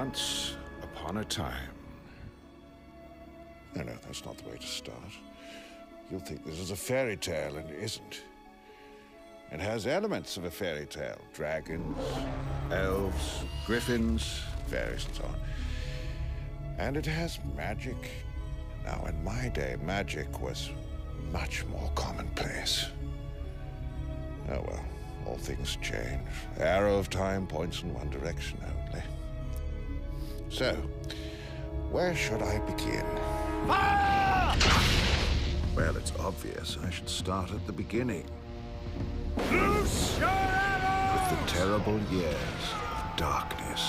Once upon a time. No, that's not the way to start. You'll think this is a fairy tale, and it isn't. It has elements of a fairy tale. Dragons, elves, griffins, fairies, and so on. And it has magic. Now, in my day, magic was much more commonplace. Oh, well, all things change. The arrow of time points in one direction only. So, where should I begin? Ah! Well, it's obvious. I should start at the beginning. Loose your arrows! With the terrible years of darkness.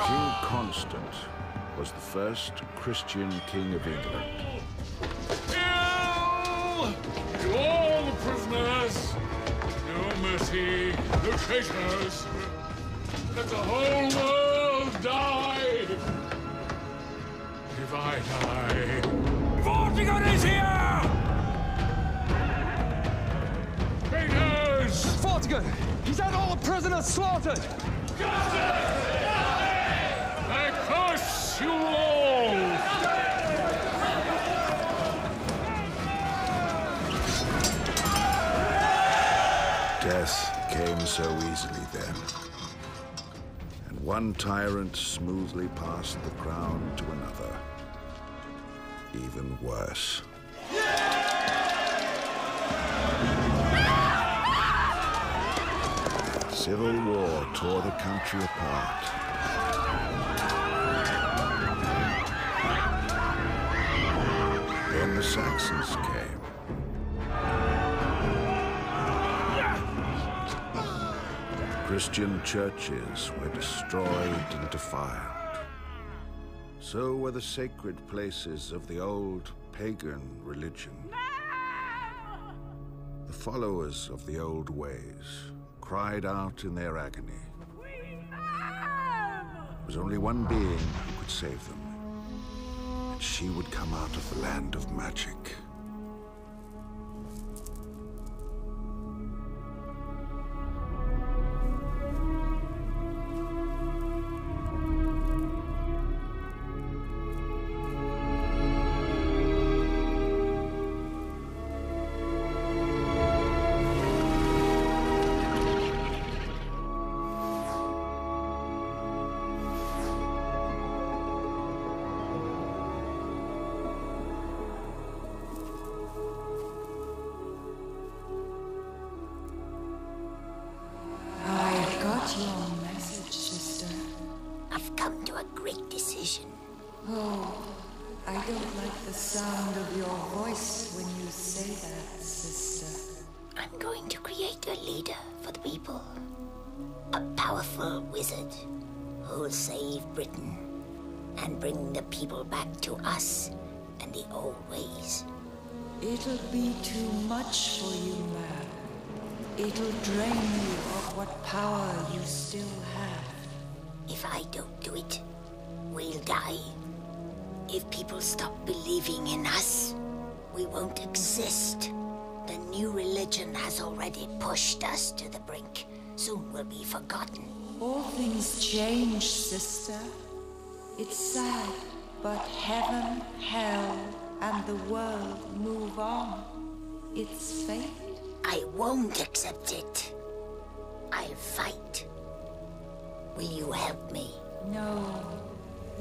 King Constant was the first Christian king of England. To all the prisoners, no mercy, no traitors. Let the whole world die. If I die, Vortigern is here! Traitors! Vortigern! He's had all the prisoners slaughtered! I curse you all! Death came so easily then, and one tyrant smoothly passed the crown to another. Even worse. Civil war tore the country apart. Then the Saxons came. Christian churches were destroyed and defiled. So were the sacred places of the old pagan religion. The followers of the old ways cried out in their agony. There was only one being who could save them, and she would come out of the land of magic. Your message, sister. I've come to a great decision. Oh, I don't like the sound of your voice when you say that, sister. I'm going to create a leader for the people. A powerful wizard who'll save Britain and bring the people back to us and the old ways. It'll be too much for you, man. It'll drain you of what power you still have. If I don't do it, we'll die. If people stop believing in us, we won't exist. The new religion has already pushed us to the brink. Soon we'll be forgotten. All things change, sister. It's sad, but heaven, hell, and the world move on. It's fate. I won't accept it. I'll fight. Will you help me? No,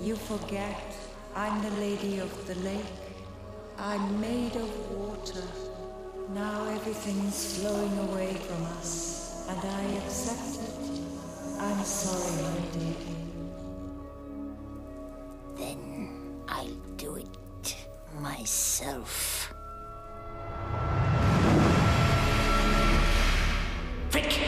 you forget. I'm the Lady of the Lake. I'm made of water. Now everything's flowing away from us, and I accept it. I'm sorry, my dear. Then I'll do it myself. Frick!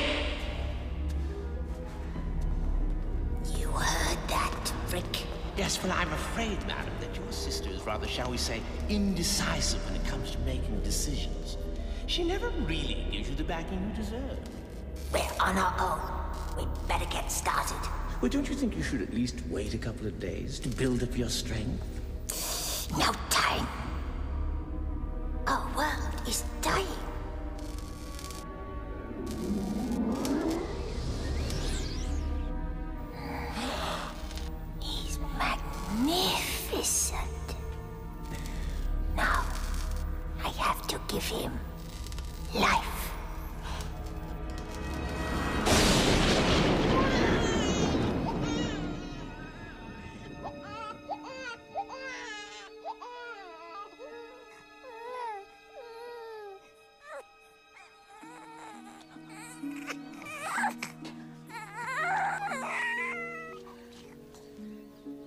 You heard that, Frick? Yes, well, I'm afraid, madam, that your sister is rather, shall we say, indecisive when it comes to making decisions. She never really gives you the backing you deserve. We're on our own. We'd better get started. Well, don't you think you should at least wait a couple of days to build up your strength? No time. Our world is dying. He's magnificent. Now, I have to give him life.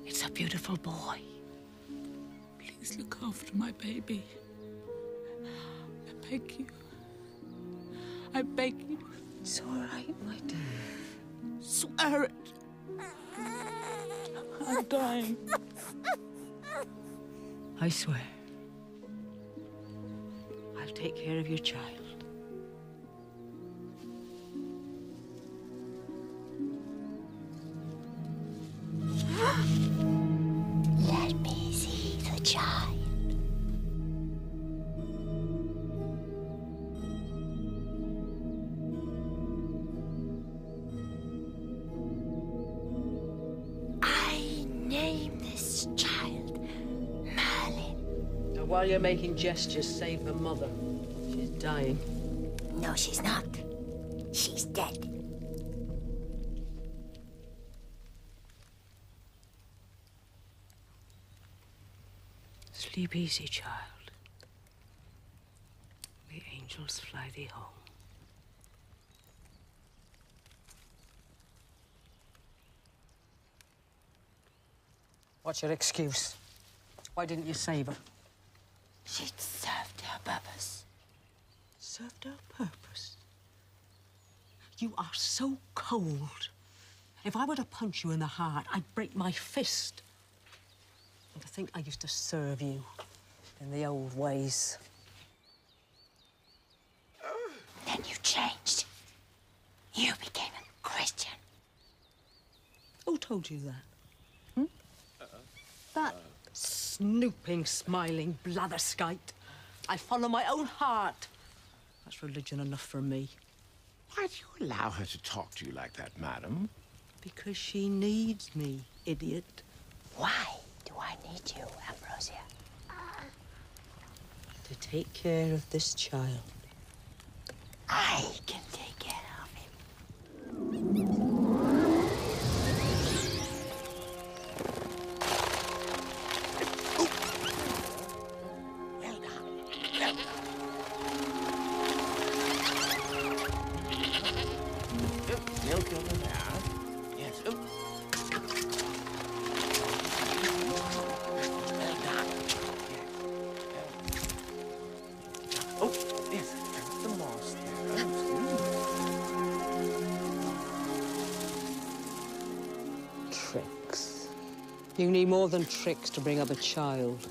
It's a beautiful boy. Please look after my baby. I beg you. I beg you. It's all right, my dear. Swear it. I'm dying. I swear. I'll take care of your child. Let me see the child. I name this child Merlin. Now, while you're making gestures, save the mother. She's dying. No, she's not. She's dead. Sleep easy, child. The angels fly thee home. What's your excuse? Why didn't you save her? She'd served her purpose. Served her purpose. You are so cold. If I were to punch you in the heart, I'd break my fist. And to think I used to serve you in the old ways. Then you changed. You became a Christian. Who told you that? That snooping, smiling blatherskite. I follow my own heart. That's religion enough for me. Why do you allow her to talk to you like that, madam? Because she needs me, idiot. Why do I need you, Ambrosia? To take care of this child. I can take care of him. Well done. Well done. Milk over there. Yes. Oh. Well done. Yes. Oh, yes. The moss there. Tricks. You need more than tricks to bring up a child.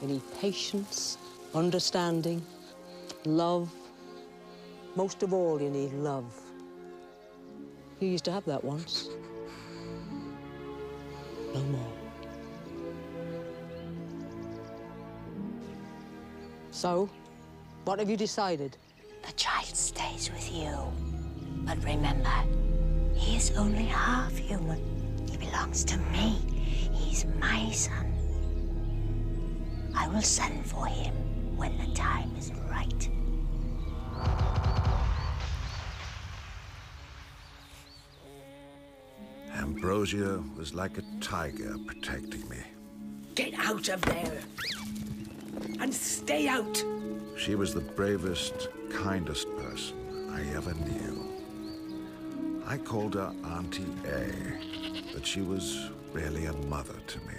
You need patience, understanding, love. Most of all, you need love. You used to have that once. No more. So, what have you decided? The child stays with you. But remember, he is only half human. He belongs to me. He's my son. I will send for him when the time is right. Ambrosia was like a tiger protecting me. Get out of there. And stay out. She was the bravest, kindest person I ever knew. I called her Auntie A, but she was really a mother to me.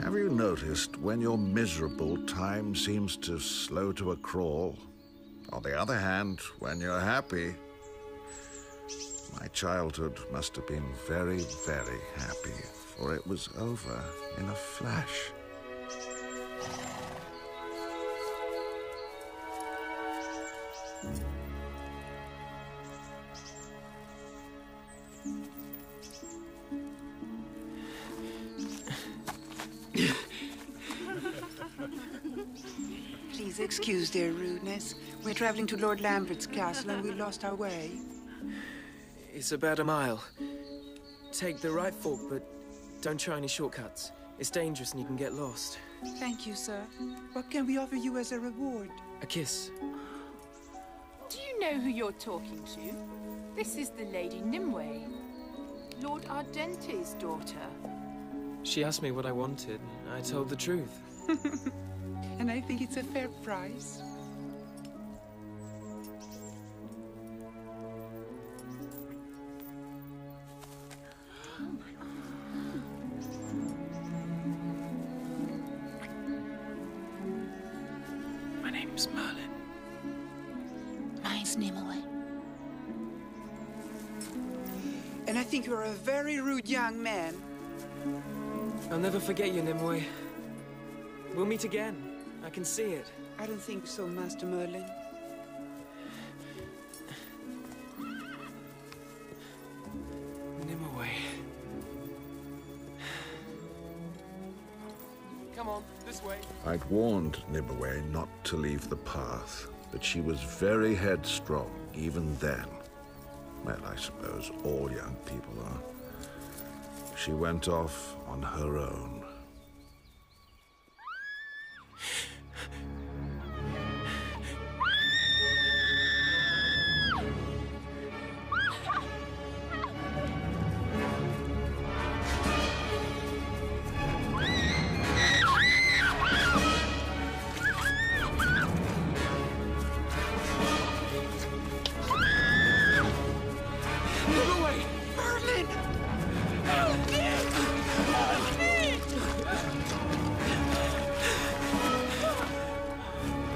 Have you noticed when you're miserable, time seems to slow to a crawl? On the other hand, when you're happy, my childhood must have been very, very happy, for it was over in a flash. Please excuse their rudeness. We're traveling to Lord Lambert's castle and we lost our way. It's about a mile. Take the right fork, but don't try any shortcuts. It's dangerous and you can get lost. Thank you, sir. What can we offer you as a reward? A kiss. Do you know who you're talking to? This is the Lady Nimue, Lord Ardente's daughter. She asked me what I wanted. I told the truth. And I think it's a fair price. My name's Merlin. Mine's Nimue. And I think you're a very rude young man. I'll never forget you, Nimue. We'll meet again. I can see it. I don't think so, Master Merlin. Nimue. Come on, this way. I'd warned Nimue not to leave the path, but she was very headstrong even then. Well, I suppose all young people are. She went off on her own.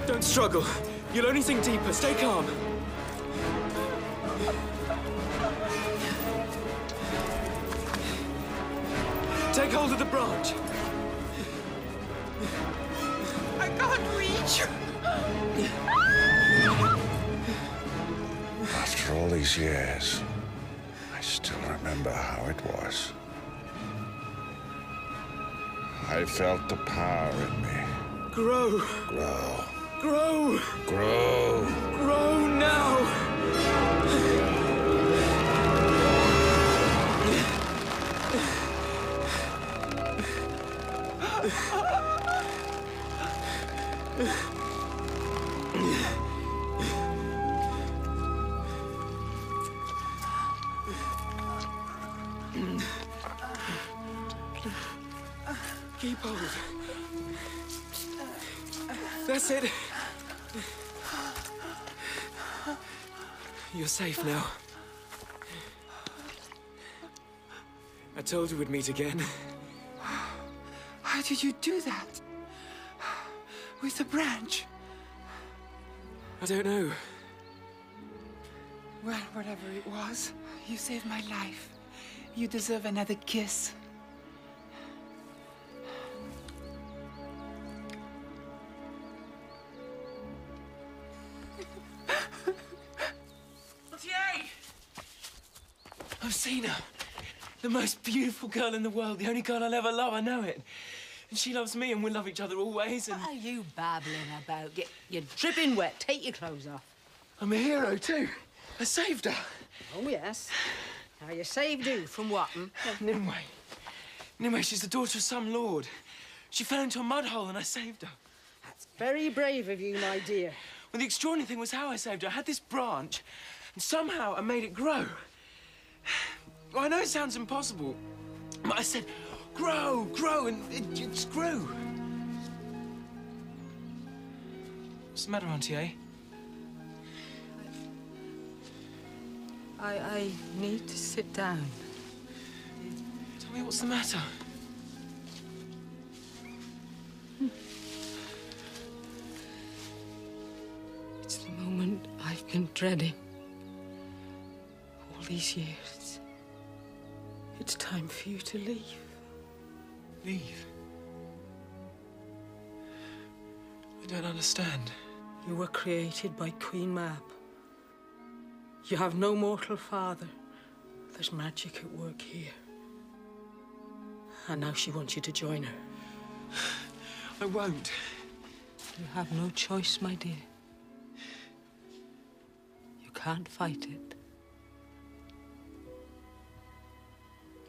Don't struggle. You'll only sink deeper. Stay calm. Take hold of the branch. I can't reach. After all these years, I still remember how it was. I felt the power in me. Grow. Grow. Grow. Grow. Grow now. Keep hold. That's it. You're safe now. I told you we'd meet again. How did you do that? With the branch? I don't know. Well, whatever it was, you saved my life. You deserve another kiss. I've seen her. The most beautiful girl in the world, the only girl I'll ever love, I know it. And she loves me and we'll love each other always and... What are you babbling about? You're dripping wet. Take your clothes off. I'm a hero too. I saved her. Oh, yes. Now, you saved who? From what? Nimue. Nimue, she's the daughter of some lord. She fell into a mud hole and I saved her. That's very brave of you, my dear. Well, the extraordinary thing was how I saved her. I had this branch and somehow I made it grow. Well, I know it sounds impossible, but I said, grow, grow, and it just grew. What's the matter, Auntie A? I need to sit down. Tell me what's the matter. It's the moment I've been dreading all these years. It's time for you to leave. Leave? I don't understand. You were created by Queen Mab. You have no mortal father. There's magic at work here. And now she wants you to join her. I won't. You have no choice, my dear. You can't fight it.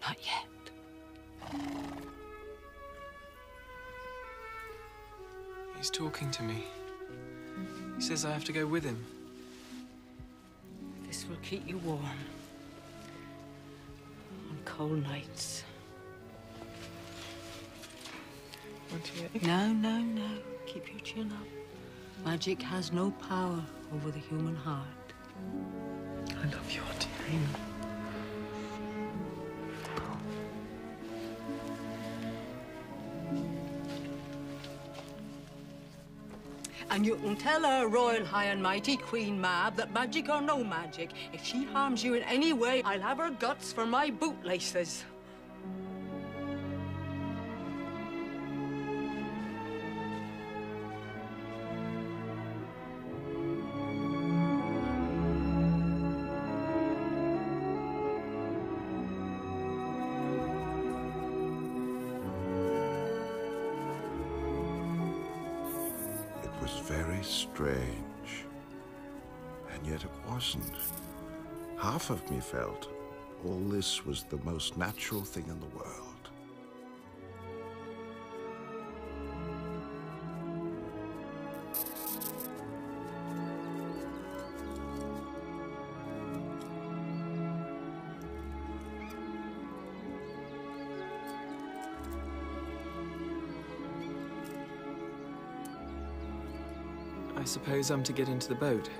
Not yet. He's talking to me. He says I have to go with him. This will keep you warm. On cold nights. No, no, no. Keep your chin up. Magic has no power over the human heart. I love you, Auntie. And you can tell her Royal High and Mighty Queen Mab that magic or no magic, if she harms you in any way, I'll have her guts for my bootlaces. It was very strange. And yet it wasn't. Half of me felt all this was the most natural thing in the world. I suppose I'm to get into the boat.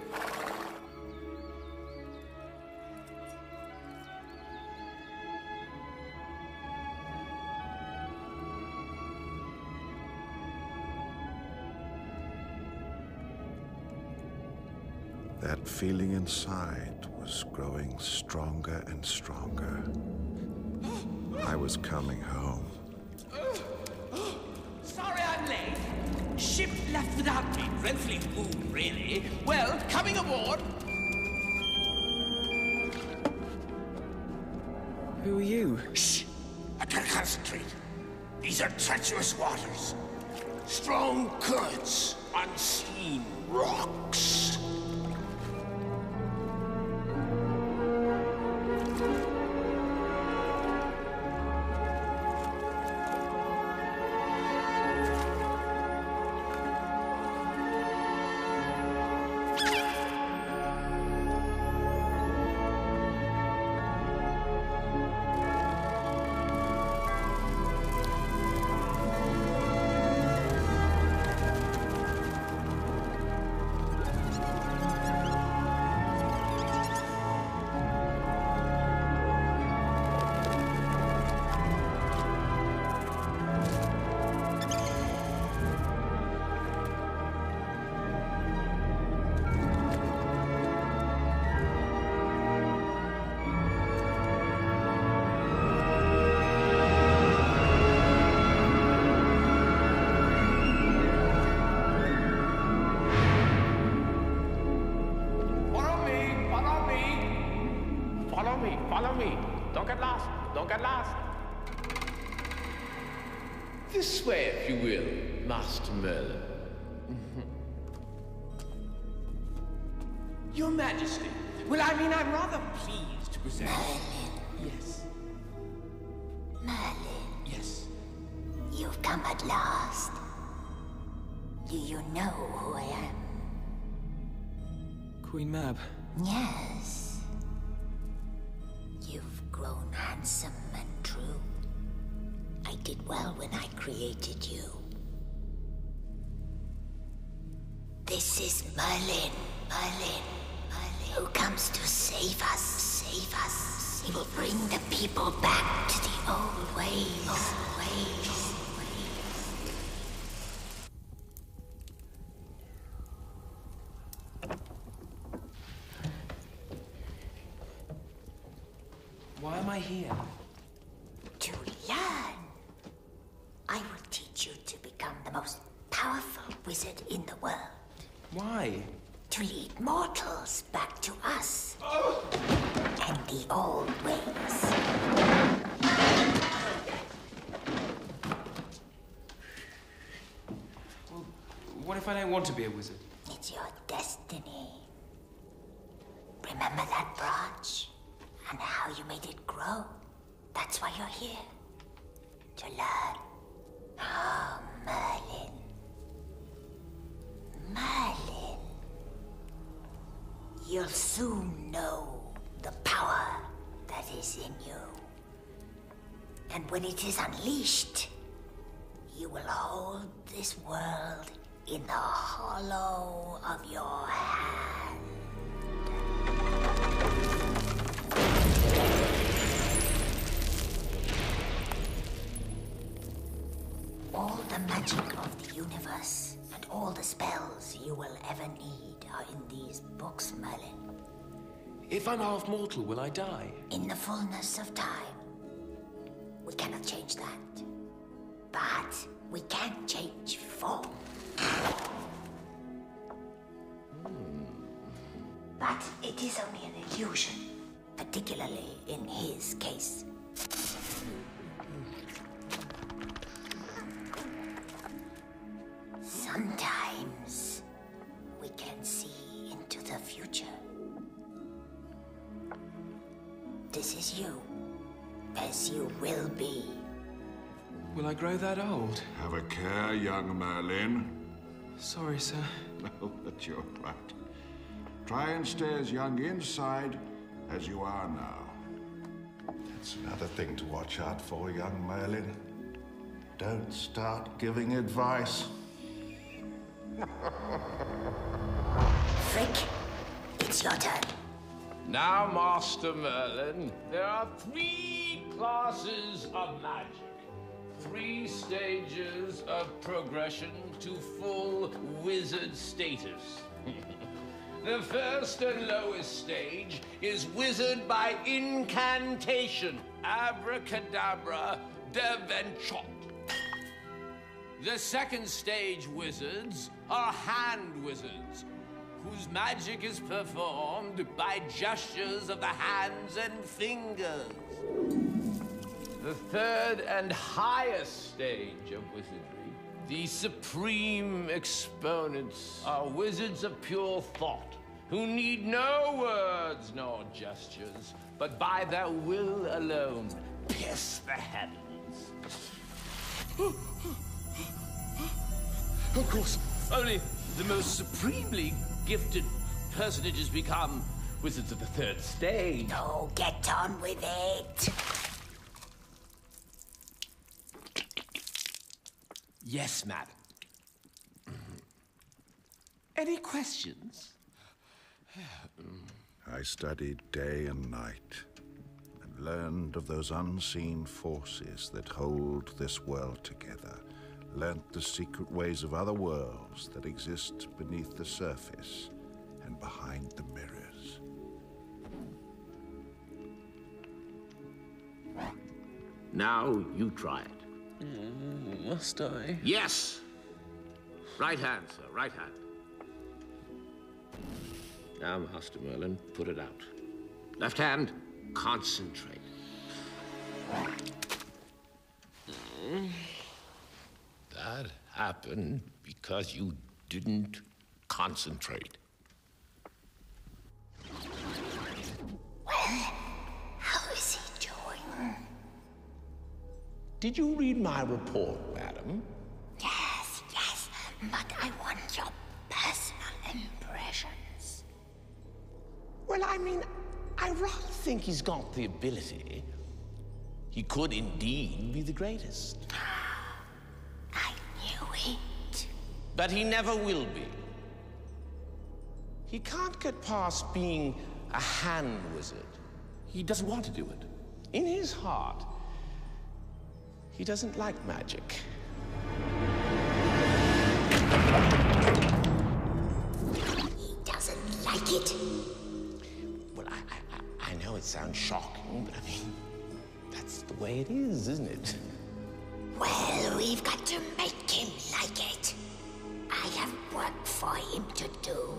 That feeling inside was growing stronger and stronger. I was coming home. Sorry I'm late. Ship left without me. Dreadfully rude, really. Well, coming aboard. Who are you? Shh! I can't concentrate. These are treacherous waters. Strong currents. Unseen rocks. Follow me. Don't get lost. Don't get lost. This way, if you will, Master Merlin. Your Majesty. Well, I mean, I'm rather pleased to present... Merlin. Yes. Merlin. Yes. You've come at last. Do you know who I am? Queen Mab. Yes. You've grown handsome and true. I did well when I created you. This is Merlin. Merlin. Merlin. Who comes to save us. Save us. He will bring the people back to the old ways. Old ways. Why am I here? To learn. I will teach you to become the most powerful wizard in the world. Why? To lead mortals back to us. And the old ways. What What if I don't want to be a wizard? It's your destiny. Remember that branch? And how you made it grow? That's why you're here. To learn. Oh, Merlin. Merlin. You'll soon know the power that is in you. And when it is unleashed, you will hold this world in the hollow of your hand. All the magic of the universe and all the spells you will ever need are in these books, Merlin. If I'm half mortal, will I die? In the fullness of time. We cannot change that. But we can change form. But it is only an illusion, particularly in his case. Sometimes we can see into the future. This is you, as you will be. Will I grow that old? Have a care, young Merlin. Sorry, sir. No, but you're right. Try and stay as young inside as you are now. That's another thing to watch out for, young Merlin. Don't start giving advice. Frick, it's your turn. Now, Master Merlin, there are 3 classes of magic. 3 stages of progression to full wizard status. The first and lowest stage is wizard by incantation. Abracadabra, devenchot. The second stage wizards are hand wizards, whose magic is performed by gestures of the hands and fingers. The third and highest stage of wizardry, the supreme exponents, are wizards of pure thought, who need no words nor gestures, but by their will alone pierce the heavens. Of course. Only the most supremely gifted personages become wizards of the third stage. No, get on with it. Yes, madam. Any questions? I studied day and night and learned of those unseen forces that hold this world together. Learnt the secret ways of other worlds that exist beneath the surface and behind the mirrors. Now you try it. Must I? Yes! Right hand, sir, right hand. Now, Master Merlin, put it out. Left hand, concentrate. That happened because you didn't concentrate. Well, how is he doing? Did you read my report, madam? Yes, yes, but I want your personal impressions. Well, I mean, I rather think he's got the ability. He could indeed be the greatest. I knew it. But he never will be. He can't get past being a hand wizard. He doesn't want to do it. In his heart, he doesn't like magic. He doesn't like it. Well, I know it sounds shocking, but I mean, that's the way it is, isn't it? Well, we've got to make him like it. I have work for him to do.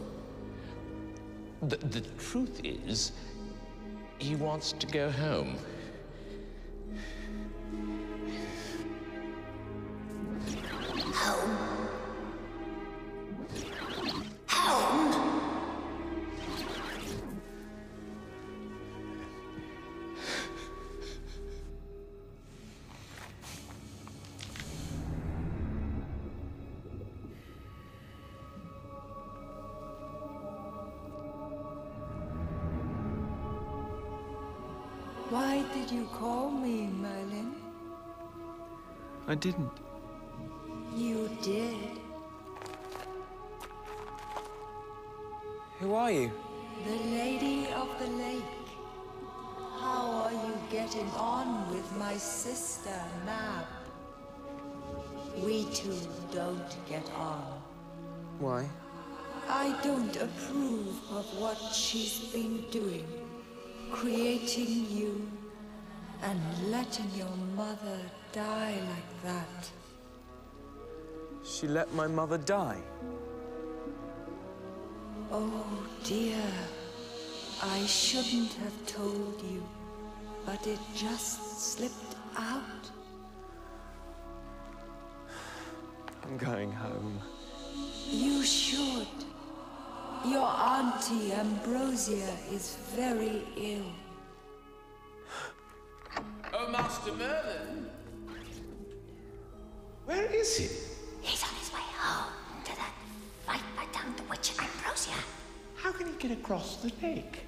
The truth is, he wants to go home. Home? Why did you call me, Merlin? I didn't. You did. Who are you? The Lady of the Lake. How are you getting on with my sister, Mab? We two don't get on. Why? I don't approve of what she's been doing. Creating you and letting your mother die like that. She let my mother die. Oh dear, I shouldn't have told you, but it just slipped out. I'm going home. You should. Your auntie Ambrosia is very ill. Oh, Master Merlin. Where is he? He's on his way home to that viper-tongued witch Ambrosia. How can he get across the lake?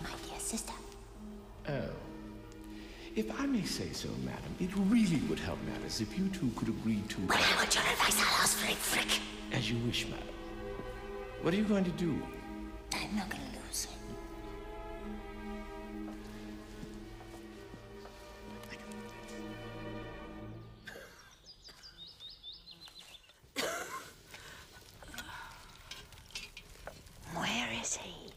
My dear sister. Oh. If I may say so, madam, it really would help matters if you two could agree to... When I want your advice, I'll ask for it, frick. As you wish, madam. What are you going to do? I'm not gonna lose him. Where is he?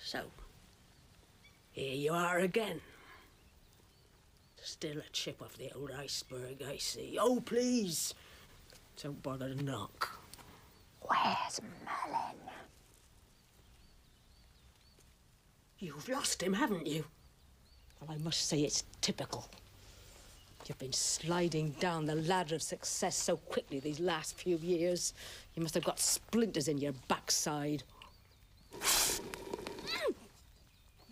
So, here you are again. Still a chip off the old iceberg, I see. Oh, please, don't bother to knock. Where's Merlin? You've lost him, haven't you? Well, I must say it's typical. You've been sliding down the ladder of success so quickly these last few years. You must have got splinters in your backside.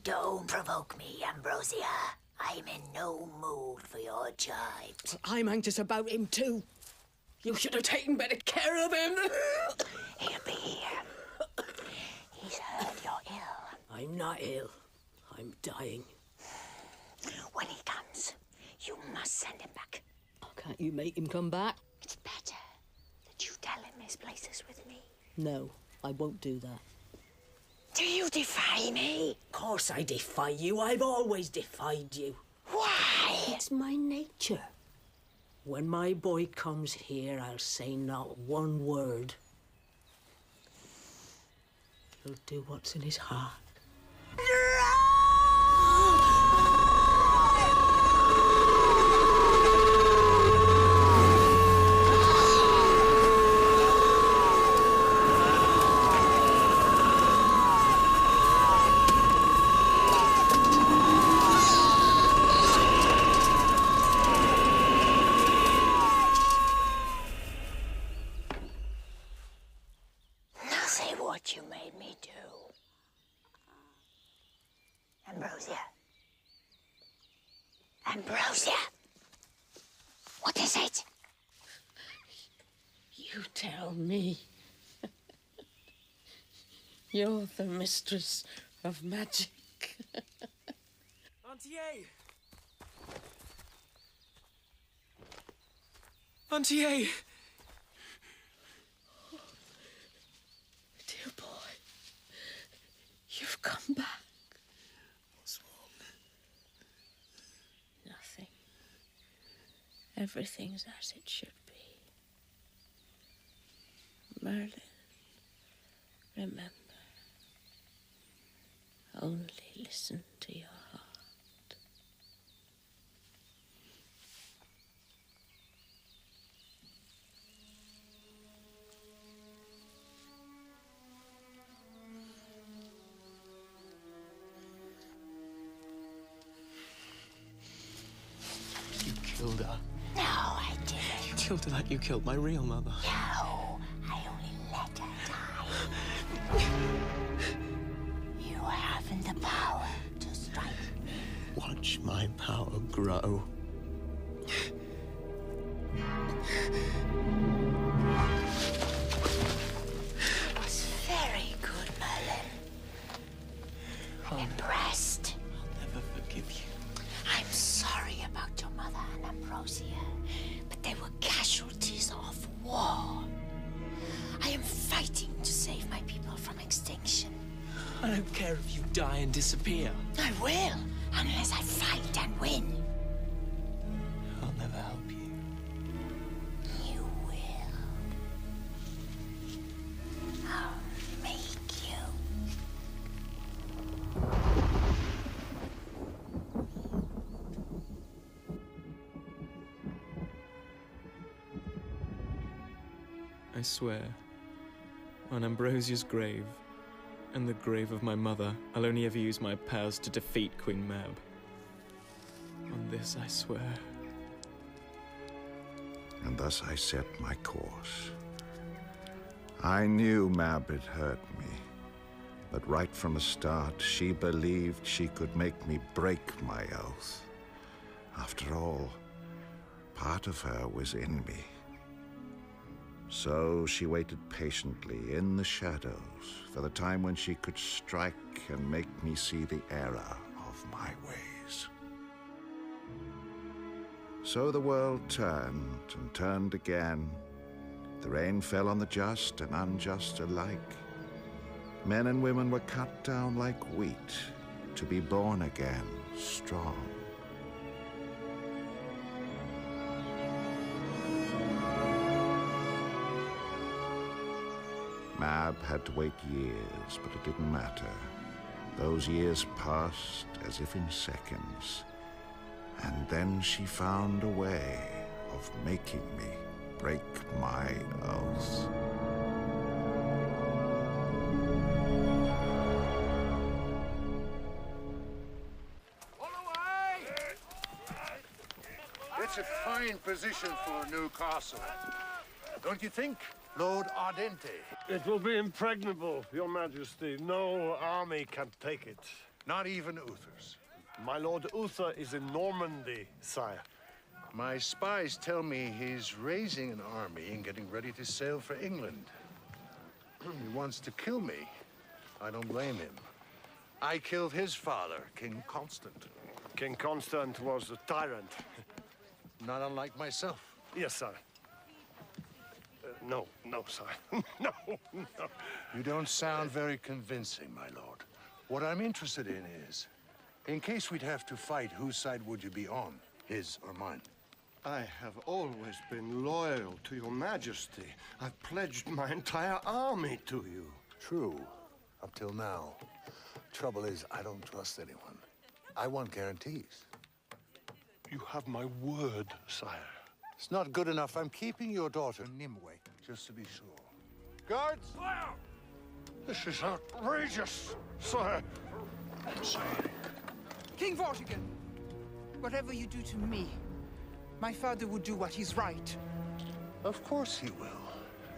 Don't provoke me, Ambrosia. I'm in no mood for your jibe. I'm anxious about him, too. You should have taken better care of him. He'll be here. He's heard you're ill. I'm not ill. I'm dying. When he comes, you must send him back. Can't you make him come back? It's better that you tell him his place is with me. No, I won't do that. Do you defy me? Of course I defy you. I've always defied you. Why? It's my nature. When my boy comes here, I'll say not one word. He'll do what's in his heart. What you made me do. Ambrosia. Ambrosia. What is it? You tell me. You're the mistress of magic. Auntie A! Auntie A! Dear boy, you've come back. What's wrong? Nothing. Everything's as it should be. Merlin, remember, only listen to your heart. You killed her. No, I didn't. You killed her like you killed my real mother. No, I only let her die. You haven't the power to strike me. Watch my power grow. It was very good, Merlin. I don't care if you die and disappear. I will, unless I fight and win. I'll never help you. You will. I'll make you. I swear, on Ambrosia's grave, and the grave of my mother, I'll only ever use my powers to defeat Queen Mab. On this I swear. And thus I set my course. I knew Mab had hurt me, but right from the start, she believed she could make me break my oath. After all, part of her was in me. So she waited patiently in the shadows for the time when she could strike and make me see the error of my ways. So the world turned and turned again. The rain fell on the just and unjust alike. Men and women were cut down like wheat to be born again strong. Mab had to wait years, but it didn't matter. Those years passed as if in seconds. And then she found a way of making me break my oath. It's a fine position for a new castle. Don't you think, Lord Ardente? It will be impregnable, Your Majesty. No army can take it. Not even Uther's. My Lord Uther is in Normandy, sire. My spies tell me he's raising an army and getting ready to sail for England. He wants to kill me. I don't blame him. I killed his father, King Constant. King Constant was a tyrant. Not unlike myself. Yes, sir. No, sir. No. You don't sound very convincing, my lord. What I'm interested in is, in case we'd have to fight, whose side would you be on? His or mine? I have always been loyal to Your Majesty. I've pledged my entire army to you. True, up till now. Trouble is, I don't trust anyone. I want guarantees. You have my word, sire. It's not good enough. I'm keeping your daughter, Nimue, just to be sure. Guards! Fire! This is outrageous, sire. I'm sorry. King Vortigern, whatever you do to me, my father would do what is right. Of course he will.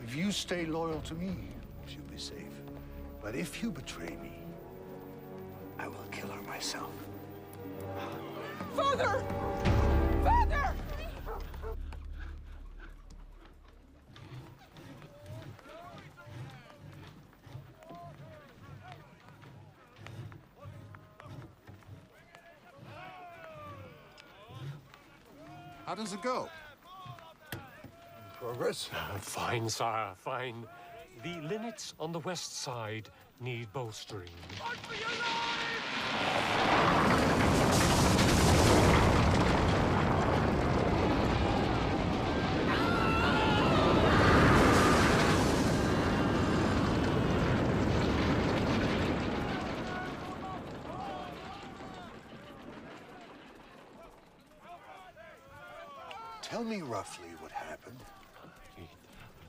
If you stay loyal to me, she'll be safe. But if you betray me, I will kill her myself. Father! Father! How does it go? Progress? Fine, sire, fine. The linnets on the west side need bolstering. Tell me roughly what happened. I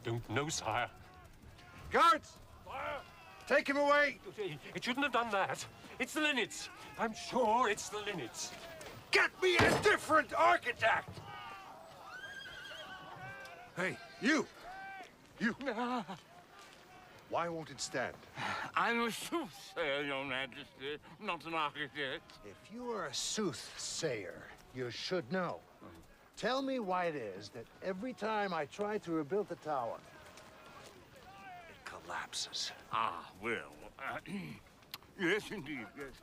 don't know, sire. Guards! Take him away! It shouldn't have done that. It's the linnets. I'm sure it's the linnets. Get me a different architect! Hey, you! You! Why won't it stand? I'm a soothsayer, Your Majesty, not an architect. If you are a soothsayer, you should know. Tell me why it is that every time I try to rebuild the tower, it collapses. Ah, well, yes, indeed, yes.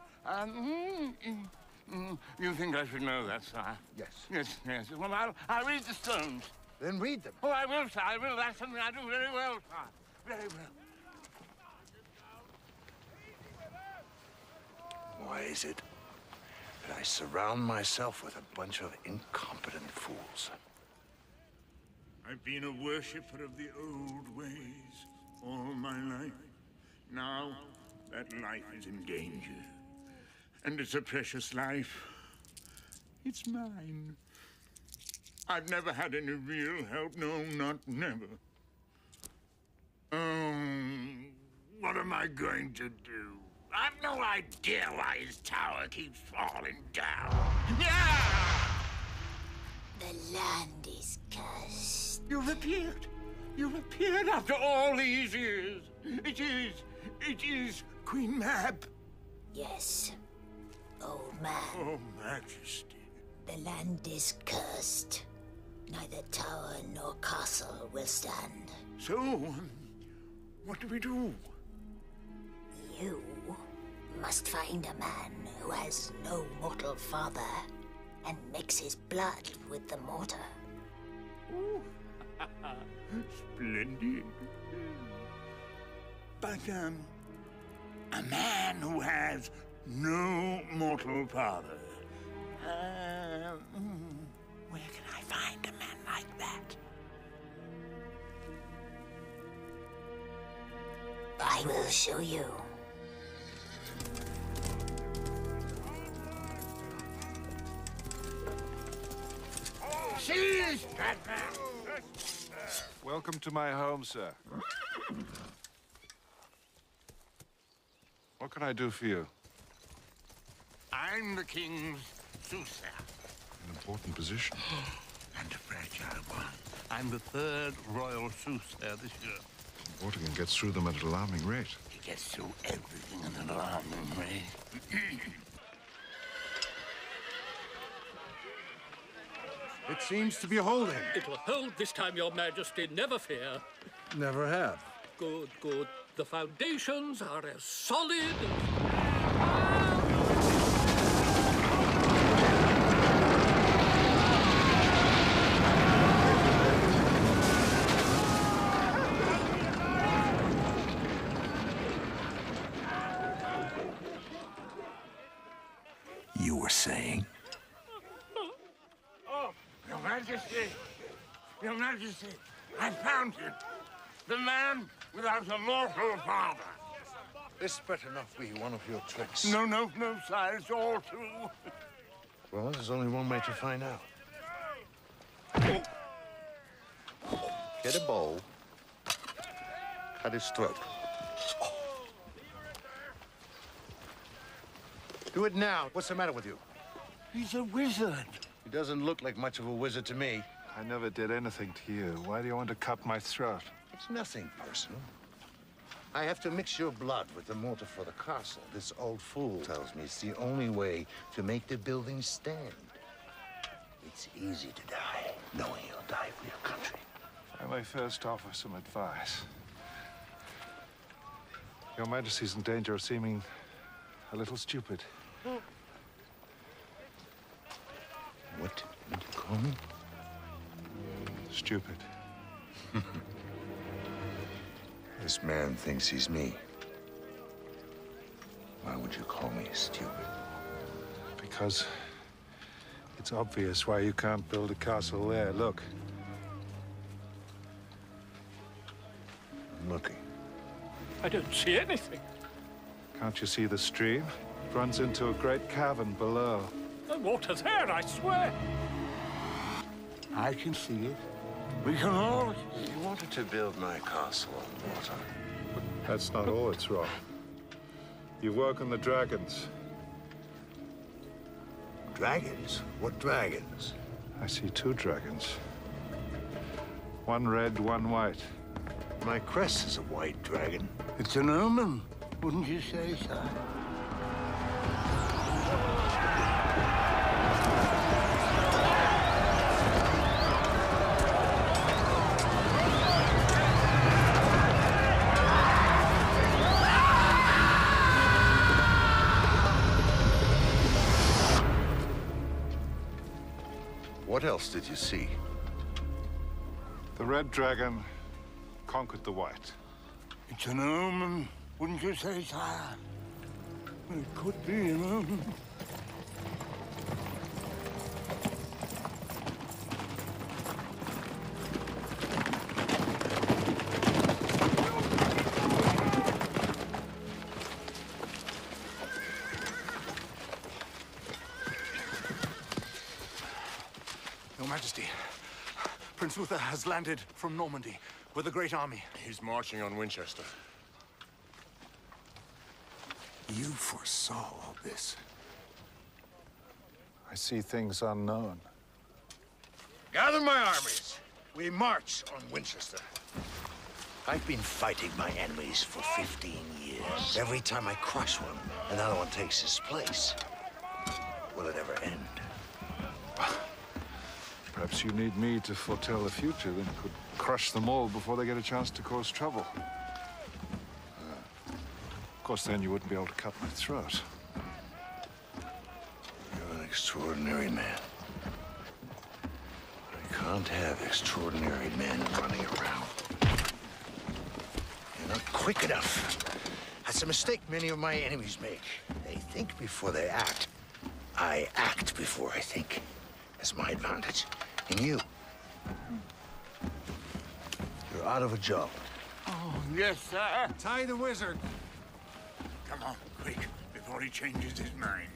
You think I should know that, sire? Yes. Yes. Well, I'll read the stones. Then read them. Oh, I will, sir, I will. That's something I do very well, sire. Very well. Why is it that I surround myself with a bunch of incompetent fools? I've been a worshipper of the old ways all my life. Now, that life is in danger. And it's a precious life. It's mine. I've never had any real help. No, not never. What am I going to do? I've no idea why his tower keeps falling down. Yeah! The land is cursed. You've appeared. You've appeared after all these years. It is Queen Mab. Yes, old man. Oh, Majesty. The land is cursed. Neither tower nor castle will stand. So, what do we do? You must find a man who has no mortal father and mix his blood with the mortar. Ooh. Splendid. But, a man who has no mortal father. Where can I find a man like that? I will show you. Seize that man! Welcome to my home, sir. What can I do for you? I'm the king's soothsayer. An important position. And a fragile one. I'm the third royal soothsayer this year. Vortigern gets through them at an alarming rate. He gets through everything at an alarming rate. It seems to be holding. It will hold this time, Your Majesty, never fear. Never have. Good, good. The foundations are as solid You were saying? Oh, Your Majesty! Your Majesty, I found him. The man without a mortal father. This better not be one of your tricks. No, sire, it's all true. Well, there's only one way to find out. Get a bowl, cut his throat. Do it now. What's the matter with you? He's a wizard. He doesn't look like much of a wizard to me. I never did anything to you. Why do you want to cut my throat? It's nothing personal. I have to mix your blood with the mortar for the castle. This old fool tells me it's the only way to make the building stand. It's easy to die, knowing you'll die for your country. I may first offer some advice. Your Majesty's in danger of seeming a little stupid. What did you call me? Stupid. This man thinks he's me. Why would you call me stupid? Because it's obvious why you can't build a castle there. Look. I'm looking. I don't see anything. Can't you see the stream? It runs into a great cavern below. The water's there, I swear. I can see it. We can all. You wanted to build my castle on water. But that's not all that's wrong. You work on the dragons. Dragons? What dragons? I see two dragons. One red, one white. My crest is a white dragon. It's an omen, wouldn't you say, sir? What else did you see? The red dragon conquered the white. It's an omen, wouldn't you say, sire? It could be. Your Majesty, Prince Uther has landed from Normandy with a great army. He's marching on Winchester. You foresaw all this. I see things unknown. Gather my armies. We march on Winchester. I've been fighting my enemies for 15 years. Every time I crush one, another one takes his place. Will it ever end? Perhaps you need me to foretell the future, then could crush them all before they get a chance to cause trouble. Of course, then you wouldn't be able to cut my throat. You're an extraordinary man. I can't have extraordinary men running around. You're not quick enough. That's a mistake many of my enemies make. They think before they act. I act before I think. That's my advantage. And you, you're out of a job. Oh, yes, sir. Tie the wizard. Come on, quick, before he changes his mind.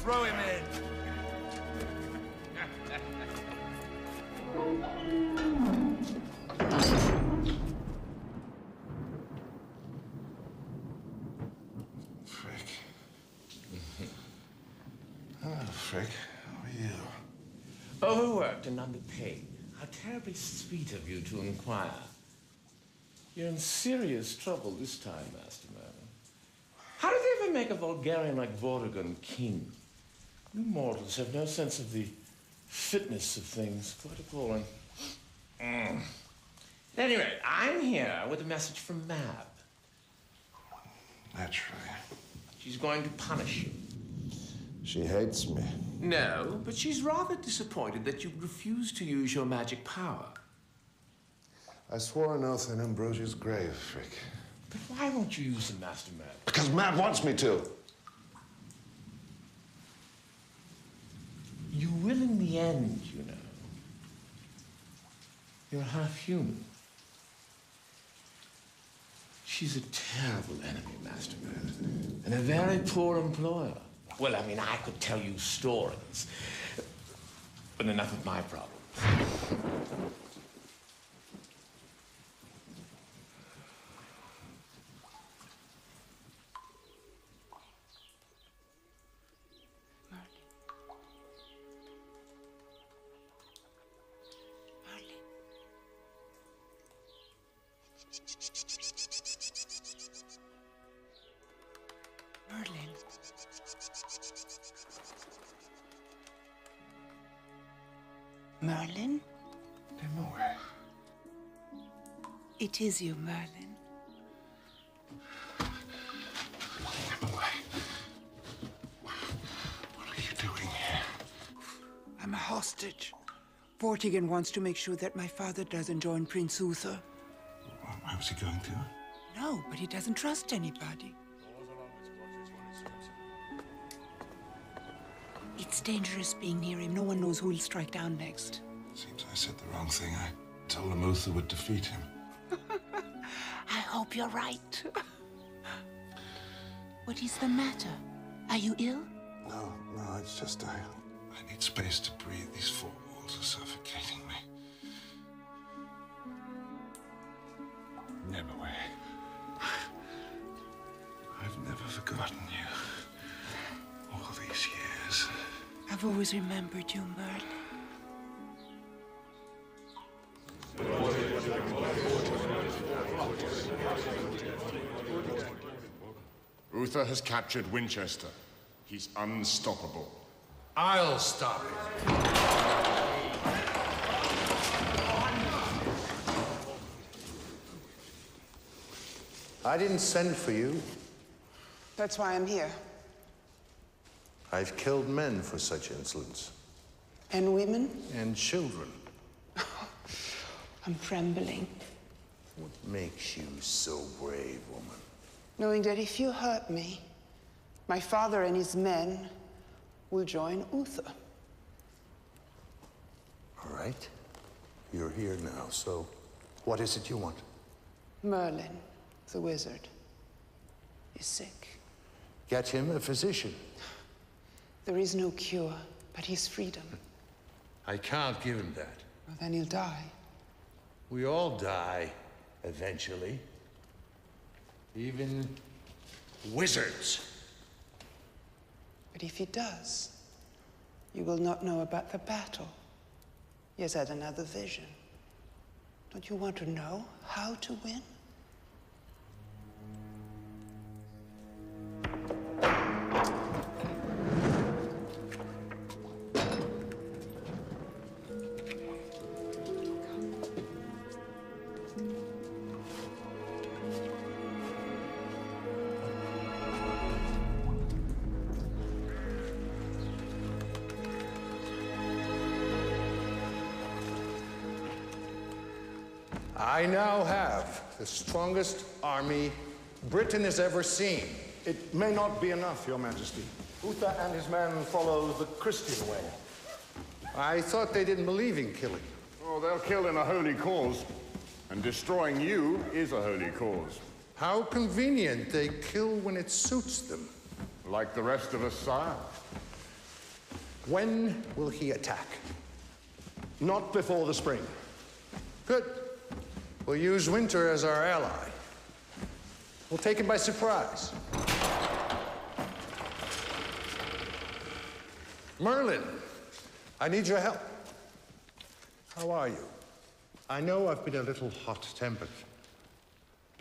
Throw him in. Frick. Hello, Frick. How are you? Overworked and underpaid. How terribly sweet of you to inquire. You're in serious trouble this time, Master Merlin. How did they ever make a Vulgarian like Vortigern king? You mortals have no sense of the fitness of things. Quite appalling. At any rate, I'm here with a message from Mab. Naturally. She's going to punish you. She hates me. No, but she's rather disappointed that you refuse to use your magic power. I swore an oath in Ambrosia's grave, Frick. But why won't you use the Master Merlin? Because Matt wants me to. You will in the end, you know. You're half human. She's a terrible enemy, Master Merlin, and a very poor employer. Well, I mean, I could tell you stories, but enough of my problems. Merlin. Merlin? Nimue. It is you, Merlin. Nimue. What are you doing here? I'm a hostage. Vortigern wants to make sure that my father doesn't join Prince Uther. Why was he going to? No, but he doesn't trust anybody. It's dangerous being near him. No one knows who will strike down next. Seems I said the wrong thing. I told him Uther would defeat him. I hope you're right. What is the matter? Are you ill? No, it's just I need space to breathe. These four walls are suffocating me. Nimue. I've never forgotten you. All these years. I've always remembered you, Merlin. Uther has captured Winchester. He's unstoppable. I'll stop it. I didn't send for you. That's why I'm here. I've killed men for such insolence. And women? And children. I'm trembling. What makes you so brave, woman? Knowing that if you hurt me, my father and his men will join Uther. All right. You're here now, so what is it you want? Merlin, the wizard, is sick. Get him a physician. There is no cure, but his freedom. I can't give him that. Well, then he'll die. We all die, eventually. Even wizards. But if he does, you will not know about the battle. He has had another vision. Don't you want to know how to win? I now have the strongest army Britain has ever seen. It may not be enough, Your Majesty. Uther and his men follow the Christian way. I thought they didn't believe in killing. Oh, they'll kill in a holy cause. And destroying you is a holy cause. How convenient. They kill when it suits them. Like the rest of us, sire. When will he attack? Not before the spring. Good. We'll use winter as our ally. We'll take him by surprise. Merlin, I need your help. How are you? I know I've been a little hot-tempered.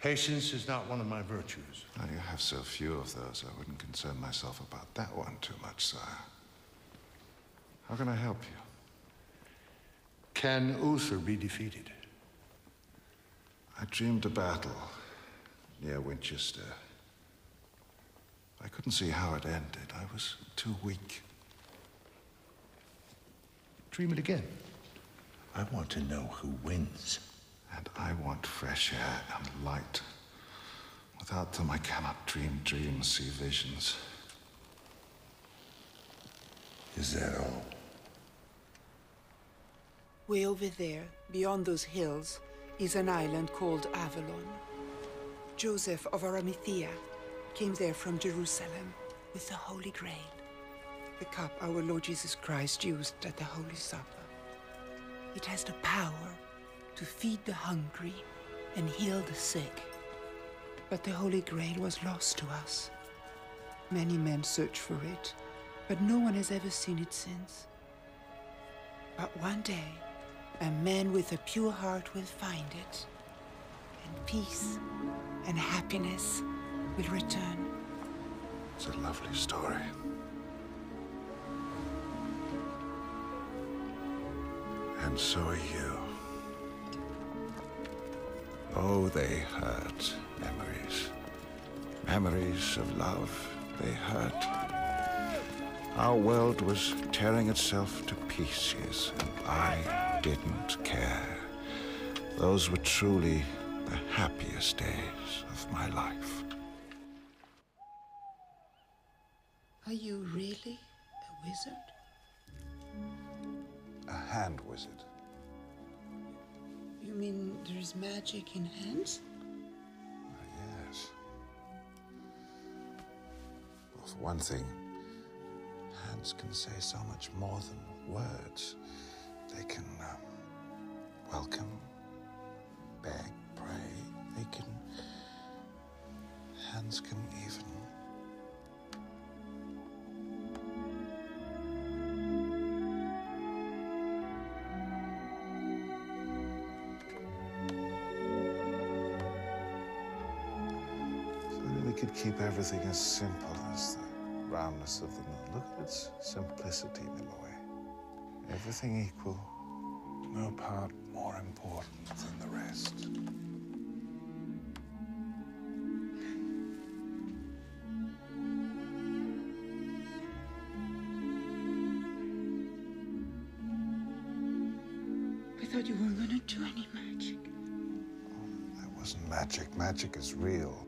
Patience is not one of my virtues. Well, you have so few of those, I wouldn't concern myself about that one too much, sire. How can I help you? Can Uther be defeated? I dreamed a battle near Winchester. I couldn't see how it ended. I was too weak. Dream it again. I want to know who wins. And I want fresh air and light. Without them, I cannot dream dreams, see visions. Is that all? Way over there, beyond those hills, is an island called Avalon. Joseph of Arimathea came there from Jerusalem with the Holy Grail, the cup our Lord Jesus Christ used at the Holy Supper. It has the power to feed the hungry and heal the sick. But the Holy Grail was lost to us. Many men searched for it, but no one has ever seen it since. But one day, a man with a pure heart will find it, and peace and happiness will return. It's a lovely story. And so are you. Oh, they hurt, memories. Memories of love, they hurt. Our world was tearing itself to pieces, and I didn't care. Those were truly the happiest days of my life. Are you really a wizard? A hand wizard. You mean there's magic in hands? Yes. Well, for one thing, hands can say so much more than words. They can welcome, beg, pray. They can... Hands can even... If only we could keep everything as simple as the roundness of the moon. Look at its simplicity, Nimue. Everything equal, no part more important than the rest. I thought you weren't gonna do any magic. That wasn't magic. Magic is real.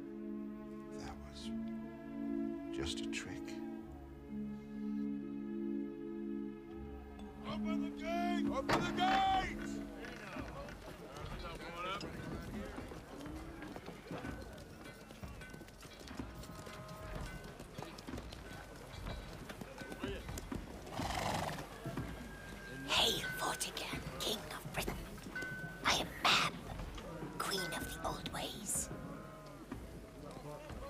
That was just a trick. Open the gate! Open the gates! Hail, Vortigern, King of Britain. I am Mab, Queen of the Old Ways.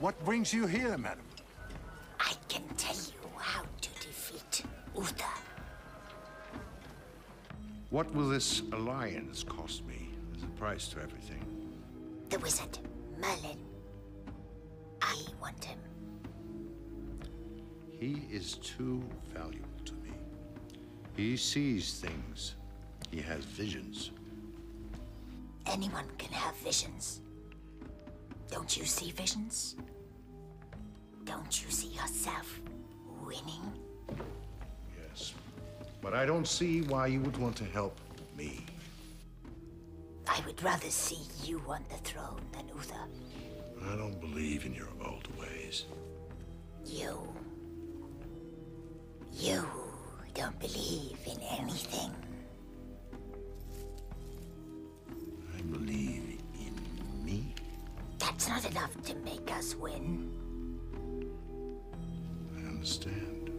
What brings you here, madam? I can tell you how to defeat Uther. What will this alliance cost me? There's a price to everything. The wizard, Merlin. I want him. He is too valuable to me. He sees things. He has visions. Anyone can have visions. Don't you see visions? Don't you see yourself winning? Yes. But I don't see why you would want to help me. I would rather see you on the throne than Uther. I don't believe in your old ways. You don't believe in anything. I believe in me. That's not enough to make us win. I understand.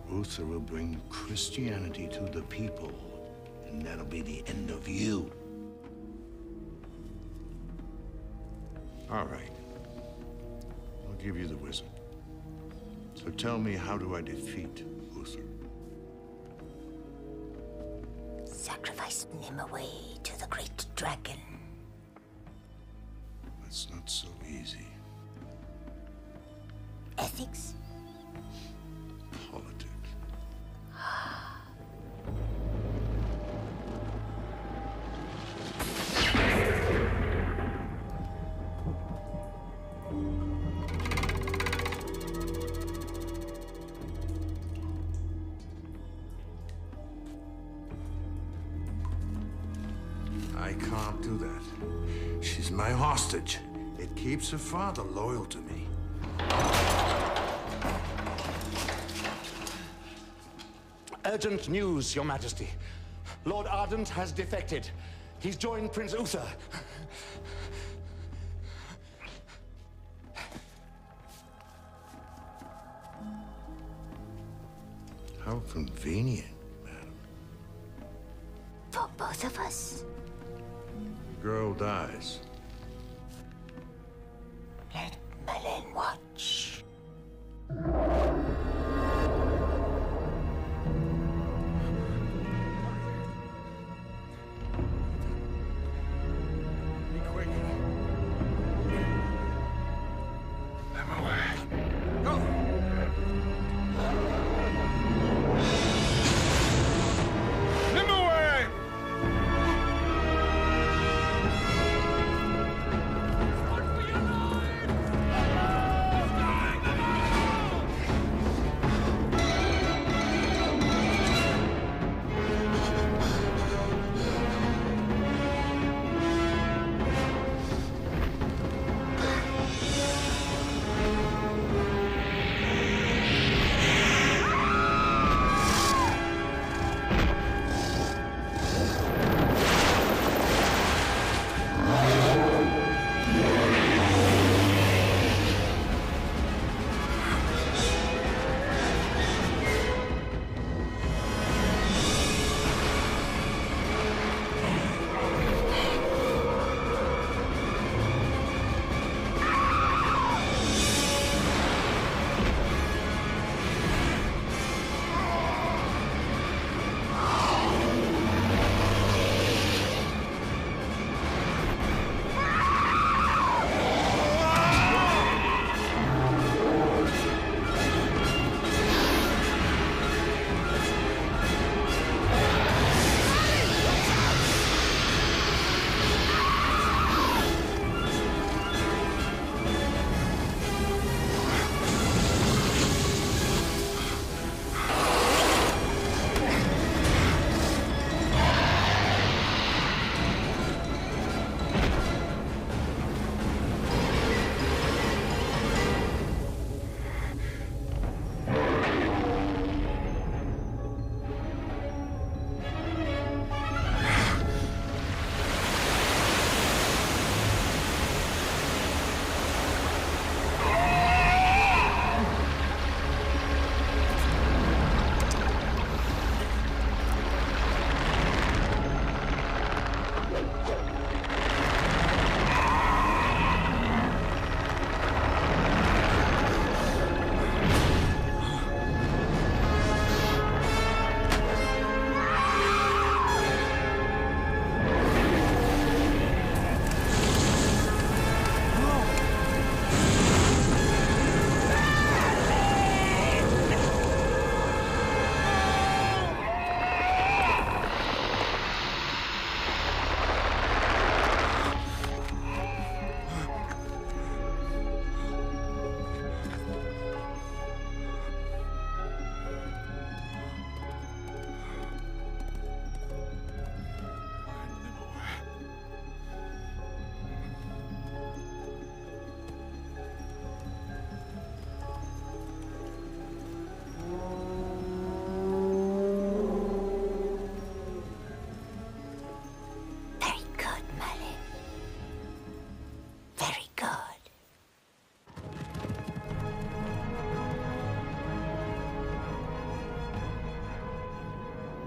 Uther will bring Christianity to the people, and that'll be the end of you. All right. I'll give you the wizard. So tell me, how do I defeat Uther? Sacrifice Nimue to the great dragon. That's not so easy. Ethics? Politics. I can't do that. She's my hostage. It keeps her father loyal to me. Urgent news, Your Majesty. Lord Ardent has defected. He's joined Prince Uther. How convenient, madam. For both of us? The girl dies. Let Merlin watch.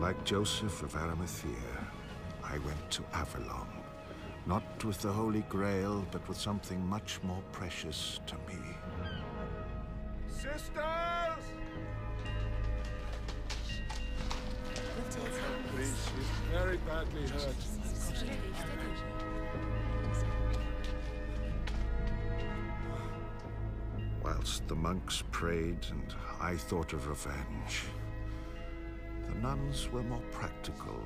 Like Joseph of Arimathea, I went to Avalon, not with the Holy Grail, but with something much more precious to me. Sisters! Please, she's very badly hurt. Whilst the monks prayed and I thought of revenge, the nuns were more practical.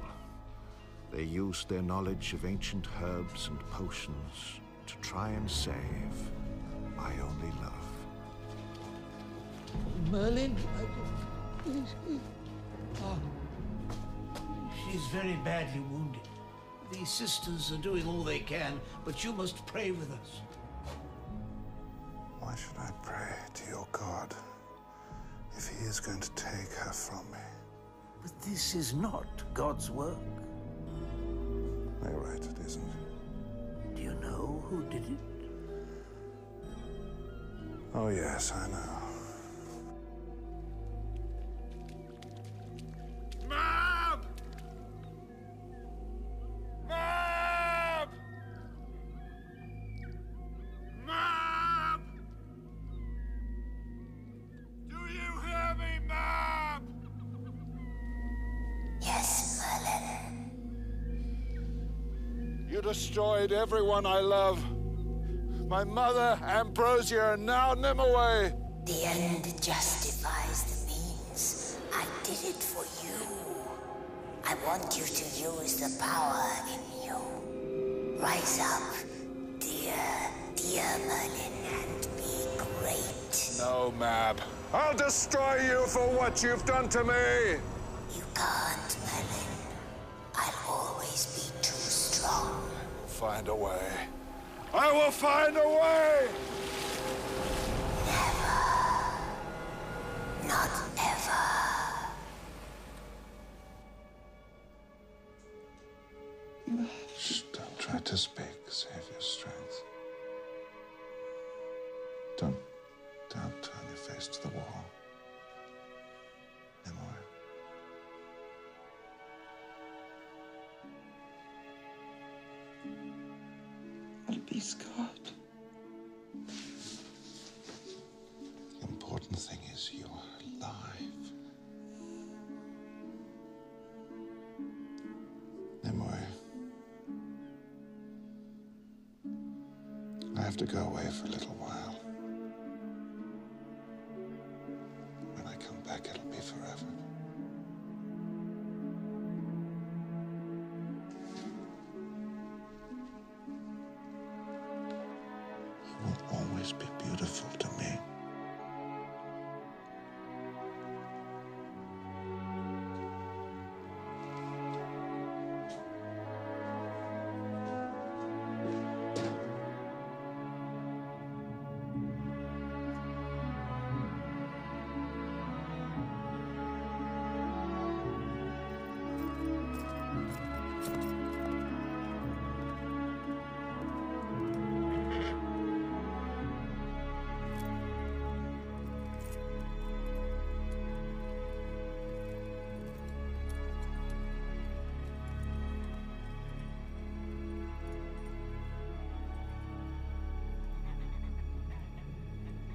They used their knowledge of ancient herbs and potions to try and save my only love. Merlin, please. Oh. She's very badly wounded. These sisters are doing all they can, but you must pray with us. Why should I pray to your God if he is going to take her from me? But this is not God's work. You're right, it isn't. Do you know who did it? Oh, yes, I know. Mom! Mom! Mom! Do you hear me, Mom? Yes, Merlin. You destroyed everyone I love. My mother, Ambrosia, and now Nimue. The end justifies the means. I did it for you. I want you to use the power in you. Rise up, dear Merlin, and be great. No, Mab. I'll destroy you for what you've done to me. You can't, Merlin. I'll always be too strong. Find a way. I will find a way! Not ever. Shh, don't try to speak. Save your strength. Don't turn your face to the wall. Nimue. I'll be scarred. The important thing is you're alive. Nimue. I have to go away for a little while. When I come back, it'll be forever. You will always be beautiful to me.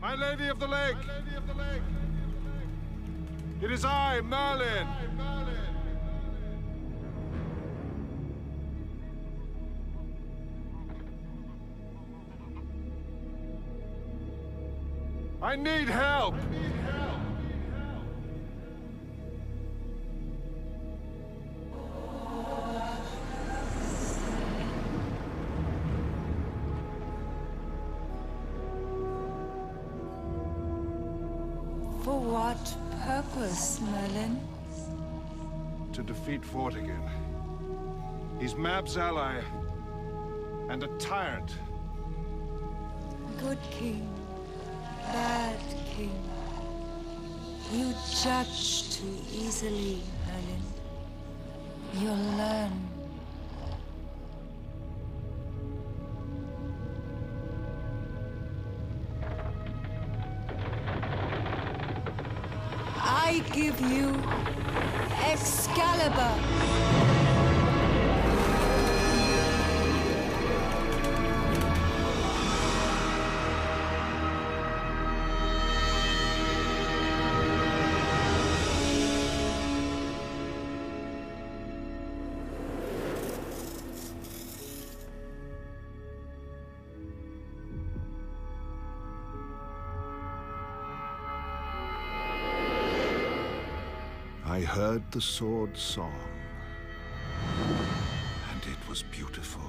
My Lady of the Lake! It is I, Merlin! I need help! For what purpose, Merlin? To defeat Vortigern. He's Mab's ally, and a tyrant. Good king, bad king. You judge too easily, Merlin. You'll learn. I I give you Excalibur. I heard the sword song, and it was beautiful.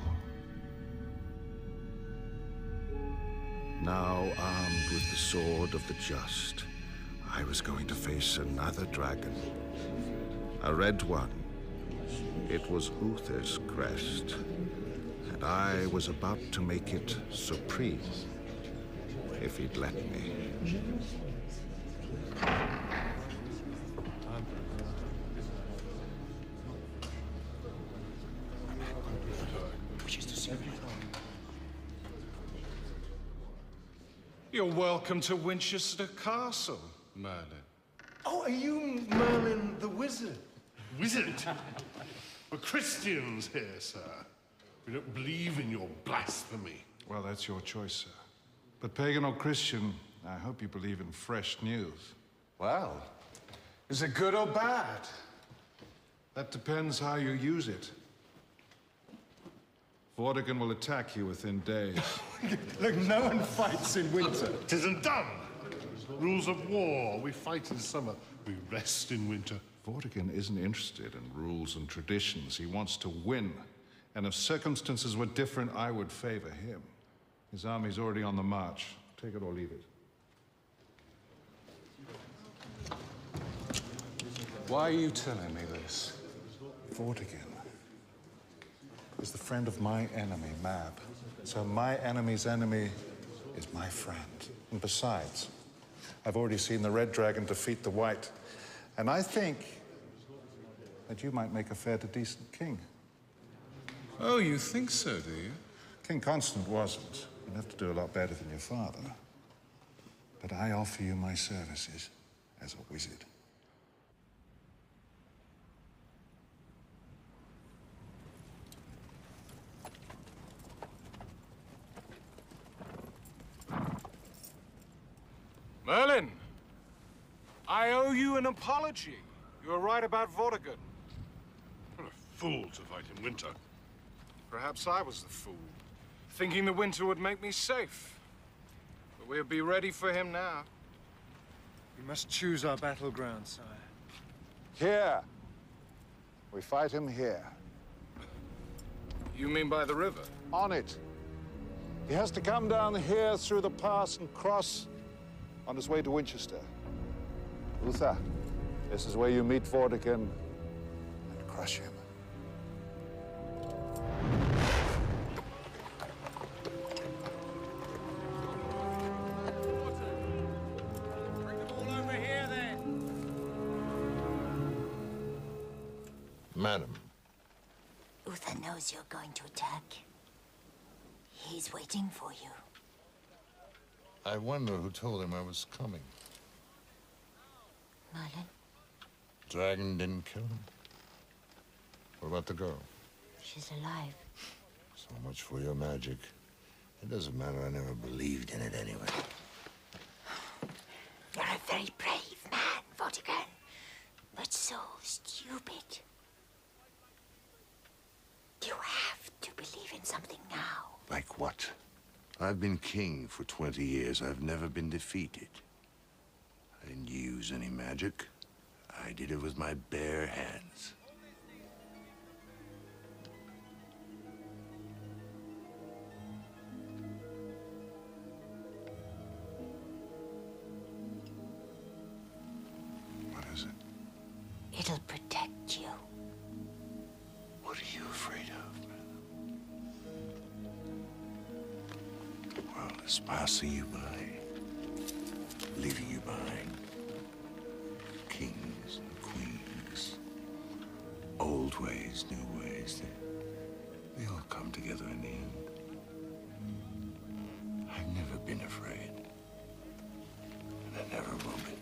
Now, armed with the sword of the just, I was going to face another dragon. A red one. It was Uther's crest, and I was about to make it supreme, if he'd let me. You're welcome to Winchester Castle, Merlin. Oh, are you Merlin the wizard? Wizard? We're Christians here, sir. We don't believe in your blasphemy. Well, that's your choice, sir. But pagan or Christian, I hope you believe in fresh news. Well, is it good or bad? That depends how you use it. Vortigern will attack you within days. Look, no one fights in winter. 'Tisn't done. Rules of war. We fight in summer. We rest in winter. Vortigern isn't interested in rules and traditions. He wants to win. And if circumstances were different, I would favor him. His army's already on the march. Take it or leave it. Why are you telling me this? Vortigern is the friend of my enemy, Mab. So my enemy's enemy is my friend. And besides, I've already seen the Red Dragon defeat the White. And I think that you might make a fair to decent king. Oh, you think so, do you? King Constant wasn't. You'd have to do a lot better than your father. But I offer you my services as a wizard. Merlin, I owe you an apology. You were right about Vortigern. What a fool to fight in winter. Perhaps I was the fool, thinking the winter would make me safe. But we'll be ready for him now. We must choose our battleground, sire. Here. We fight him here. You mean by the river? On it. He has to come down here through the pass and cross on his way to Winchester. Uther, this is where you meet Vortigern and crush him. Madam. Uther knows you're going to attack. He's waiting for you. I wonder who told him I was coming. Merlin? Dragon didn't kill him. What about the girl? She's alive. So much for your magic. It doesn't matter, I never believed in it anyway. You're a very brave man, Vortigern, but so stupid. You have to believe in something now. Like what? I've been king for 20 years. I've never been defeated. I didn't use any magic. I did it with my bare hands. What is it? It'll protect you. What are you afraid of, man? The world is passing you by, leaving you behind. Kings and queens, old ways, new ways, they all come together in the end. I've never been afraid, and I never will be.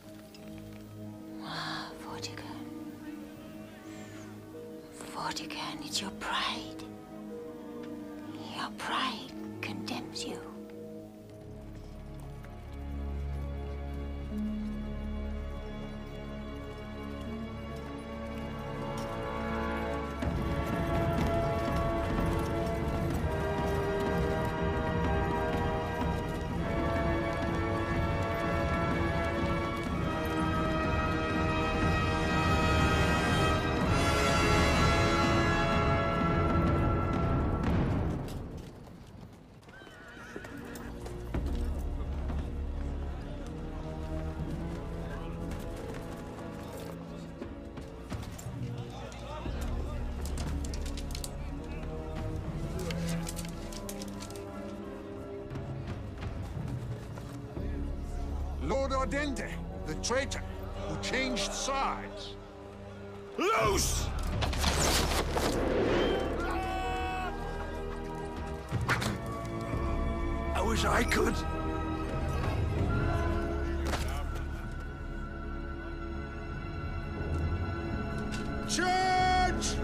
Wow. Vortigern, it's your pride. Your pride condemns you. Lord Ardente, the traitor, who changed sides. Loose! I wish I could. Charge!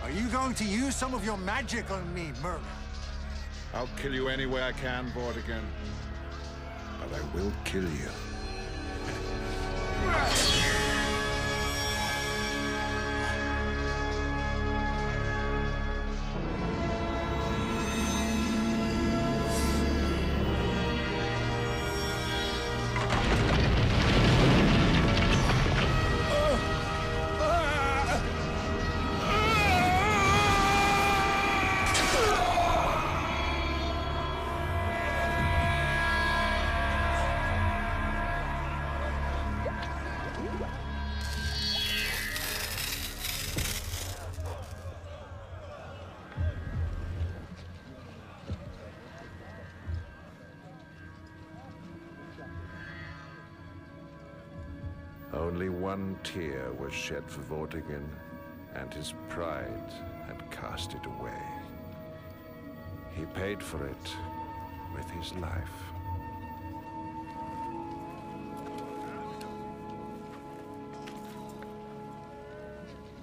Are you going to use some of your magic on me, Merlin? I'll kill you any way I can, Vortigern. But I will kill you. Only one tear was shed for Vortigern, and his pride had cast it away. He paid for it with his life.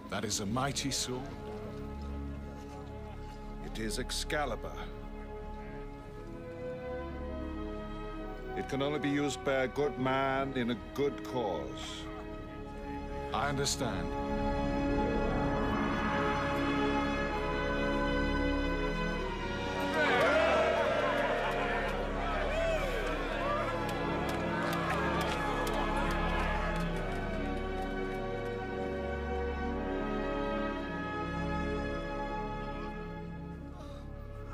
That is a mighty sword. It is Excalibur. It can only be used by a good man in a good cause. I understand.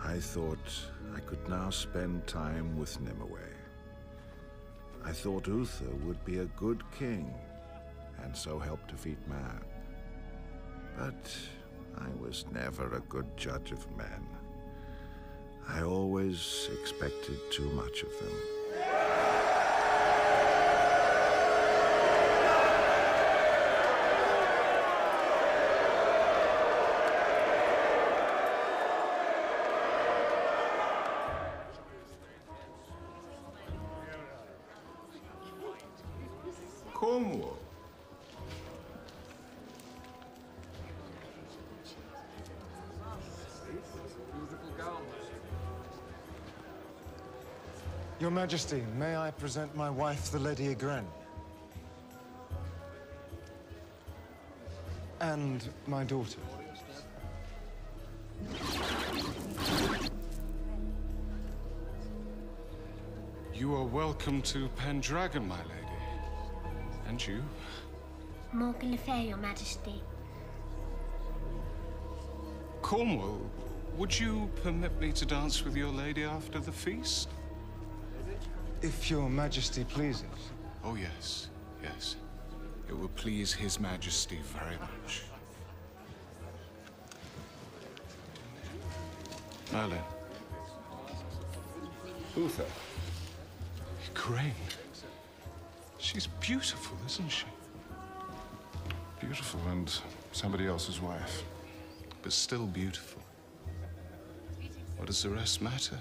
I thought I could now spend time with Nimue. I thought Uther would be a good king, and so help defeat Mab. But I was never a good judge of men. I always expected too much of them. Cornwall. Your Majesty, may I present my wife, the Lady Ygraine? And my daughter. You are welcome to Pendragon, my lady. And you? Morgan Le Fay, Your Majesty. Cornwall, would you permit me to dance with your lady after the feast? If Your Majesty pleases. Oh, yes, yes. It will please His Majesty very much. Merlin. Uther. Ygraine. She's beautiful, isn't she? Beautiful and somebody else's wife. But still beautiful. What does the rest matter?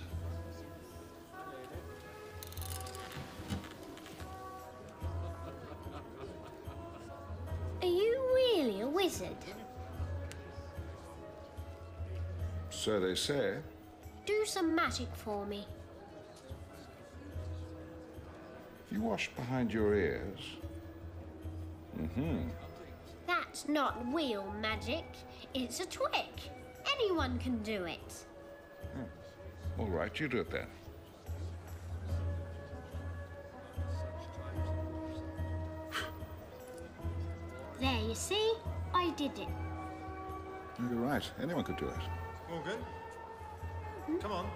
Are you really a wizard? So they say. Do some magic for me. You wash behind your ears. Mm-hmm. That's not real magic. It's a trick. Anyone can do it. All right, you do it then. There, you see? I did it. You're right. Anyone could do it. Morgan? Come on.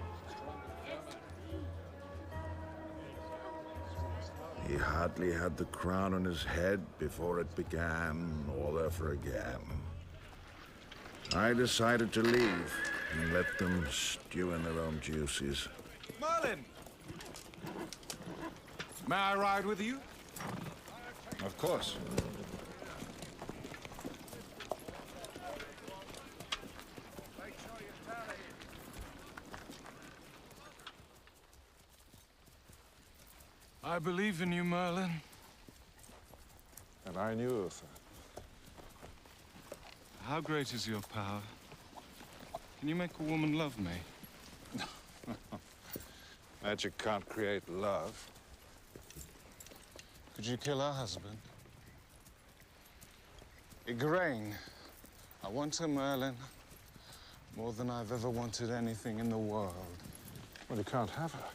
He hardly had the crown on his head before it began all over again. I decided to leave and let them stew in their own juices. Merlin! May I ride with you? Of course. I believe in you, Merlin. And I knew Uther. How great is your power? Can you make a woman love me? Magic can't create love. Could you kill her husband? Ygraine, I want her, Merlin, more than I've ever wanted anything in the world. Well, you can't have her.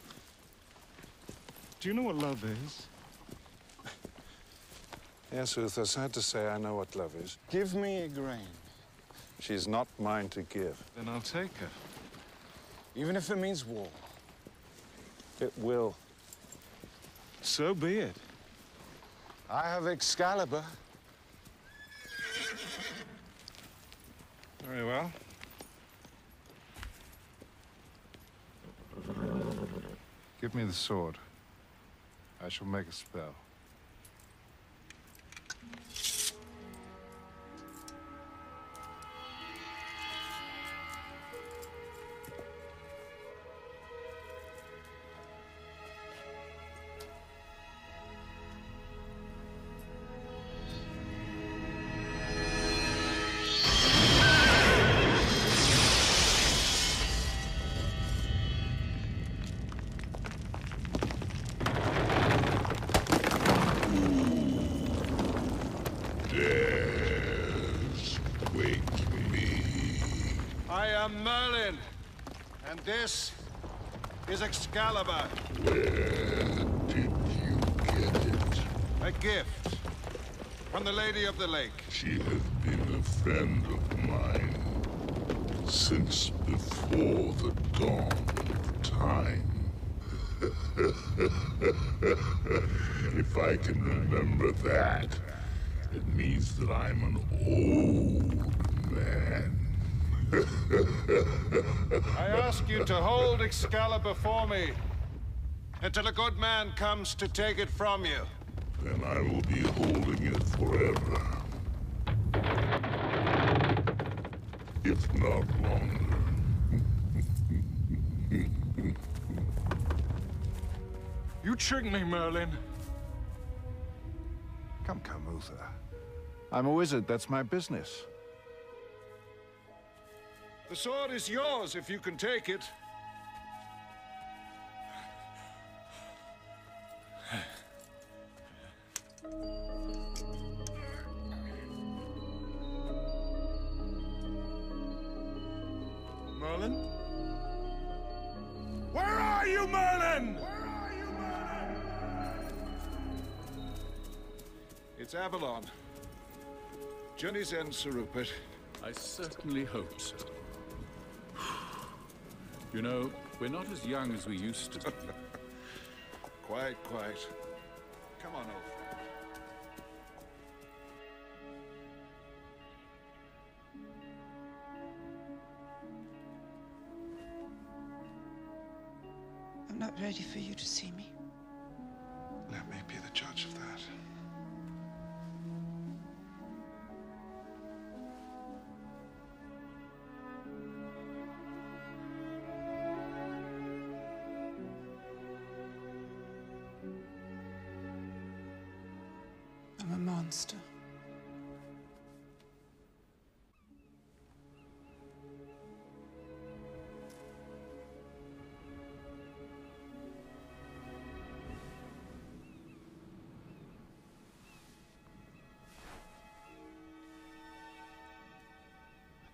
Do you know what love is? Yes, Uther, sad to say I know what love is. Give me Ygraine. She's not mine to give. Then I'll take her. Even if it means war. It will. So be it. I have Excalibur. Very well. Give me the sword. I shall make a spell. I am Merlin, and this is Excalibur. Where did you get it? A gift from the Lady of the Lake. She has been a friend of mine since before the dawn of time. If I can remember that, it means that I'm an old man. I ask you to hold Excalibur for me until a good man comes to take it from you. Then I will be holding it forever. If not longer. You tricked me, Merlin. Come, Uther. I'm a wizard, that's my business. The sword is yours if you can take it. Merlin? Where are you, Merlin? It's Avalon. Journey's end, Sir Rupert. I certainly hope so. You know, we're not as young as we used to be. Quite. Come on, old friend. I'm not ready for you to see me. Let me be the judge of that. I'm a monster.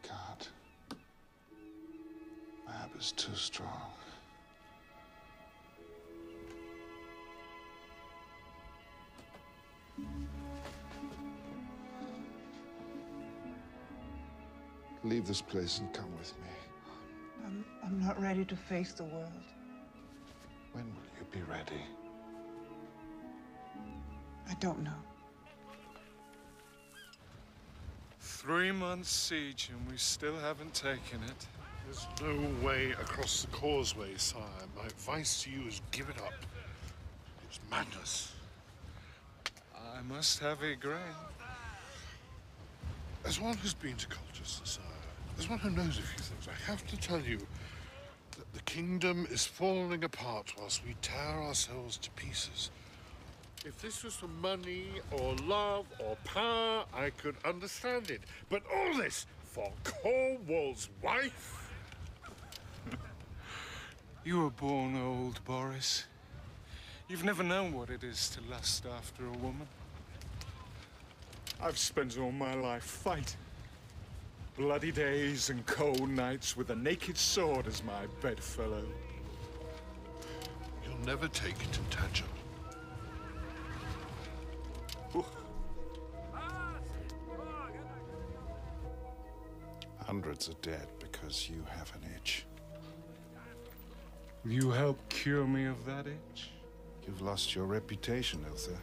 I can't. Mab is too strong. Leave this place and come with me. I'm not ready to face the world. When will you be ready? I don't know. 3 months siege and we still haven't taken it. There's no way across the causeway, sire. My advice to you is give it up. It's madness. I must have a grain. As one who's been to Colchester, sire, as one who knows a few things, I have to tell you that the kingdom is falling apart whilst we tear ourselves to pieces. If this was for money or love or power, I could understand it. But all this for Cornwall's wife? You were born old, Boris. You've never known what it is to lust after a woman. I've spent all my life fighting. Bloody days and cold nights with a naked sword as my bedfellow. You'll never take it in tangent. Hundreds are dead because you have an itch. Will you help cure me of that itch? You've lost your reputation, Ilsa.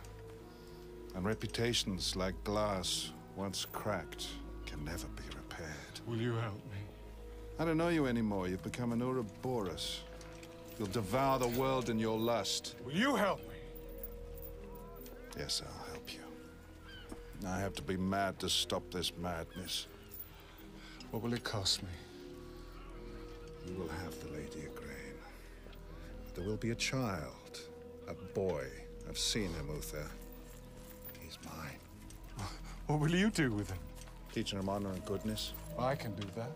And reputations, like glass, once cracked, can never be repaired. Will you help me? I don't know you anymore. You've become an Ouroboros. You'll devour the world in your lust. Will you help me? Yes, I'll help you. I have to be mad to stop this madness. What will it cost me? You will have the Lady Igraine. But there will be a child, a boy. I've seen him, Uther. He's mine. What will you do with him? Teaching him honor and goodness. I can do that.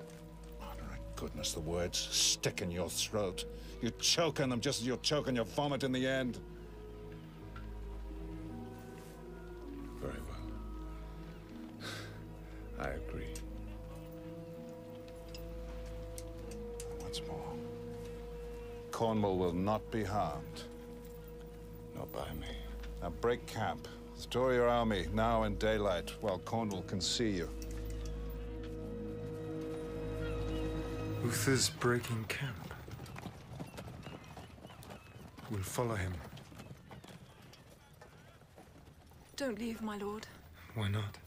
Honor and goodness, the words stick in your throat. You choke on them just as you'll choke on your vomit in the end. Very well. I agree. Once more, Cornwall will not be harmed. Not by me. Now break camp. Withdraw your army now in daylight while Cornwall can see you. Uther's breaking camp. We'll follow him. Don't leave, my lord. Why not?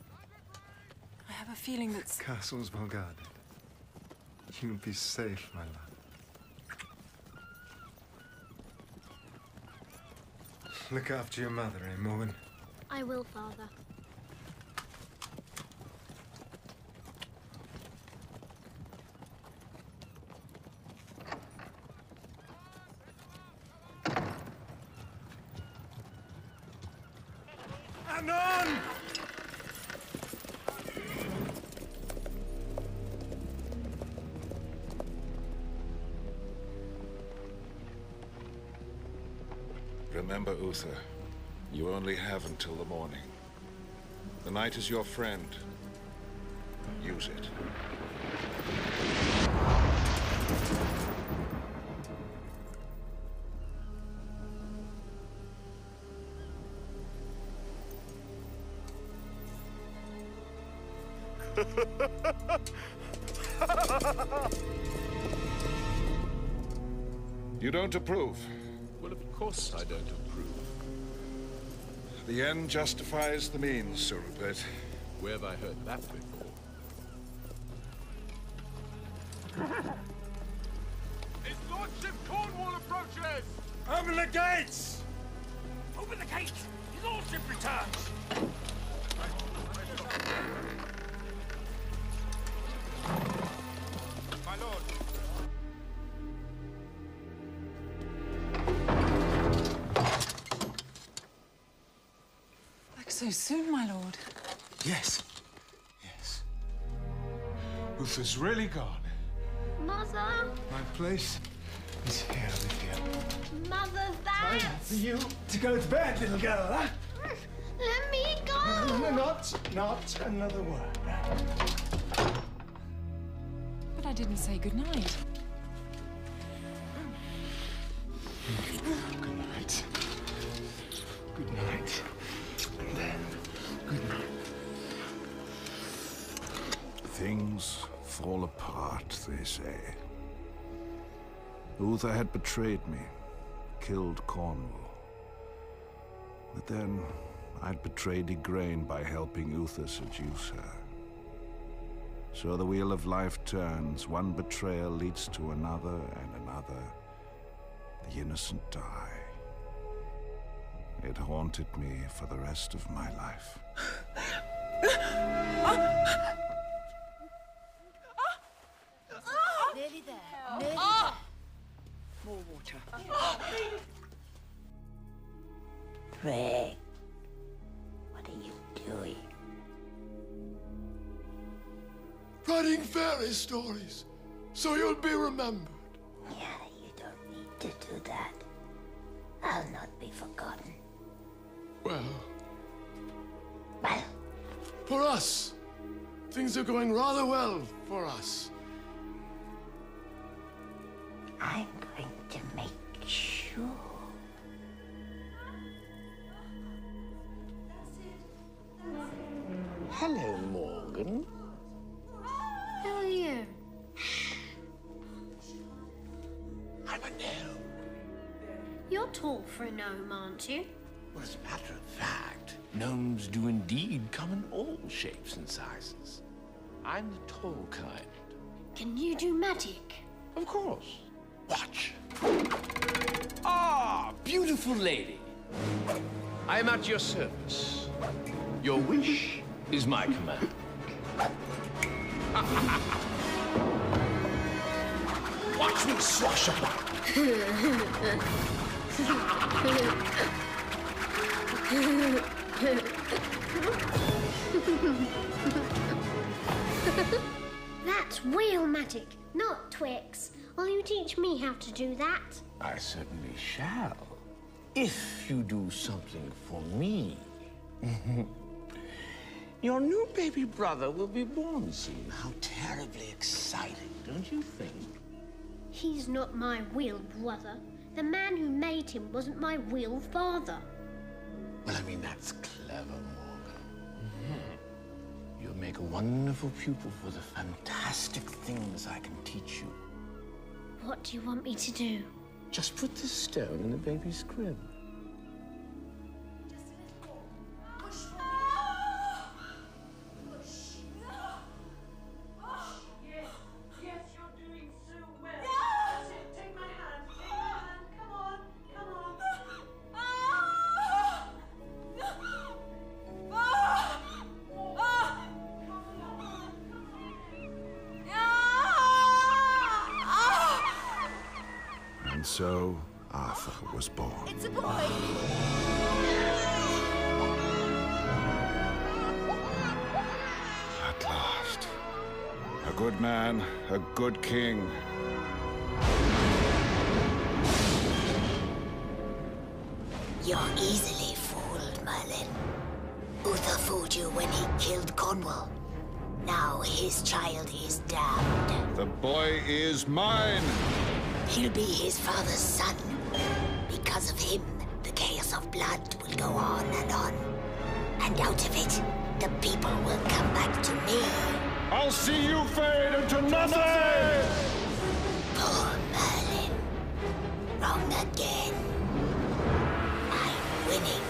I have a feeling that... Castle's well guarded. You'll be safe, my love. Look after your mother, eh, Morgan? I will, Father. Anon! Remember, Uther, you only have until the morning. The night is your friend. Use it. You don't approve? Well, of course I don't approve. The end justifies the means, Sir Rupert. Where have I heard that before? His Lordship Cornwall approaches! Open the gates! Open the gates! His Lordship returns! My lord. Back so soon, my lord. Yes. Yes. Uther's really gone. Mother! My place is here with you. Mother, that! Time for you to go to bed, little girl, huh? Let me go! No, not another word. But I didn't say goodnight. Good night. Good night. And then, good night. Things fall apart, they say. Uther had betrayed me, killed Cornwall. But then, I'd betrayed Igraine by helping Uther seduce her. So the wheel of life turns. One betrayal leads to another and another. The innocent die. It haunted me for the rest of my life. Nearly there. Nearly there. More water. Greg, what are you doing? Writing fairy stories, so you'll be remembered. Yeah, you don't need to do that. I'll not be forgotten. Well, Well, for us, things are going rather well for us. I'm going to make sure. Hello, Morgan. Who are you? I'm a gnome. You're tall for a gnome, aren't you? Well, as a matter of fact, gnomes do indeed come in all shapes and sizes. I'm the tall kind. Can you do magic? Of course. Watch. Ah, beautiful lady. I am at your service. Your wish is my command. Watch me That's real magic, not Twix. Will you teach me how to do that? I certainly shall. If you do something for me. Your new baby brother will be born soon. How terribly exciting, don't you think? He's not my real brother. The man who made him wasn't my real father. Well, I mean, that's clever, Morgan. You'll make a wonderful pupil for the fantastic things I can teach you. What do you want me to do? Just put this stone in the baby's crib. And so, Arthur was born. It's a boy! At last. A good man, a good king. You're easily fooled, Merlin. Uther fooled you when he killed Cornwall. Now his child is damned. The boy is mine! He'll be his father's son. Because of him, the chaos of blood will go on. And out of it, the people will come back to me. I'll see you fade into nothing! Poor Merlin. Wrong again. I'm winning.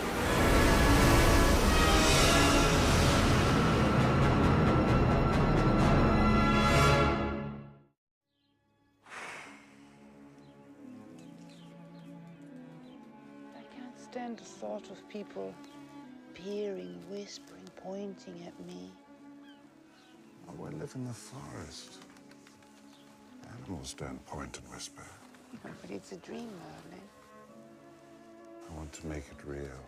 Stand the thought of people peering, whispering, pointing at me. Oh, I live in the forest. Animals don't point and whisper. But it's a dream, Merlin. I want to make it real.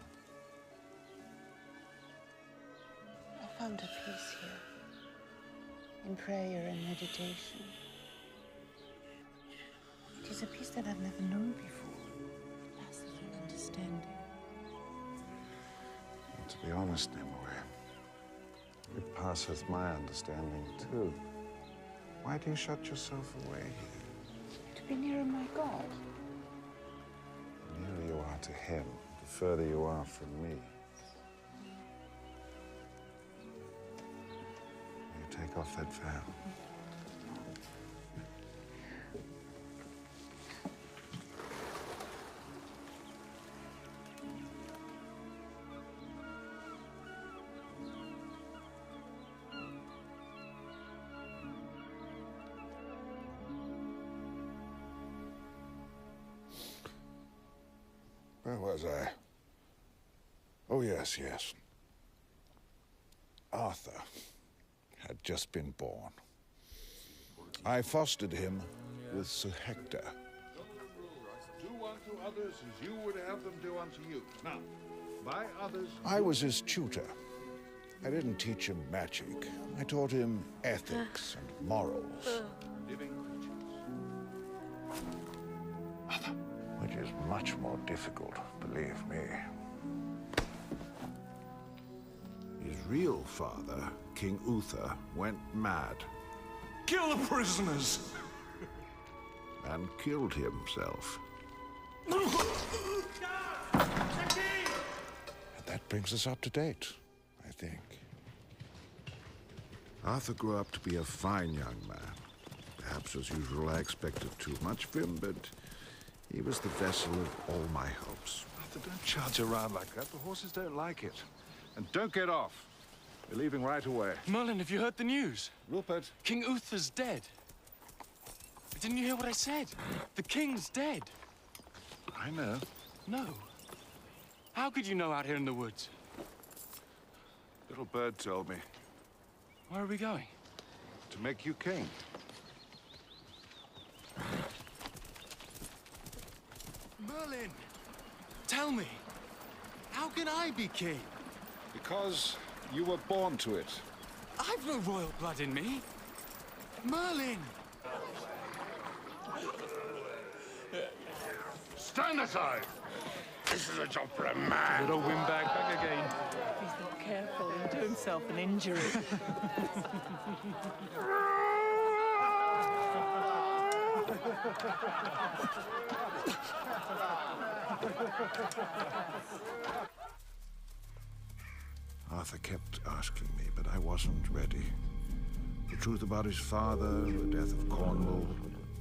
I found a peace here, in prayer and meditation. It is a peace that I've never known before. Understanding. And to be honest, Nimue, it passeth my understanding too. Why do you shut yourself away here? To be nearer my God. The nearer you are to him, the further you are from me. Will you take off that veil? Where was I? Oh, yes. Arthur had just been born. I fostered him with Sir Hector. Do unto others as you would have them do unto you. Now, by others... I was his tutor. I didn't teach him magic. I taught him ethics and morals. Living Which is much more difficult, believe me. His real father, King Uther, went mad. Kill the prisoners! And killed himself. And that brings us up to date, I think. Arthur grew up to be a fine young man. Perhaps, as usual, I expected too much of him, but he was the vessel of all my hopes. Arthur, don't charge around like that. The horses don't like it. And don't get off. We're leaving right away. Merlin, have you heard the news? Rupert. King Uther's dead. Didn't you hear what I said? The king's dead. I know. No. How could you know out here in the woods? Little bird told me. Where are we going? To make you king. Merlin, tell me, how can I be king? Because you were born to it. I've no royal blood in me. Merlin! Stand aside! This is a job for a man. Little windbag back again. He's not careful, he'll do himself an injury. Arthur kept asking me, but I wasn't ready. The truth about his father, the death of Cornwall,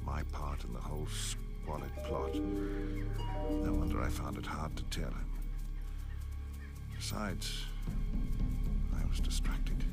my part in the whole squalid plot. No wonder I found it hard to tell him. Besides, I was distracted.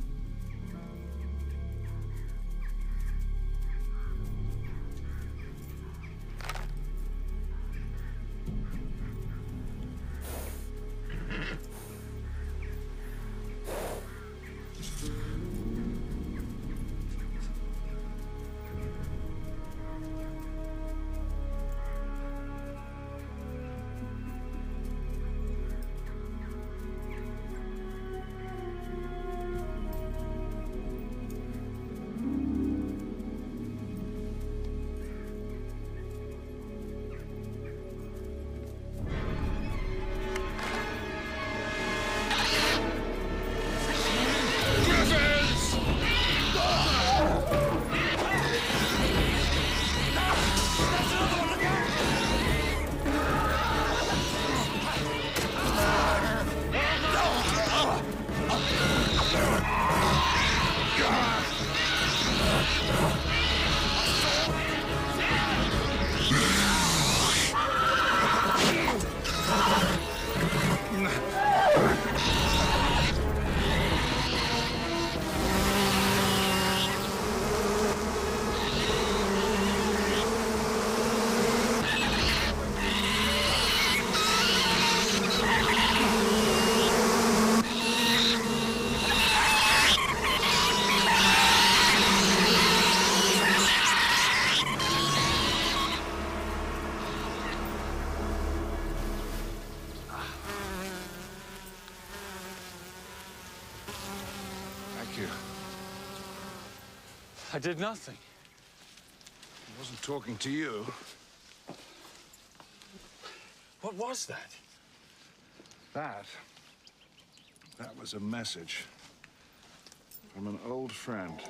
I did nothing. I wasn't talking to you. What was that? That was a message from an old friend.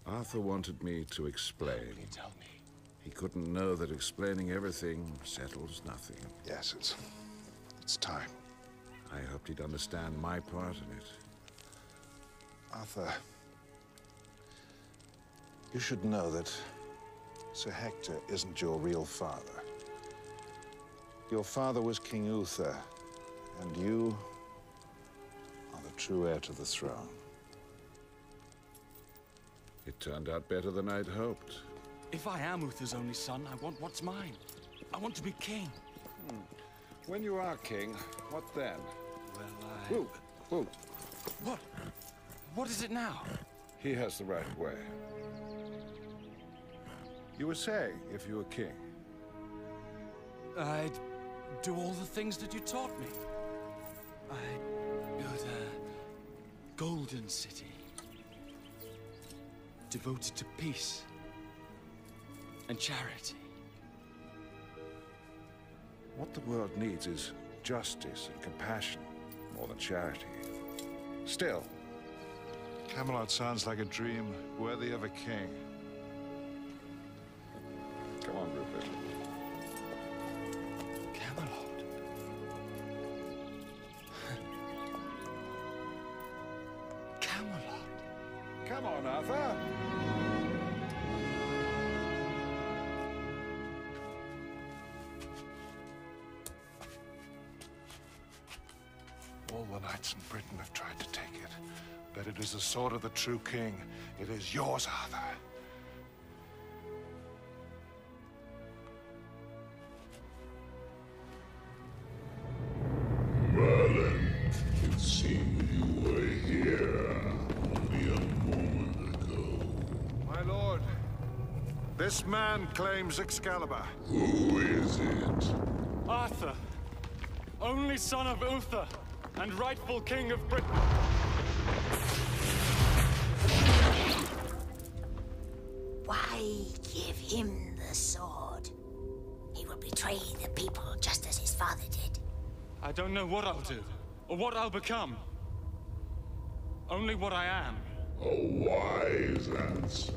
Arthur wanted me to explain. Please tell me. He couldn't know that explaining everything settles nothing. Yes, it's time. I hoped he'd understand my part in it. Arthur, you should know that Sir Hector isn't your real father. Your father was King Uther, and you are the true heir to the throne. It turned out better than I'd hoped. If I am Uther's only son, I want what's mine. I want to be king. When you are king, what then? Well, Whoa. What? What is it now? He has the right way. You were saying if you were king. I'd do all the things that you taught me. I'd build a golden city. Devoted to peace and charity. What the world needs is justice and compassion, more than charity. Still, Camelot sounds like a dream worthy of a king. Come on, Rupert. Camelot? Camelot? Come on, Arthur. All the knights in Britain have tried to take it, but it is the sword of the true king. It is yours, Arthur. Merlin, it seemed you were here only a moment ago. My lord, this man claims Excalibur. Who is it? Arthur, only son of Uther, and rightful king of Britain. Why give him the sword? He will betray the people just as his father did. I don't know what I'll do, or what I'll become. Only what I am. A wise answer.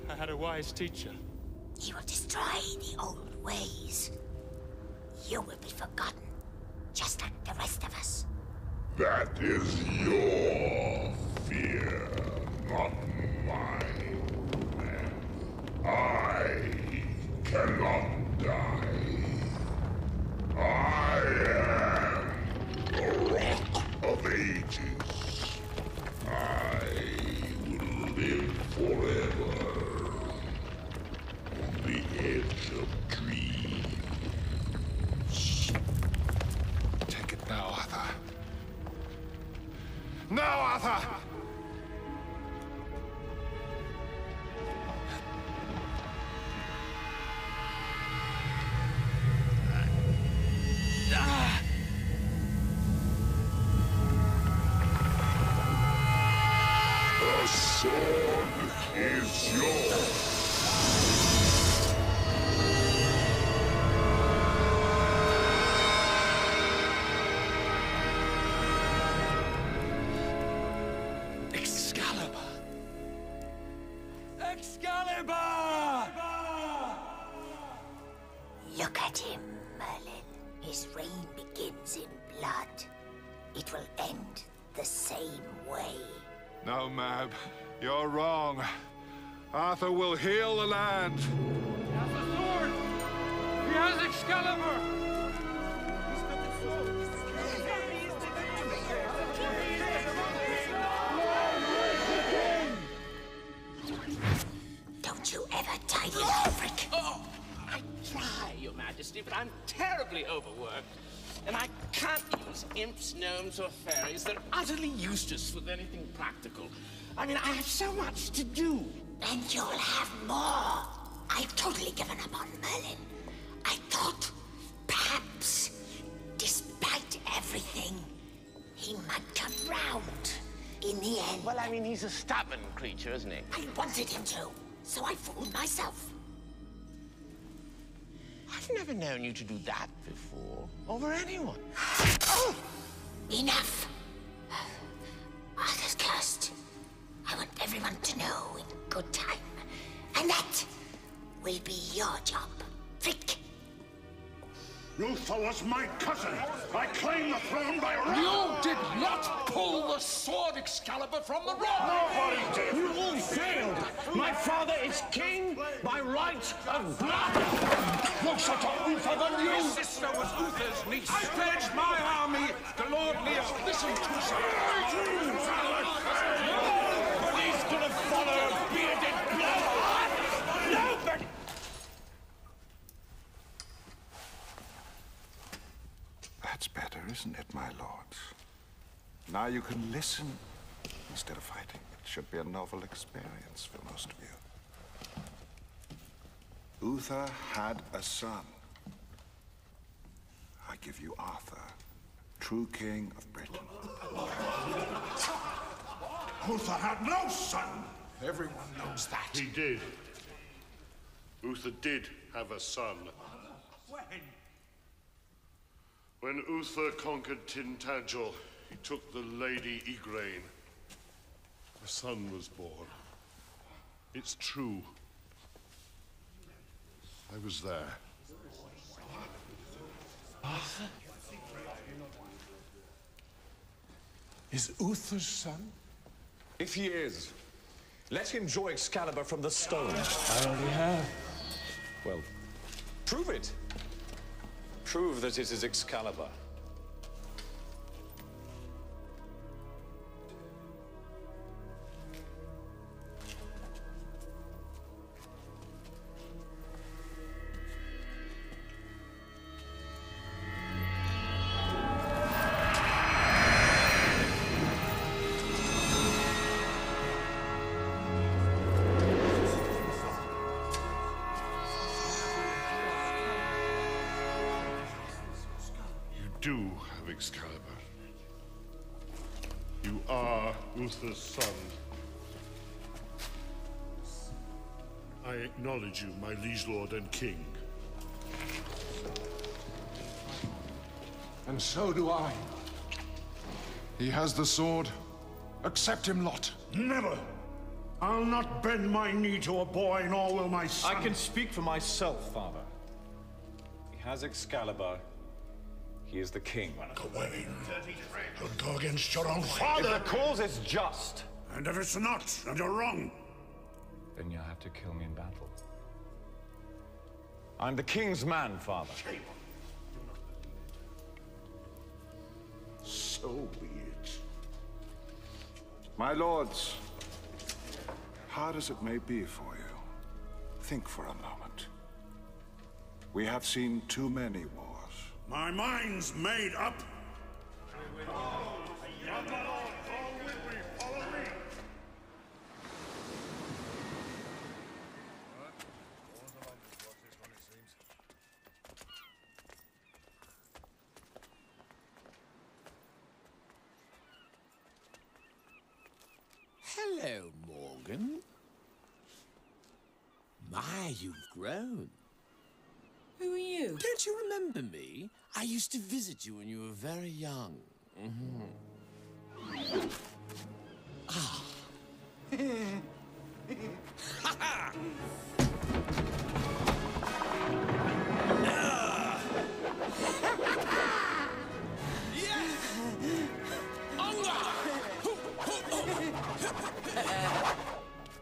I had a wise teacher. He will destroy the old ways. You will be forgotten, just like the rest of us. That is your fear, not mine. I cannot die. I am the Rock of Ages. I will live forever on the edge of dreams. Take it now, Arthur. Now, Arthur! The sword is yours. Excalibur! Excalibur! Look at him, Merlin. His reign begins in blood. It will end the same way. No, Mab. You're wrong. Arthur will heal the land. He has the sword! He has Excalibur! Don't you ever tidy up, Frick. Oh, I try, Your Majesty, but I'm terribly overworked. And I can't use imps, gnomes, or fairies. They're utterly useless with anything practical. I mean, I have so much to do. And you'll have more. I've totally given up on Merlin. I thought, perhaps, despite everything, he might come round. In the end... Well, I mean, he's a stubborn creature, isn't he? I wanted him to, so I fooled myself. I've never known you to do that before. Over anyone. Oh! Enough! Arthur's cursed. I want everyone to know in good time. And that will be your job, Frick. Uther was my cousin. I claim the throne by right. You did not pull the sword, Excalibur, from the rock! Nobody did. You all failed! My father is king by right of blood! Closer to Uther than you! His sister was Uther's niece. I pledged my army to Lord Leo. Listen to some... Nobody's gonna follow a bearded blood! Nobody! That's better, isn't it, my lords? Now you can listen instead of fighting. It should be a novel experience for most of you. Uther had a son. I give you Arthur, true king of Britain. Uther had no son. Everyone knows that. He did. Uther did have a son. When Uther conquered Tintagel, he took the Lady Igraine. A son was born. It's true. I was there. Arthur? Is Uther's son? If he is, let him draw Excalibur from the stone. I already have. Well, prove it. Prove that it is Excalibur. Do have Excalibur. You are Uther's son. I acknowledge you, my liege lord and king. And so do I. He has the sword. Accept him, Lot. Never! I'll not bend my knee to a boy, nor will my son. I can speak for myself, Father. He has Excalibur. He is the king. Gawain, don't go against your own father! If the cause is just... And if it's not, and you're wrong... then you'll have to kill me in battle. I'm the king's man, Father. So be it. My lords, hard as it may be for you, think for a moment. We have seen too many wars. My mind's made up. Hello, Morgan. My, you've grown. Who are you? Don't you remember me? I used to visit you when you were very young. Ah.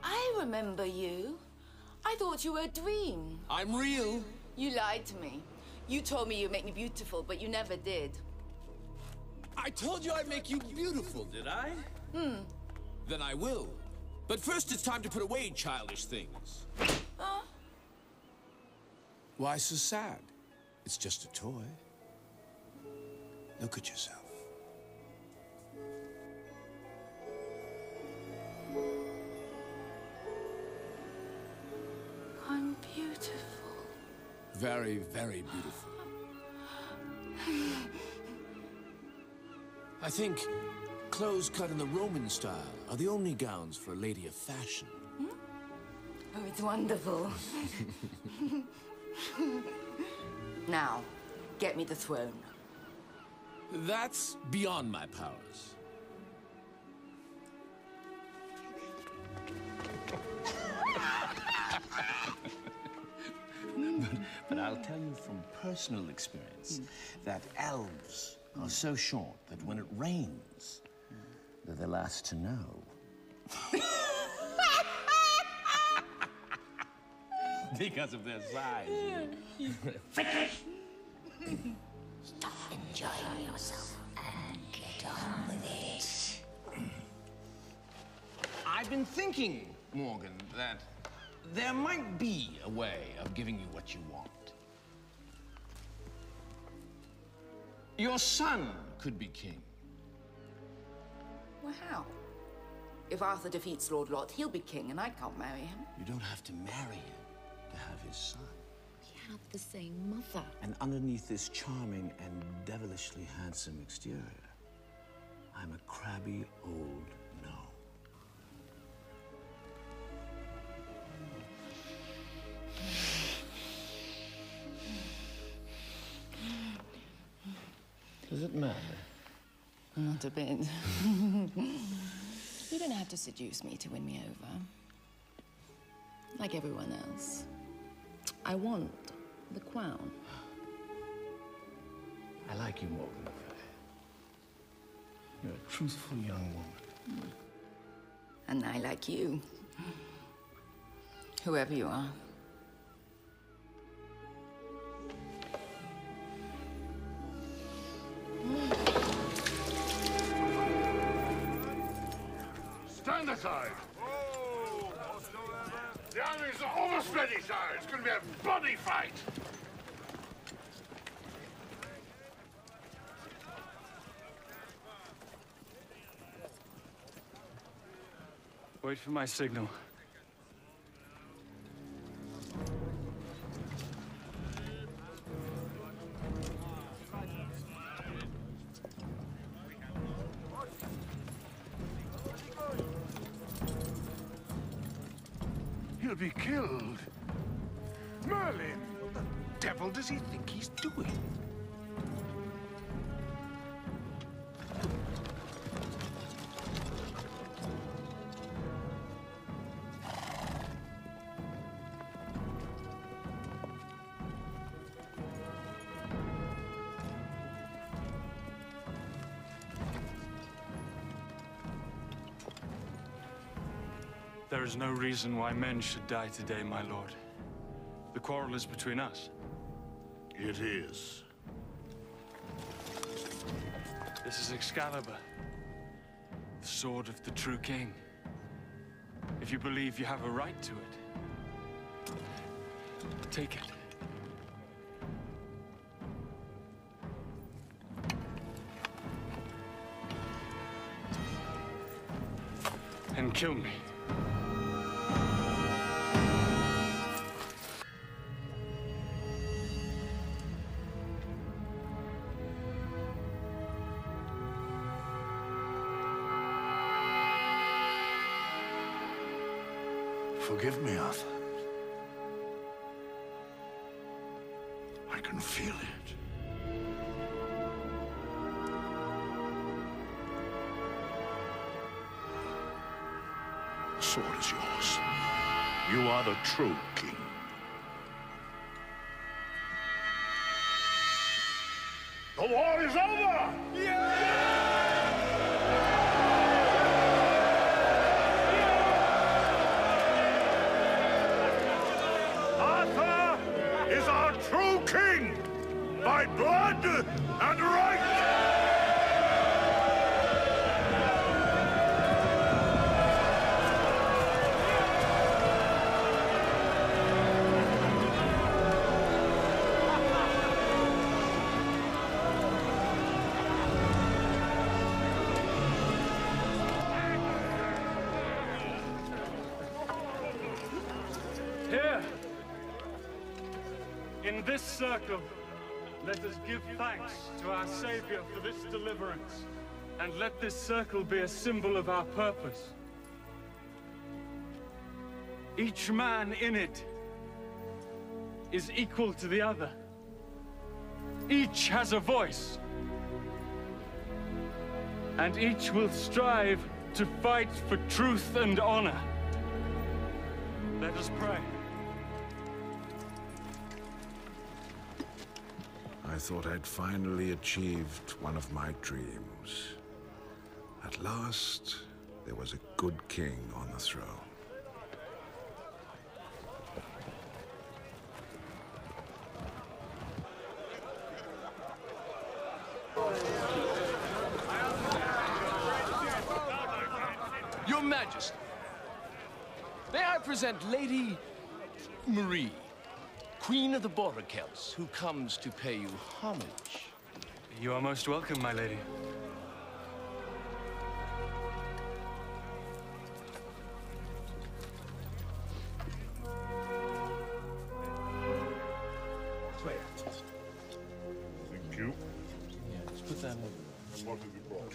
I remember you. I thought you were a dream. I'm real. You lied to me. You told me you'd make me beautiful, but you never did. I told you I'd make you beautiful, did I? Then I will. But first it's time to put away childish things. Why so sad? It's just a toy. Look at yourself. I'm beautiful. Very, very beautiful. I think clothes cut in the Roman style are the only gowns for a lady of fashion. Oh, it's wonderful. Now, get me the throne. That's beyond my powers. But I'll tell you from personal experience that elves are so short that when it rains, they're the last to know. Because of their size. Finish! Stop enjoying yourself and get on with it. I've been thinking, Morgan, that there might be a way of giving you what you want. Your son could be king. Well, how? If Arthur defeats Lord Lot, he'll be king, and I can't marry him. You don't have to marry him to have his son. We have the same mother. And underneath this charming and devilishly handsome exterior, I'm a crabby old gnome. Does it matter? Not a bit. You don't have to seduce me to win me over. Like everyone else. I want the crown. I like you, Morgan. You're a truthful young woman. And I like you. Whoever you are. Stand aside! The armies are almost ready, sire. It's going to be a bloody fight. Wait for my signal. He'll be killed. Merlin! What the devil does he think he's doing? There is no reason why men should die today, my lord. The quarrel is between us. It is. This is Excalibur, the sword of the true king. If you believe you have a right to it, take it. And kill me. Forgive me, Arthur. I can feel it. The sword is yours. You are the true king. The war is over! Arthur is our true king, by blood and right! Here, in this circle, let us give thanks to our Savior for this deliverance, and let this circle be a symbol of our purpose. Each man in it is equal to the other. Each has a voice, and each will strive to fight for truth and honor. Let us pray. I thought I'd finally achieved one of my dreams. At last, there was a good king on the throne. Your Majesty, may I present Lady Marie, Queen of the Border Celts, who comes to pay you homage. You are most welcome, my lady. Thank you. Yeah, let's put that over. And what have you brought?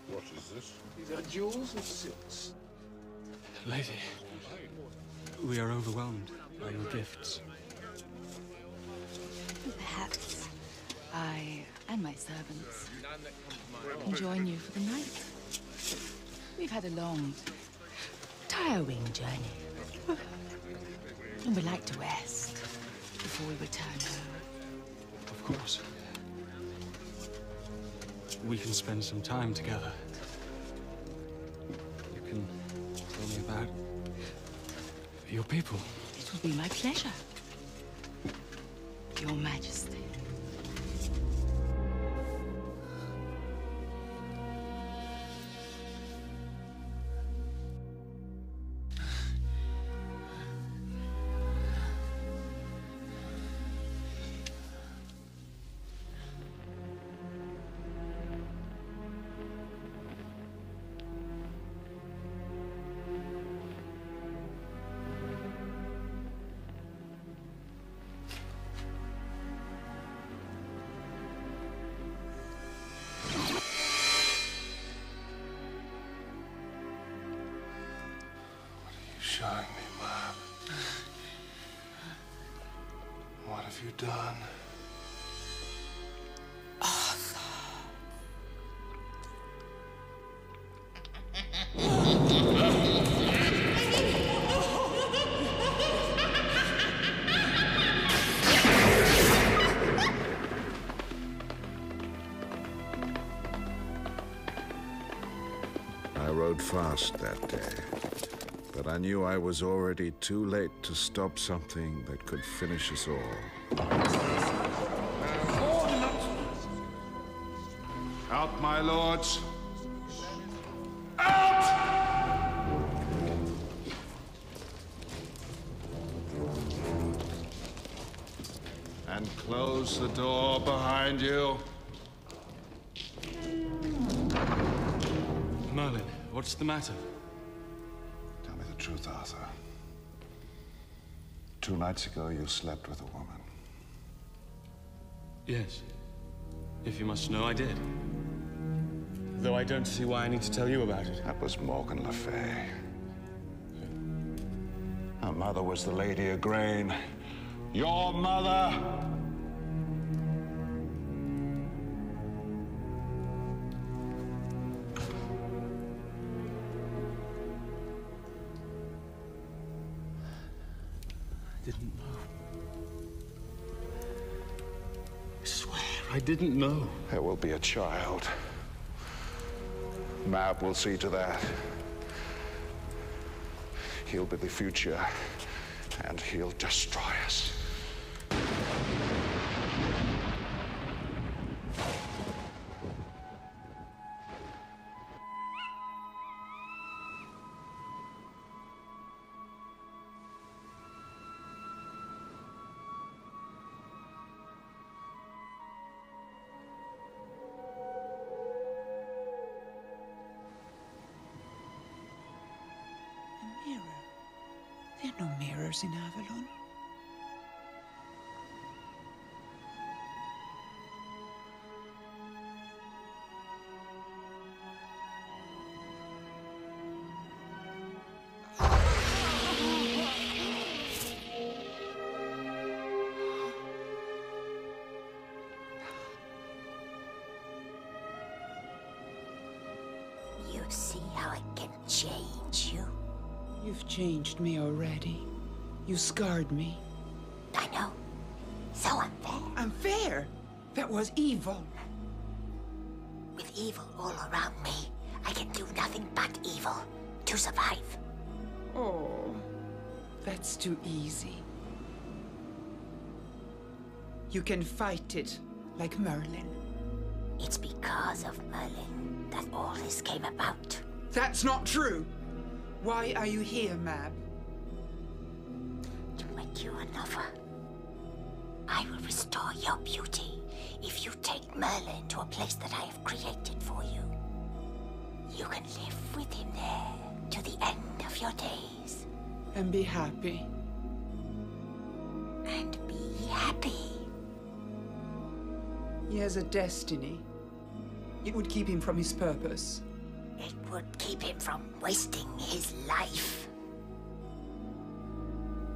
What is this? These are jewels and silks. Lady, we are overwhelmed by your gifts. Perhaps I and my servants can join you for the night. We've had a long, tiring journey. And we'd like to rest before we return home. Of course. We can spend some time together. You can tell me about your people. It will be my pleasure, Your Majesty. Showing me, Mab. What have you done? I rode fast that day, but I knew I was already too late to stop something that could finish us all. Out, my lords! And close the door behind you. Merlin, what's the matter? Tell me the truth, Arthur. 2 nights ago, you slept with a woman. Yes. If you must know, I did. Though I don't see why I need to tell you about it. That was Morgan Le Fay. Her mother was the Lady Igraine. Your mother! I didn't know. I swear, I didn't know. There will be a child. Mab will see to that. He'll be the future, and he'll destroy us. There are no mirrors in Avalon. You see how I can change you? You've changed me already. You scarred me. I know. So unfair. Unfair? That was evil. With evil all around me, I can do nothing but evil to survive. Oh, that's too easy. You can fight it like Merlin. It's because of Merlin that all this came about. That's not true! Why are you here, Mab? To make you an offer. I will restore your beauty if you take Merlin to a place that I have created for you. You can live with him there to the end of your days. And be happy. And be happy. He has a destiny. It would keep him from his purpose. It would keep him from wasting his life.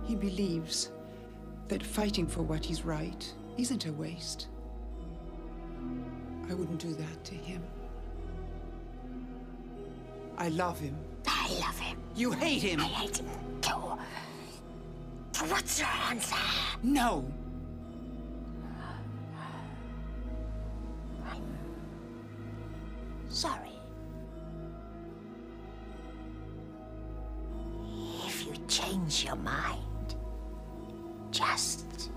He believes that fighting for what is right isn't a waste. I wouldn't do that to him. I love him. I love him. You hate him. I hate him too. What's your answer? No. I'm sorry. If you change your mind, just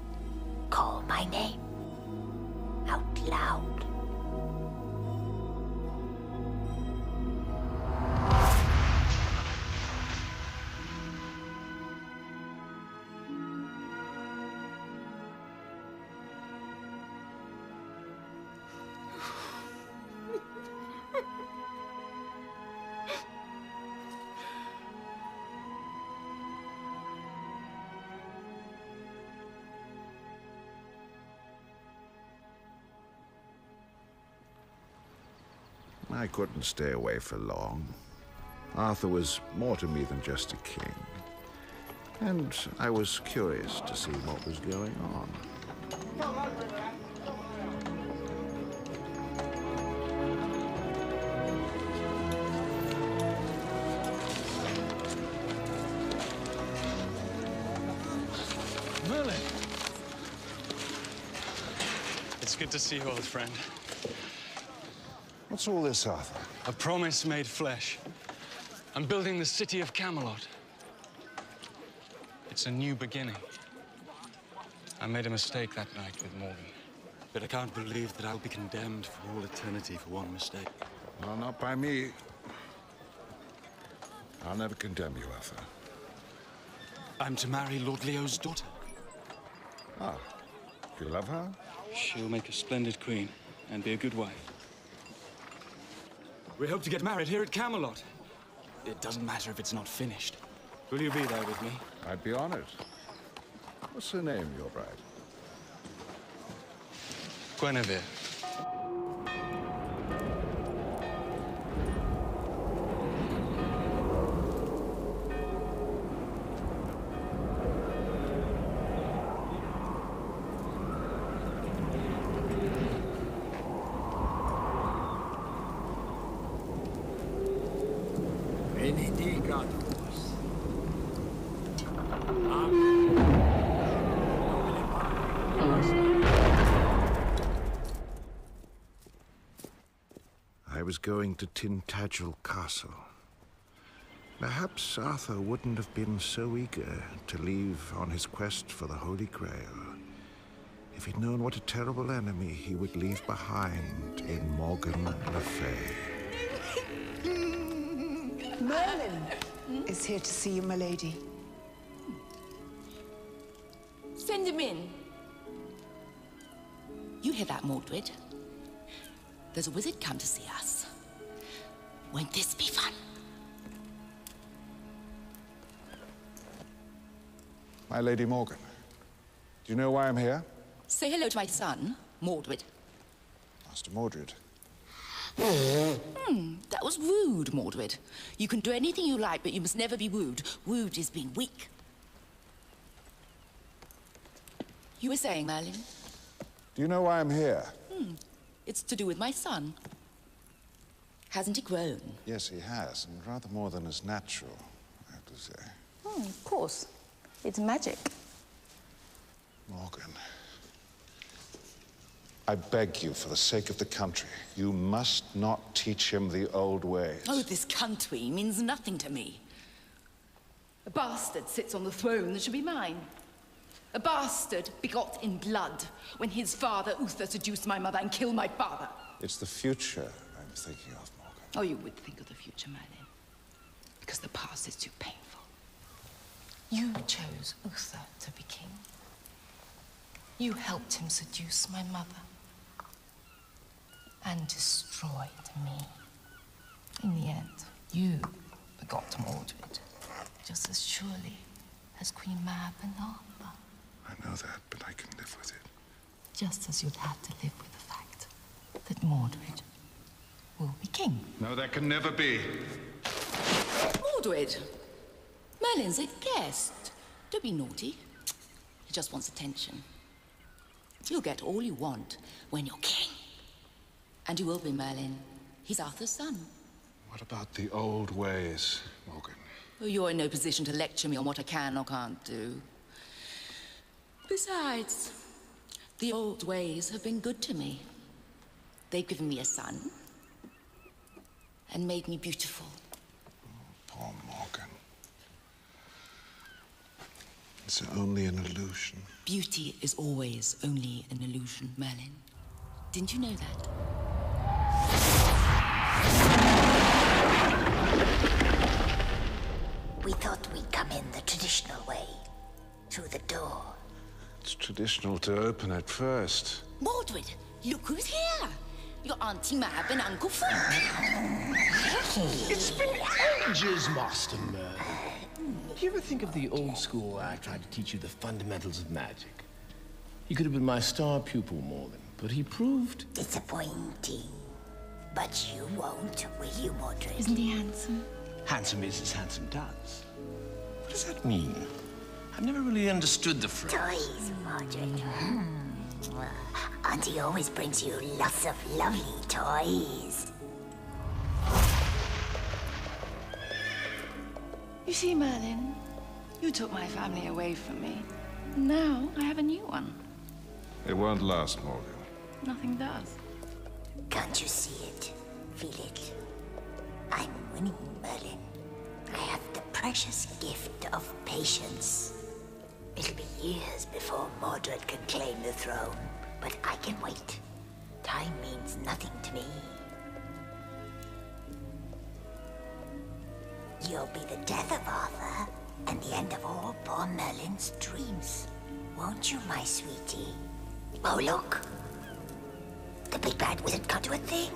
call my name out loud. I couldn't stay away for long. Arthur was more to me than just a king. And I was curious to see what was going on. Merlin! It's good to see you, old friend. What's all this, Arthur? A promise made flesh. I'm building the city of Camelot. It's a new beginning. I made a mistake that night with Morgan. But I can't believe that I'll be condemned for all eternity for one mistake. Well, not by me. I'll never condemn you, Arthur. I'm to marry Lord Leo's daughter. Ah, do you love her? She'll make a splendid queen and be a good wife. We hope to get married here at Camelot. It doesn't matter if it's not finished. Will you be there with me? I'd be honored. What's her name, your bride? Guinevere. I was going to Tintagel Castle. Perhaps Arthur wouldn't have been so eager to leave on his quest for the Holy Grail if he'd known what a terrible enemy he would leave behind in Morgan Le Fay. Merlin is here to see you, my lady. Send him in. You hear that, Mordred? There's a wizard come to see us. Won't this be fun? My Lady Morgan, do you know why I'm here? Say hello to my son, Mordred. Master Mordred. That was rude, Mordred. You can do anything you like, but you must never be wooed. Wooed is being weak. You were saying, Merlin? Do you know why I'm here? It's to do with my son. Hasn't he grown? Yes, he has, and rather more than is natural, I have to say. Of course. It's magic. Morgan, I beg you, for the sake of the country, you must not teach him the old ways. Oh, this country means nothing to me. A bastard sits on the throne that should be mine. A bastard begot in blood when his father Uther seduced my mother and killed my father. It's the future I'm thinking of, Morgan. Oh, you would think of the future, Merlin. Because the past is too painful. You chose Uther to be king. You helped him seduce my mother. And destroyed me. In the end, you begot Mordred. Just as surely as Queen Mab and Arthur. I know that, but I can live with it. Just as you'd have to live with the fact that Mordred will be king. No, that can never be. Mordred! Merlin's a guest. Don't be naughty. He just wants attention. You'll get all you want when you're king. And you will be, Merlin. He's Arthur's son. What about the old ways, Morgan? Oh, you're in no position to lecture me on what I can or can't do. Besides, the old ways have been good to me. They've given me a son and made me beautiful. Poor Morgan. It's only an illusion. Beauty is always only an illusion, Merlin. Didn't you know that? We thought we'd come in the traditional way, through the door. It's traditional to open it first. Mordred, look who's here! Your Auntie Mab and Uncle Frank. It's been ages, Master Merlin. Do you ever think of the old school where I tried to teach you the fundamentals of magic? He could have been my star pupil, Morgan, but he proved... Disappointing. But you won't, will you, Mordred? Isn't he handsome? Handsome is as handsome does. What does that mean? I've never really understood the phrase. Toys, Mordred. Auntie always brings you lots of lovely toys. You see, Merlin, you took my family away from me. Now I have a new one. It won't last, Morgan. Nothing does. Can't you see it? Feel it? I'm winning, Merlin. precious gift of patience. It'll be years before Mordred can claim the throne, but I can wait. Time means nothing to me. You'll be the death of Arthur and the end of all poor Merlin's dreams. Won't you, my sweetie? Oh, look! The big bad wizard can't do a thing.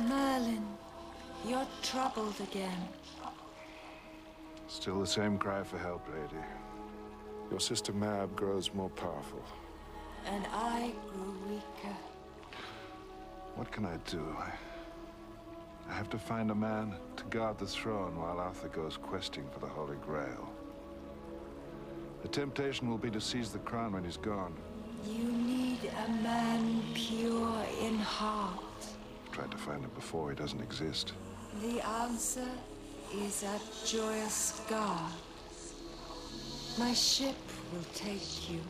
Merlin, you're troubled again. Still the same cry for help, lady. Your sister Mab grows more powerful. And I grew weaker. What can I do? I have to find a man to guard the throne while Arthur goes questing for the Holy Grail. The temptation will be to seize the crown when he's gone. You need a man pure in heart. Tried to find him before, he doesn't exist. The answer is at Joyous Guard. My ship will take you.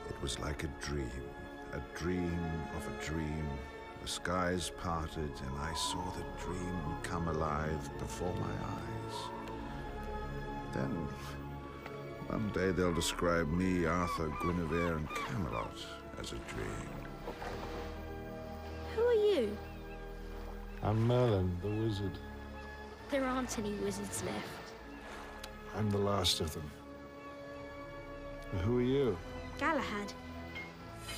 It was like a dream of a dream. The skies parted and I saw the dream come alive before my eyes. Then, one day they'll describe me, Arthur, Guinevere, and Camelot as a dream. Who are you? I'm Merlin, the wizard. There aren't any wizards left. I'm the last of them. And who are you? Galahad.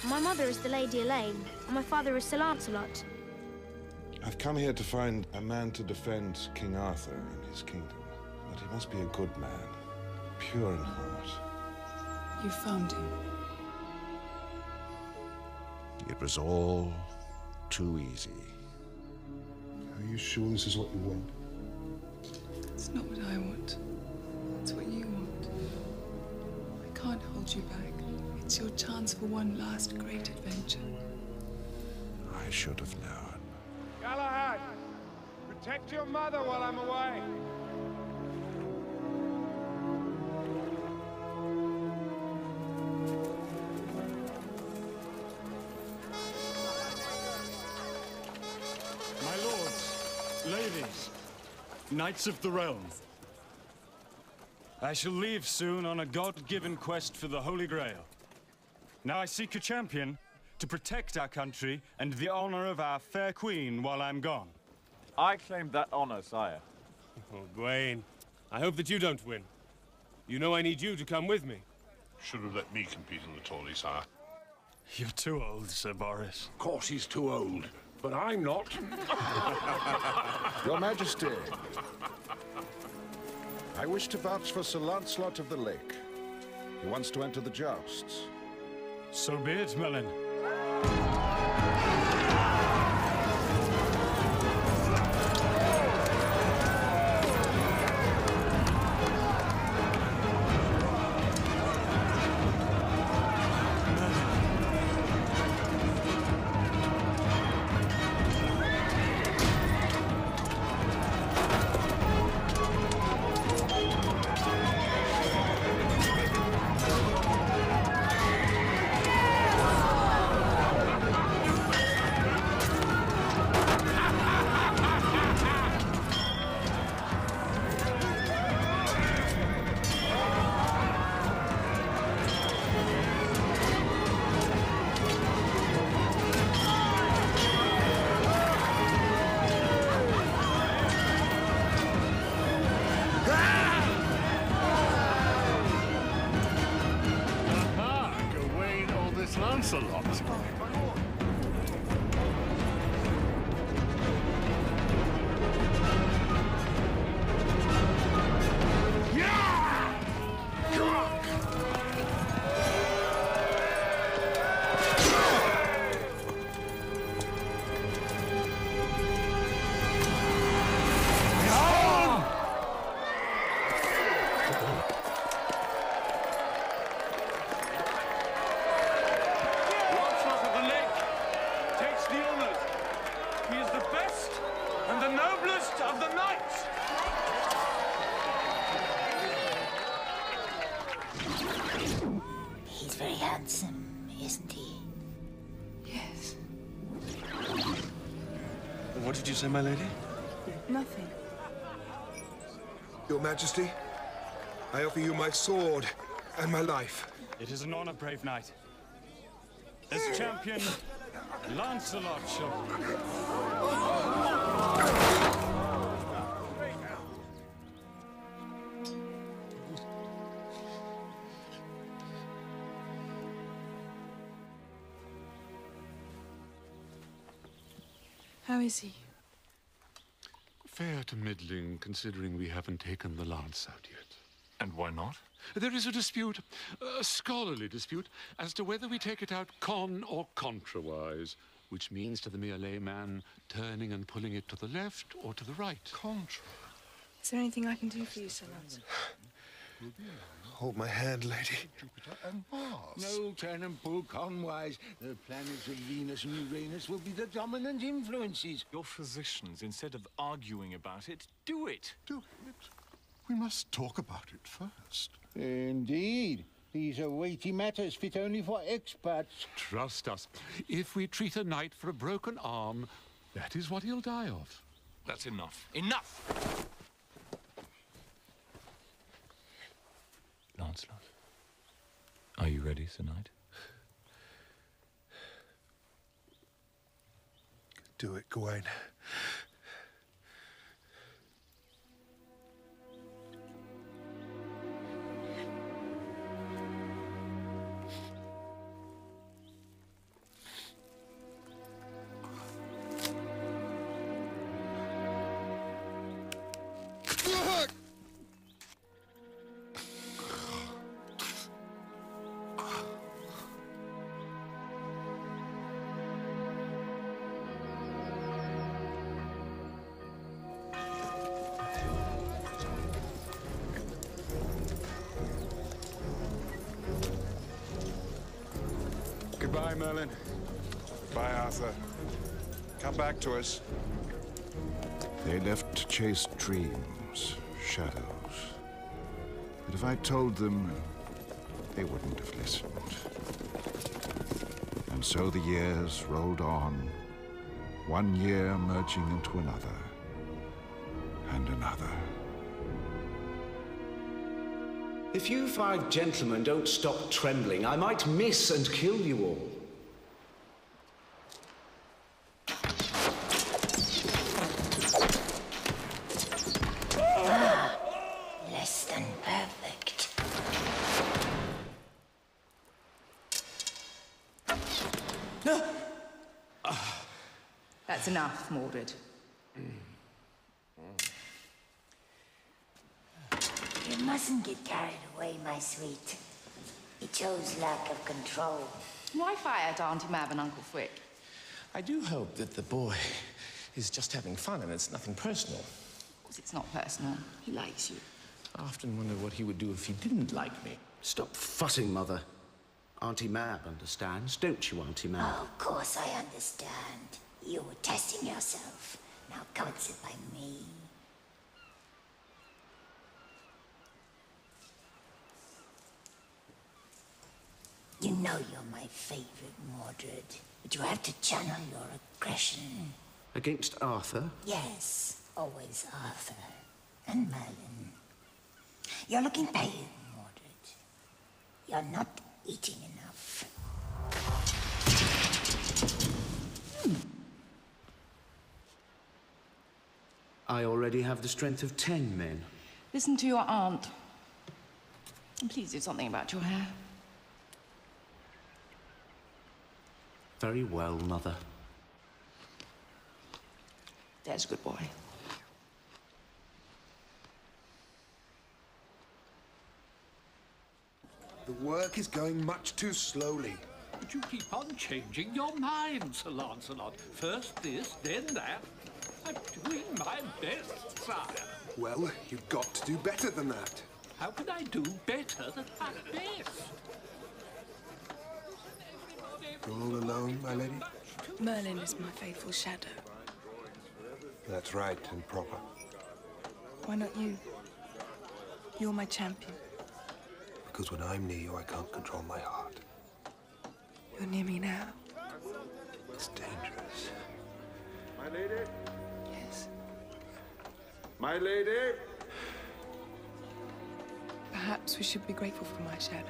My mother is the Lady Elaine, and my father is Sir Lancelot. I've come here to find a man to defend King Arthur in his kingdom. But he must be a good man, pure in heart. You found him. It was all too easy. Are you sure this is what you want? It's not what I want. It's what you want. I can't hold you back. It's your chance for one last great adventure. I should have known. Galahad, protect your mother while I'm away. My lords, ladies, knights of the realm. I shall leave soon on a God-given quest for the Holy Grail. Now I seek a champion to protect our country and the honor of our fair queen while I'm gone. I claim that honor, sire. Oh, Gawain, I hope that you don't win. You know I need you to come with me. Should have let me compete in the tourney, sire. You're too old, Sir Boris. Of course he's too old, but I'm not. Your Majesty, I wish to vouch for Sir Lancelot of the Lake. He wants to enter the jousts. So be it, Merlin. handsome, isn't he? Yes. What did you say, my lady? Nothing. Your Majesty, I offer you my sword and my life. It is an honor, brave knight. As champion, Lancelot shall... How is he? Fair to middling, considering we haven't taken the lance out yet. And why not? There is a dispute, a scholarly dispute, as to whether we take it out con or contrawise, which means to the mere layman turning and pulling it to the left or to the right. Contra. Is there anything I can do for you, Sir Lancelot? Hold my hand, lady. Jupiter and Mars. No turn and pull conwise. The planets of Venus and Uranus will be the dominant influences. Your physicians, instead of arguing about it, do it. Do it? We must talk about it first. Indeed. These are weighty matters fit only for experts. Trust us. If we treat a knight for a broken arm, that is what he'll die of. That's enough. Enough! Lancelot, are you ready, Sir Knight? Do it, Gawain. Goodbye, Merlin. Bye, Arthur. Come back to us. They left to chase dreams, shadows. But if I told them, they wouldn't have listened. And so the years rolled on, one year merging into another, and another. If you 5 gentlemen don't stop trembling, I might miss and kill you all. Less than perfect. That's enough, Mordred. You mustn't get carried away, my sweet. It shows lack of control. Why fire at Auntie Mab and Uncle Frick? I do hope that the boy is just having fun and it's nothing personal. Of course it's not personal. He likes you. I often wonder what he would do if he didn't like me. Stop fussing, Mother. Auntie Mab understands, don't you, Auntie Mab? Oh, of course I understand. You were testing yourself. Now come and sit by me. You know you're my favorite, Mordred, but you have to channel your aggression. Against Arthur? Yes, always Arthur and Merlin. You're looking pale, Mordred. You're not eating enough. I already have the strength of 10 men. Listen to your aunt. And please do something about your hair. Very well, Mother. There's a good boy. The work is going much too slowly. But you keep on changing your mind, Sir Lancelot. First this, then that. I'm doing my best, sire. Well, you've got to do better than that. How can I do better than my best? You're all alone, my lady? Merlin is my faithful shadow. That's right and proper. Why not you? You're my champion. Because when I'm near you, I can't control my heart. You're near me now. It's dangerous. My lady? Yes. My lady? Perhaps we should be grateful for my shadow.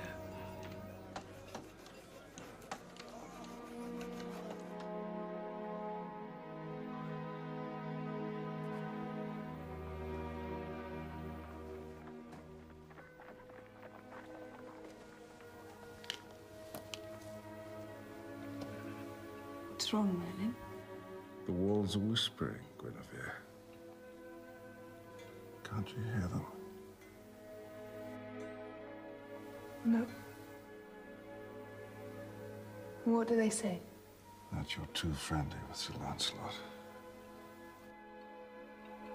What's wrong, Merlin? The walls are whispering, Guinevere. Can't you hear them? No. What do they say? That you're too friendly with Sir Lancelot.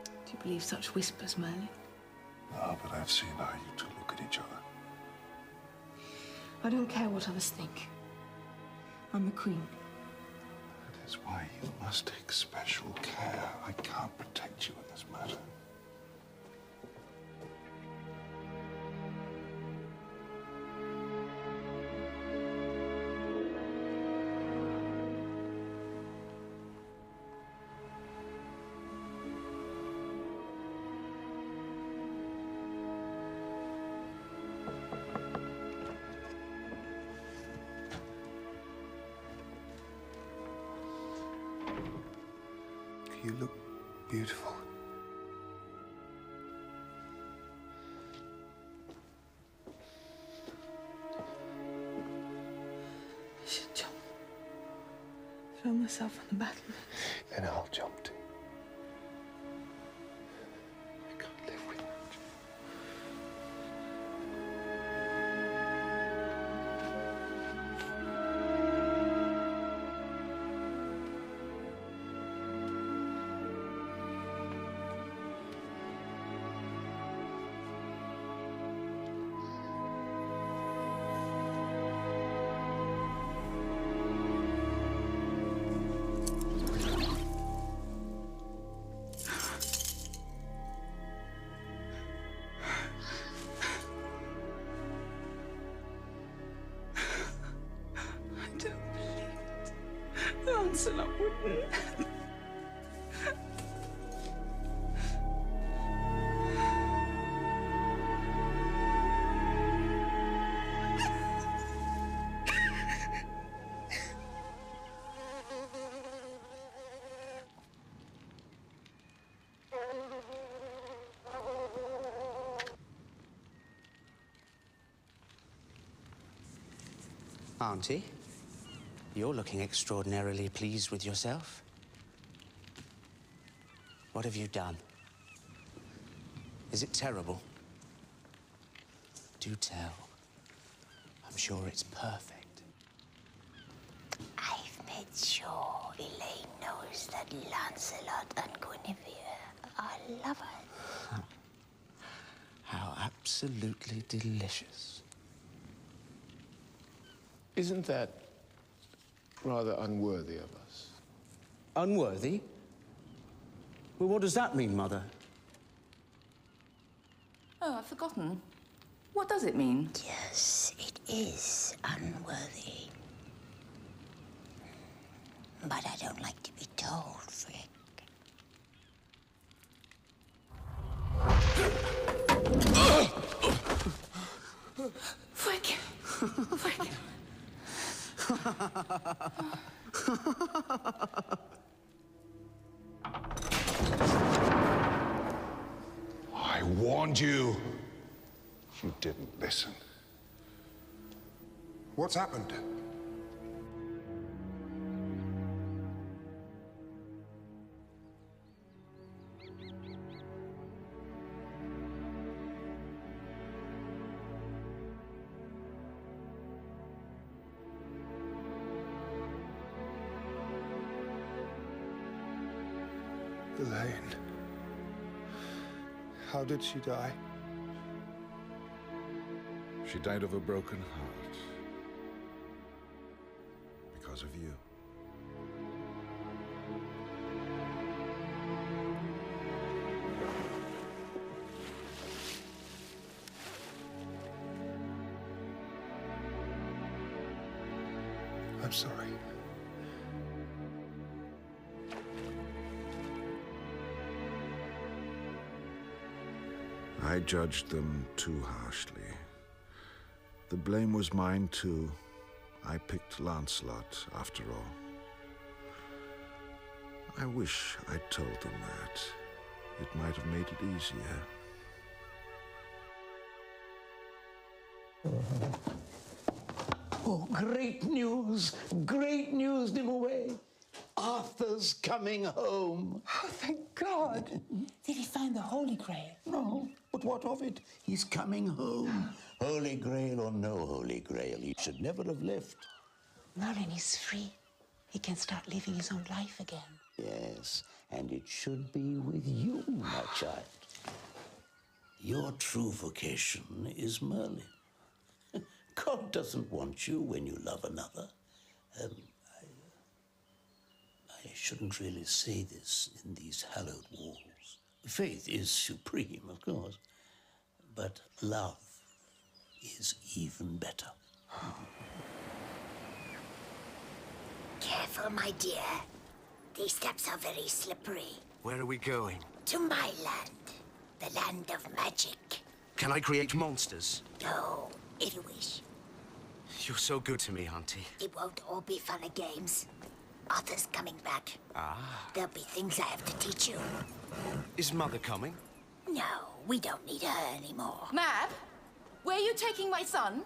Do you believe such whispers, Merlin? No, but I've seen how you two look at each other. I don't care what others think. I'm a queen. That is why you must take special care. I can't protect you in this matter. You look beautiful. I should jump. Throw myself on the battlement. Then I'll jump too. I can't live without you. Lancelot wouldn't. Auntie, you're looking extraordinarily pleased with yourself. What have you done? Is it terrible? Do tell. I'm sure it's perfect. I've made sure Elaine knows that Lancelot and Guinevere are lovers. How absolutely delicious. Isn't that rather unworthy of us? Unworthy? Well, what does that mean, Mother? Oh, I've forgotten. What does it mean? Yes, it is unworthy. But I don't like to be told, Frick. Frick! Frick! I warned you. You didn't listen. What's happened? Elaine. How did she die? She died of a broken heart. Because of you. I'm sorry. I judged them too harshly. The blame was mine too. I picked Lancelot, after all. I wish I'd told them that. It might have made it easier. Oh, great news! Great news, Nimue! Arthur's coming home. Oh, thank God. Did he find the Holy Grail? No, but what of it? He's coming home. Holy Grail or no Holy Grail, he should never have left. Merlin is free. He can start living his own life again. Yes, and it should be with you, my child. Your true vocation is Merlin. God doesn't want you when you love another. I shouldn't really say this in these hallowed walls. Faith is supreme, of course, but love is even better. Careful, my dear. These steps are very slippery. Where are we going? To my land. The land of magic. Can I create monsters? No, if you wish. You're so good to me, Auntie. It won't all be fun and games. Arthur's coming back. Ah. There'll be things I have to teach you. Is Mother coming? No, we don't need her anymore. Mab, where are you taking my son?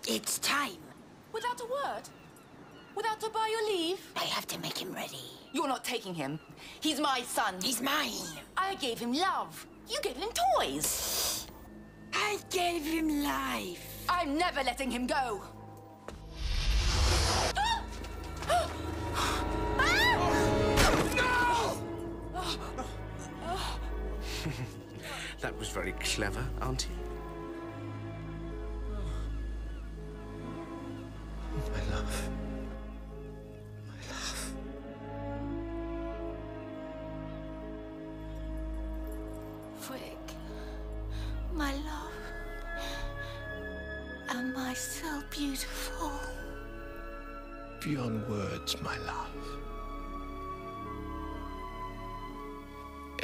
It's time. Without a word? Without to buy your leave? I have to make him ready. You're not taking him. He's my son. He's mine. I gave him love. You gave him toys. I gave him life. I'm never letting him go. That was very clever, Auntie. My love. My love. Frick, my love. Am I so beautiful? Beyond words, my love.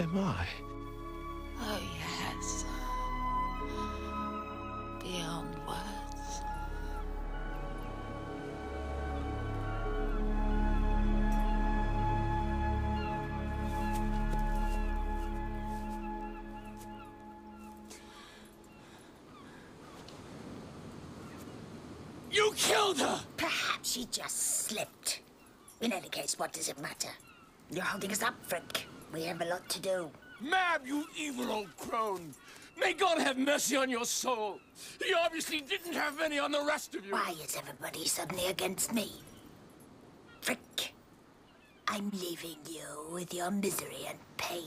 Am I? Oh, yes. Beyond words. You killed her! Perhaps she just slipped. In any case, what does it matter? You're holding us up, Frick. We have a lot to do. Mab, you evil old crone! May God have mercy on your soul! He obviously didn't have any on the rest of you! Why is everybody suddenly against me? Frick, I'm leaving you with your misery and pain,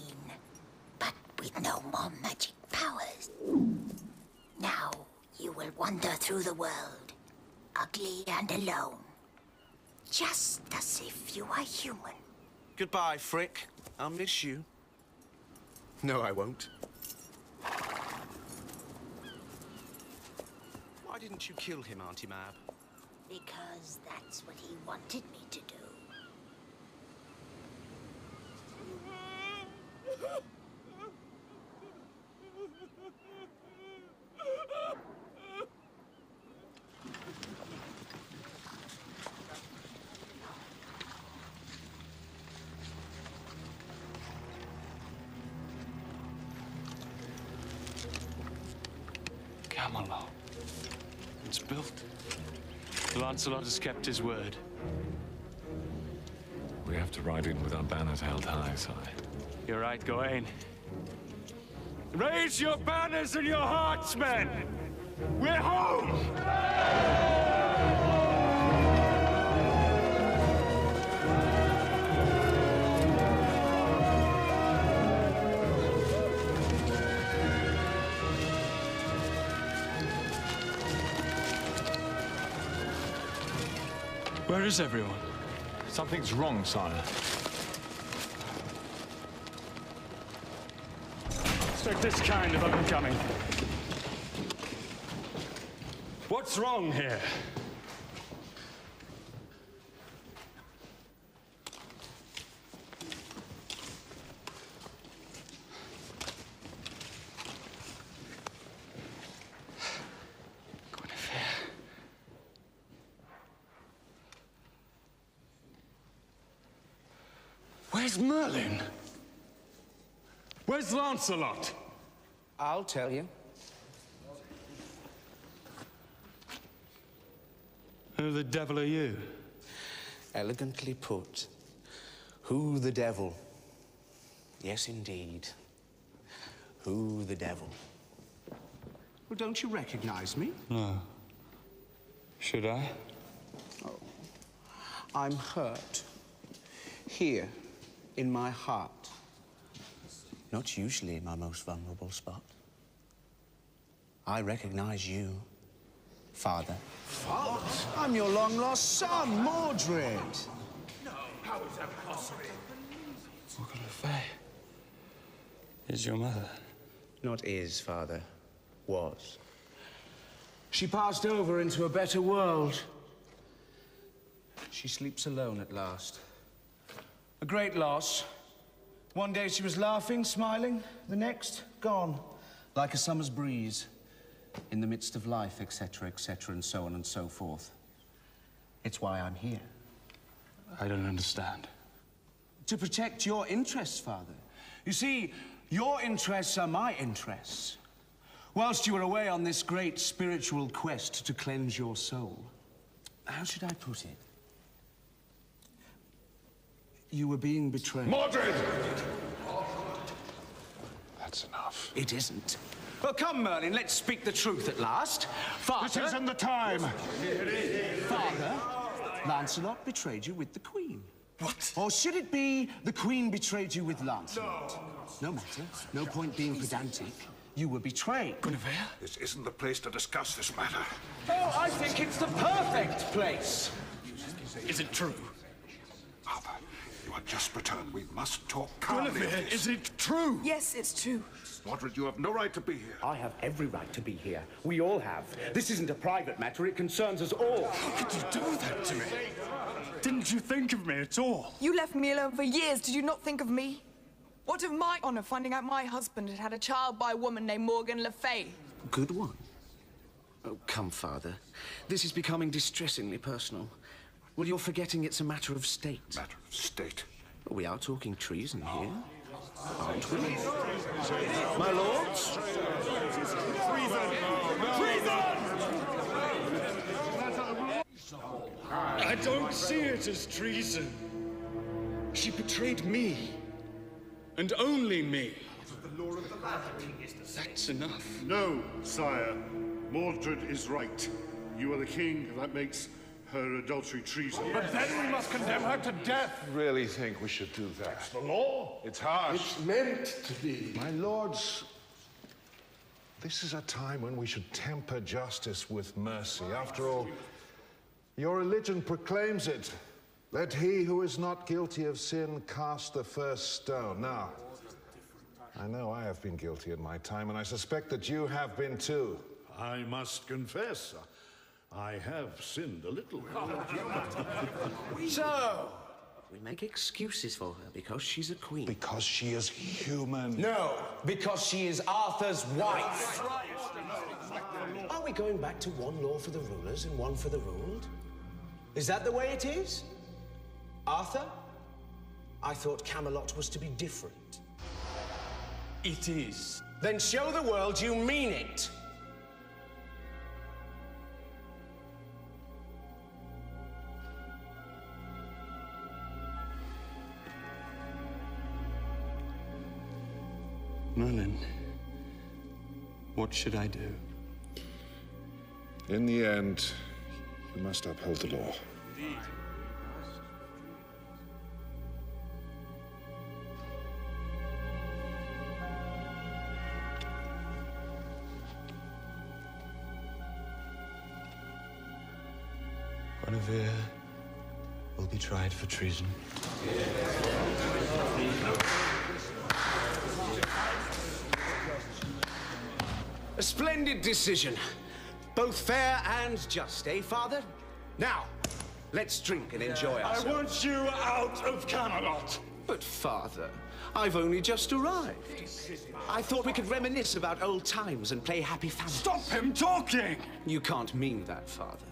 but with no more magic powers. Now you will wander through the world, ugly and alone, just as if you are human. Goodbye, Frick. I'll miss you. No, I won't. Why didn't you kill him, Auntie Mab? Because that's what he wanted me to do. Camelot. It's built. Lancelot has kept his word. We have to ride in with our banners held high, sire. You're right, Gawain. Raise your banners and your hearts, men! We're home! Where is everyone? Something's wrong, sire. Expect this kind of homecoming. What's wrong here? Where's Merlin? Where's Lancelot? I'll tell you. Who the devil are you? Elegantly put. Who the devil? Yes, indeed. Who the devil? Well, don't you recognize me? No. Should I? Oh. I'm hurt. Here, in my heart. Not usually my most vulnerable spot. I recognize you, Father. Father? I'm your long-lost son, Mordred. No, how is that possible? Morgan Le Fay is your mother. Not is, Father. Was. She passed over into a better world. She sleeps alone at last. A great loss. One day she was laughing, smiling. The next, gone. Like a summer's breeze. In the midst of life, etc., and so on and so forth. It's why I'm here. I don't understand. To protect your interests, Father. You see, your interests are my interests. Whilst you were away on this great spiritual quest to cleanse your soul, how should I put it? You were being betrayed. Mordred! That's enough. It isn't. Well, come, Merlin, let's speak the truth at last. Father... This isn't the time. Father, Lancelot betrayed you with the Queen. What? Or should it be the Queen betrayed you with Lancelot? No matter. No point being pedantic. You were betrayed. Guinevere? This isn't the place to discuss this matter. Oh, I think it's the perfect place. Is it true? Arthur, you are just returned. We must talk calmly. Guinevere, is it true? Yes, it's true. Mordred, you have no right to be here. I have every right to be here. We all have. This isn't a private matter. It concerns us all. How could you do that to me? Didn't you think of me at all? You left me alone for years. Did you not think of me? What of my honor finding out my husband had had a child by a woman named Morgan Le Fay? Good one. Oh, come, Father. This is becoming distressingly personal. Well, you're forgetting it's a matter of state. Matter of state? We are talking treason here, aren't we? My lords? I don't see it as treason. She betrayed me. And only me. That's enough. No, sire. Mordred is right. You are the king, and that makes her adultery treason. But then we must condemn her to death. I really think we should do that. That's the law. It's harsh. It's meant to be. My lords, this is a time when we should temper justice with mercy. After all, your religion proclaims it. Let he who is not guilty of sin cast the first stone. Now, I know I have been guilty in my time, and I suspect that you have been too. I must confess, I have sinned a little. So, we make excuses for her because she's a queen. Because she is human. No, because she is Arthur's wife. Are we going back to one law for the rulers and one for the ruled? Is that the way it is? Arthur? I thought Camelot was to be different. It is. Then show the world you mean it. Merlin, what should I do? In the end, you must uphold the law. Guinevere will be tried for treason. A splendid decision. Both fair and just, eh, Father? Now, let's drink and enjoy ourselves. I want you out of Camelot! But, Father, I've only just arrived. I thought we could reminisce about old times and play happy family. Stop him talking! You can't mean that, Father.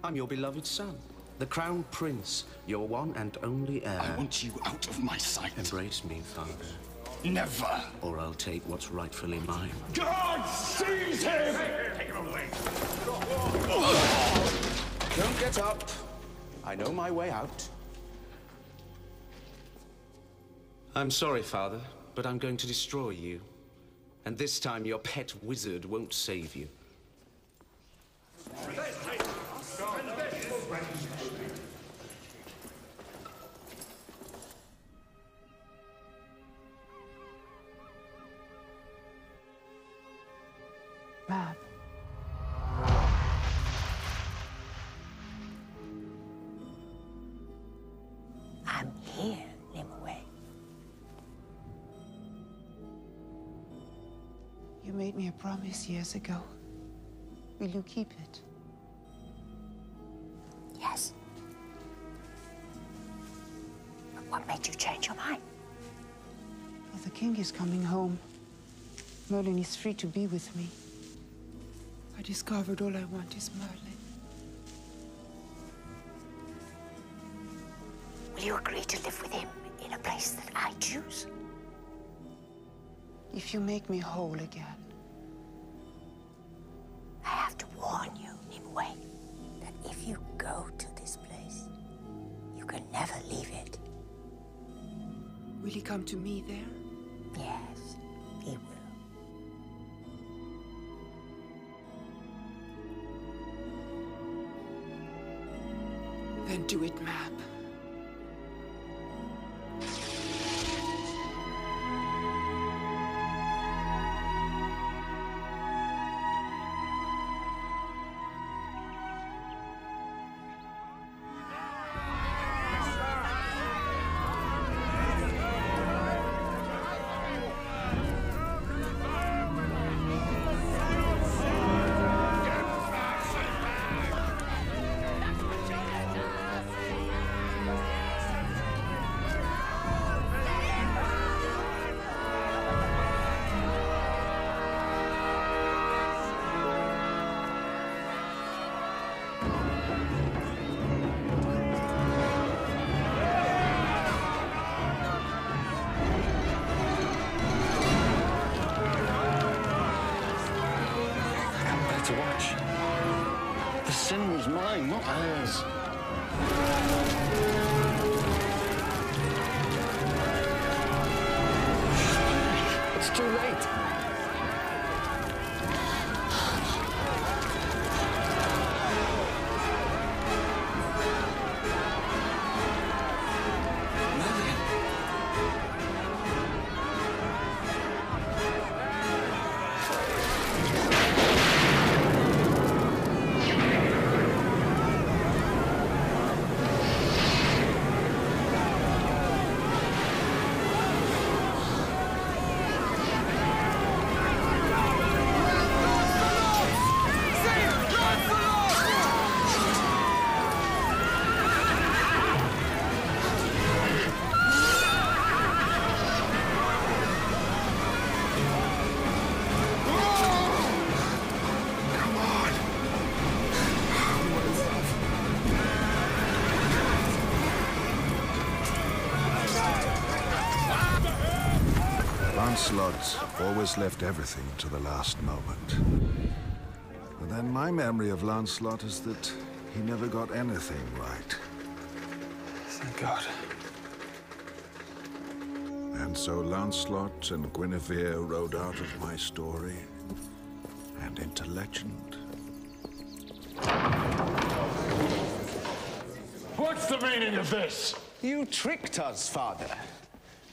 I'm your beloved son. The Crown Prince, your one and only heir. I want you out of my sight. Embrace me, father. Never. Or I'll take what's rightfully mine. God seize him! Take him away. Don't get up. I know my way out. I'm sorry, father, but I'm going to destroy you. And this time your pet wizard won't save you. Mab. I'm here, Nimue. You made me a promise years ago. Will you keep it? Yes. But what made you change your mind? Well, the king is coming home. Merlin is free to be with me. I discovered all I want is Merlin. Will you agree to live with him in a place that I choose? If you make me whole again. I have to warn you, Nimue, that if you go to this place, you can never leave it. Will he come to me there? Yes, he will. Then do it, Mab. To watch. The sin was mine, not hers. It's too late. Lancelot always left everything to the last moment. And then my memory of Lancelot is that he never got anything right. Thank God. And so Lancelot and Guinevere rode out of my story and into legend. What's the meaning of this? You tricked us, father.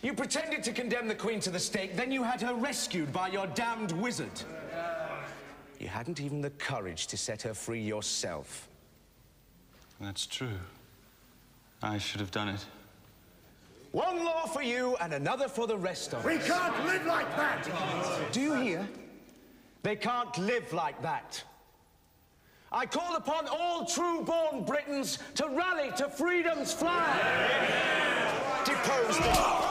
You pretended to condemn the Queen to the stake, then you had her rescued by your damned wizard. You hadn't even the courage to set her free yourself. That's true. I should have done it. One law for you and another for the rest of us. We can't live like that! Do you hear? They can't live like that. I call upon all true-born Britons to rally to freedom's flag. Depose them.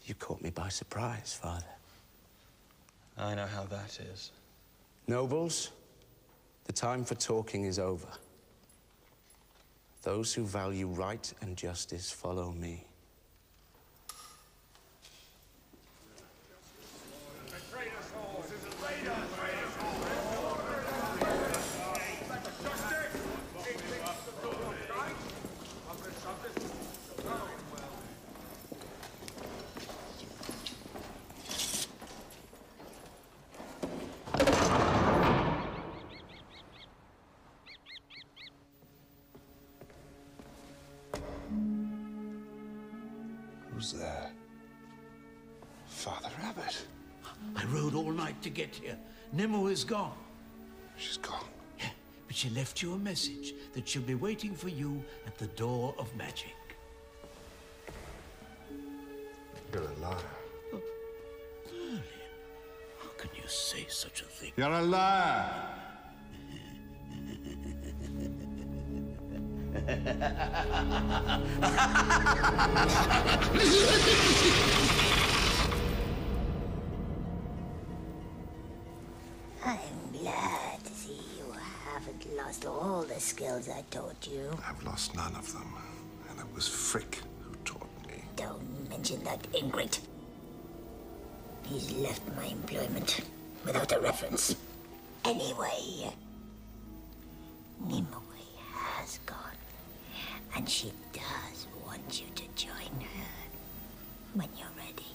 You caught me by surprise, Father. I know how that is. Nobles, the time for talking is over. Those who value right and justice follow me. Who's there? Father Abbot. I rode all night to get here. Nimue is gone. She's gone? Yeah, but she left you a message that she'll be waiting for you at the door of magic. You're a liar. Merlin, how can you say such a thing? You're a liar! I'm glad to see you haven't lost all the skills I taught you. I've lost none of them, and it was Frick who taught me. Don't mention that ingrate. He's left my employment without a reference. Anyway, Nimue has gone, and she does want you to join her when you're ready.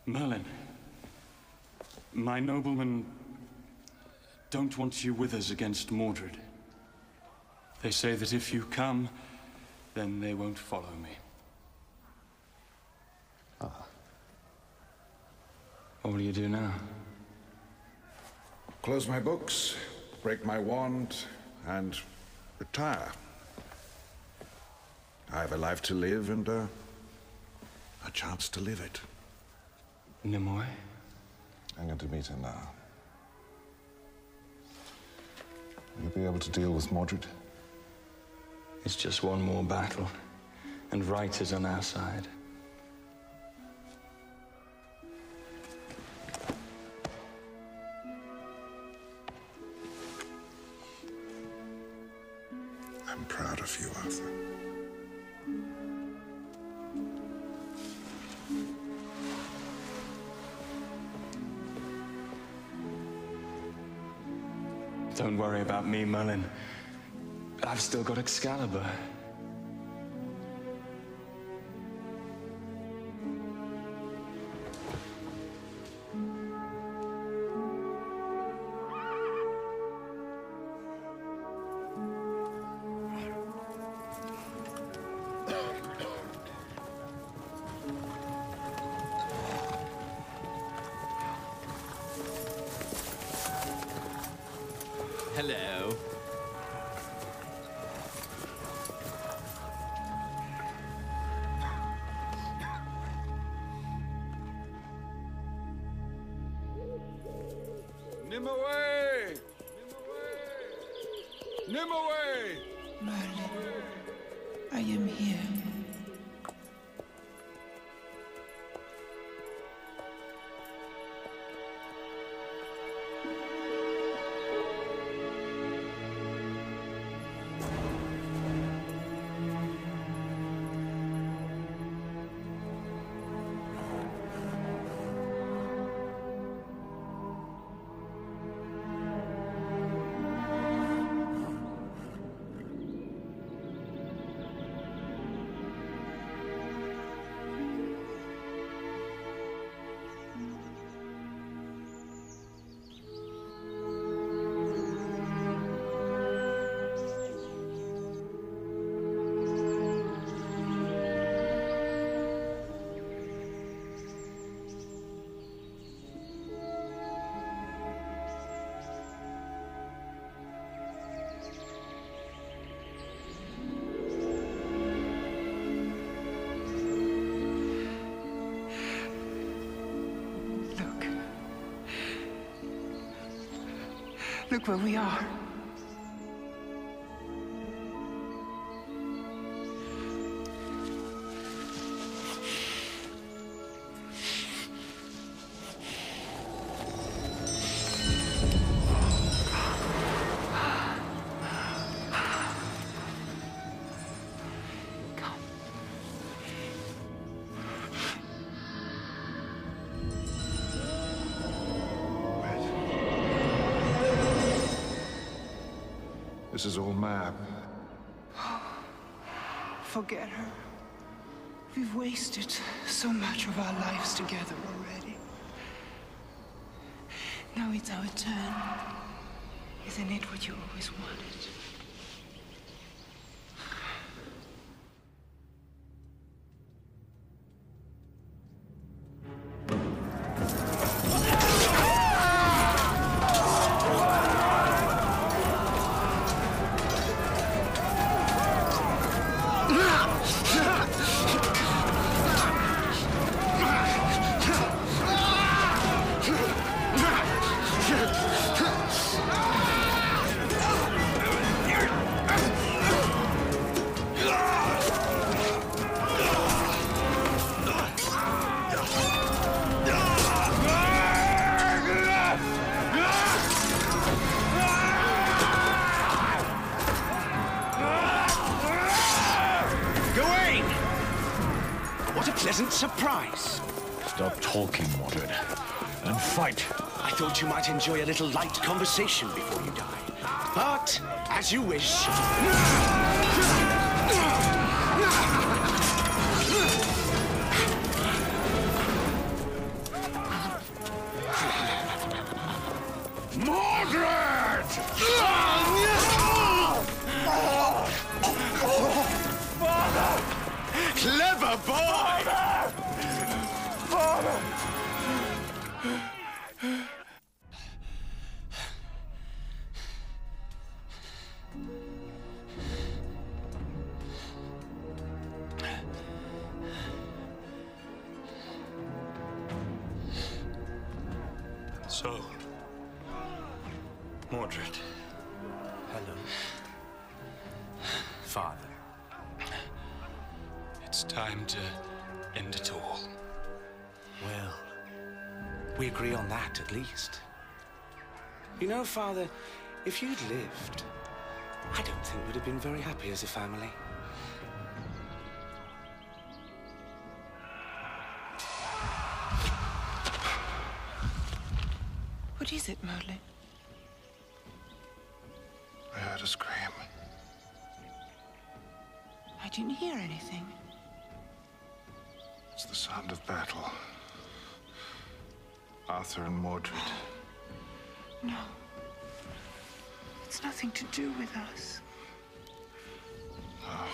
Merlin, my noblemen don't want you with us against Mordred. They say that if you come, then they won't follow me. What will you do now? Close my books, break my wand, and retire. I have a life to live and a chance to live it. Nimue? I'm going to meet her now. Will you be able to deal with Mordred? It's just one more battle, and right is on our side. I'm proud of you, Arthur. Don't worry about me, Merlin. I've still got Excalibur. Hello. Nimue! Nimue! Merlin, I am here. Look where we are. This is all Mab. Forget her. We've wasted so much of our lives together already. Now it's our turn. Isn't it what you always wanted? Pleasant surprise. Stop talking, Mordred, and fight. I thought you might enjoy a little light conversation before you die. But, as you wish. Mordred! Father! Clever boy! Father! So, Mordred. Hello. Father. It's time to end it all. Well, we agree on that, at least. You know, Father, if you'd lived, I don't think we'd have been very happy as a family. What is it, Merlin? I heard a scream. I didn't hear anything. It's the sound of battle. Arthur and Mordred. No. It's nothing to do with us. No.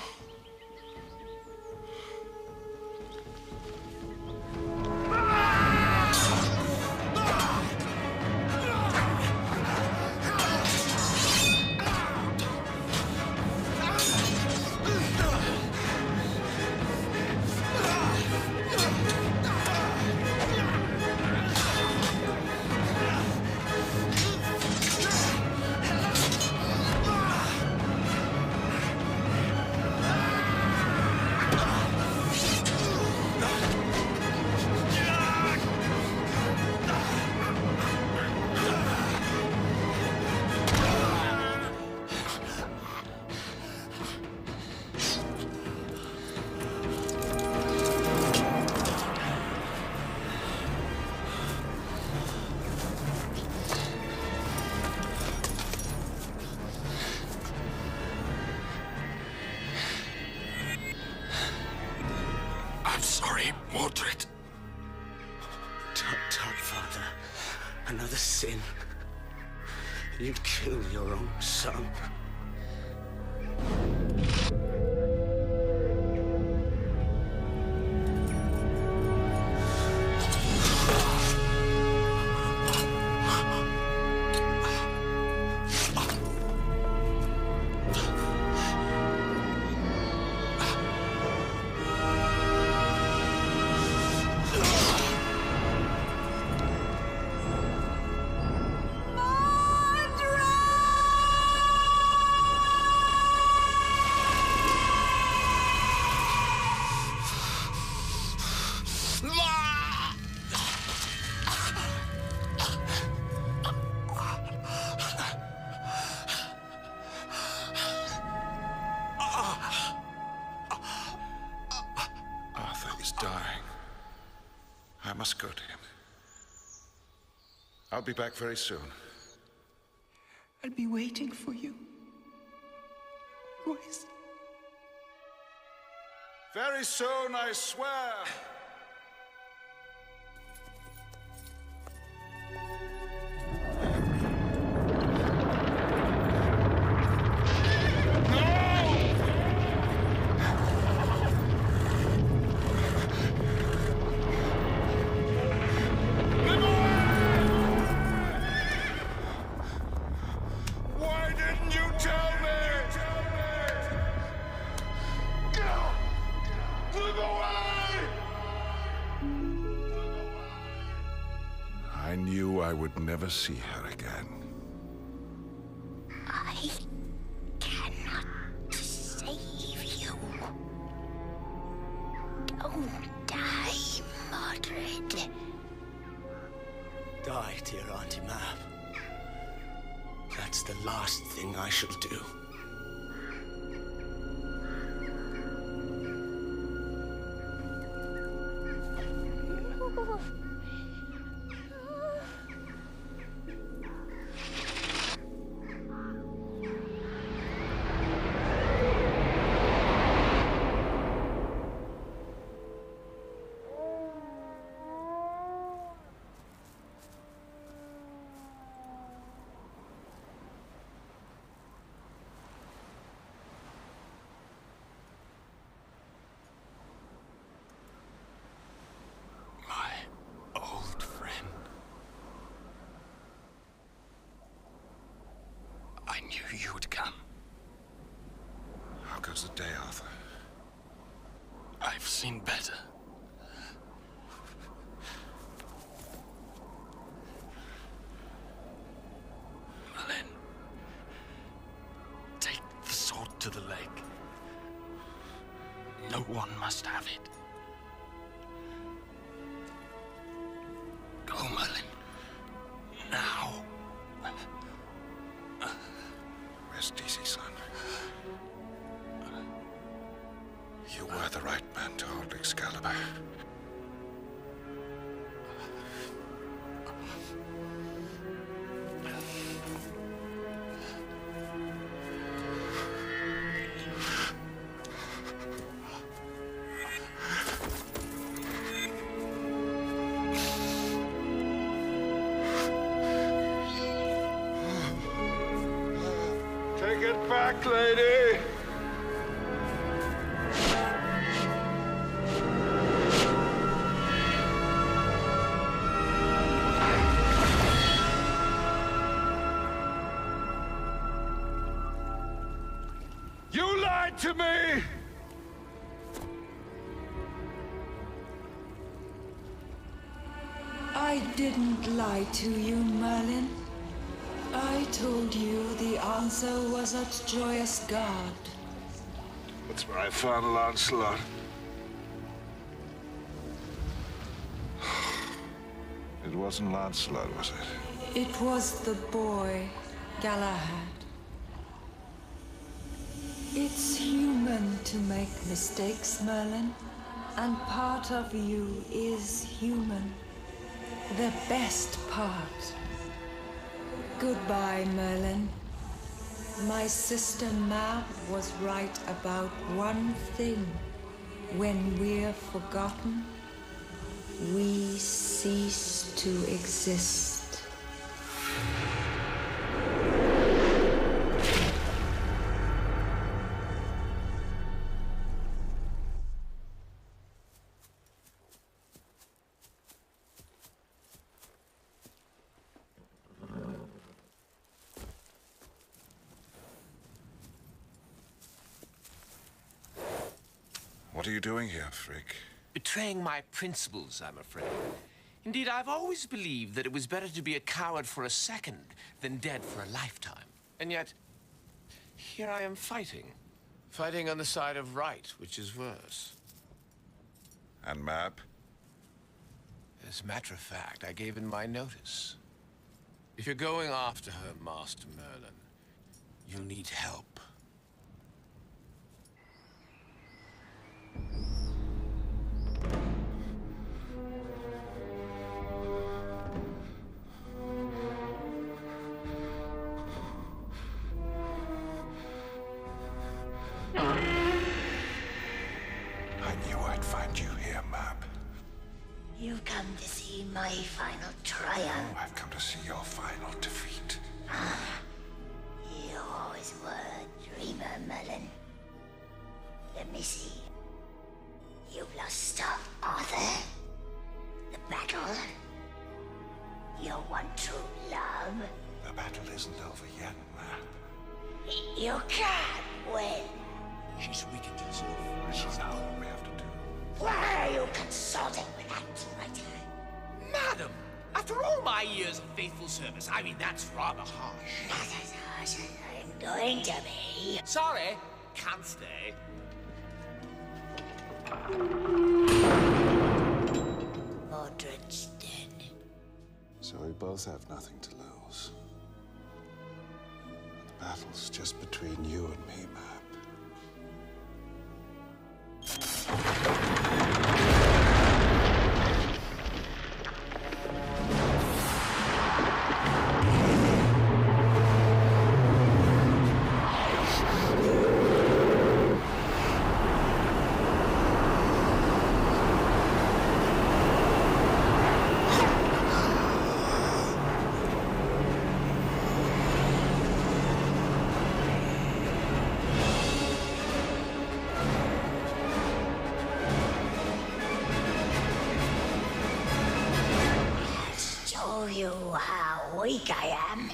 Mordred. Tut, tut, Father. Another sin. You'd kill your own son. Mordred! He's dying. I must go to him. I'll be back very soon. I'll be waiting for you. Always. Very soon, I swear. I knew I would never see her again. I cannot save you. Don't die, Mordred. Die, dear Auntie Mab. That's the last thing I shall do. I knew you would come. How goes the day, Arthur? I've seen better. Merlin, take the sword to the lake. No one must have it. Go, Merlin. Now. Rest easy, son. You were the right man to hold Excalibur. Take it back, lady! You lied to me! I didn't lie to you, Merlin. I told you the answer was at Joyous Guard. That's where I found Lancelot. It wasn't Lancelot, was it? It was the boy, Galahad. It's human to make mistakes, Merlin. And part of you is human. The best part. Goodbye, Merlin. My sister Mab was right about one thing. When we're forgotten, we cease to exist. What are you doing here, Frick? Betraying my principles, I'm afraid. Indeed, I've always believed that it was better to be a coward for a second than dead for a lifetime. And yet, here I am fighting. Fighting on the side of right, which is worse. And Mab? As a matter of fact, I gave in my notice. If you're going after her, Master Merlin, you'll need help. You've come to see my final triumph. Oh, I've come to see your final defeat. You always were a dreamer, Merlin. Let me see. You've lost Arthur. The battle. Your one true love. The battle isn't over yet, Mab. You can't win. She's weakened herself. She's not what we have to do. Why are you consulting with that traitor? Madam, after all my years of faithful service, I mean, that's rather harsh. Not as harsh as I'm going to be. Sorry, can't stay. Mordred's dead. So we both have nothing to lose. The battle's just between you and me, Mab. Show you how weak I am.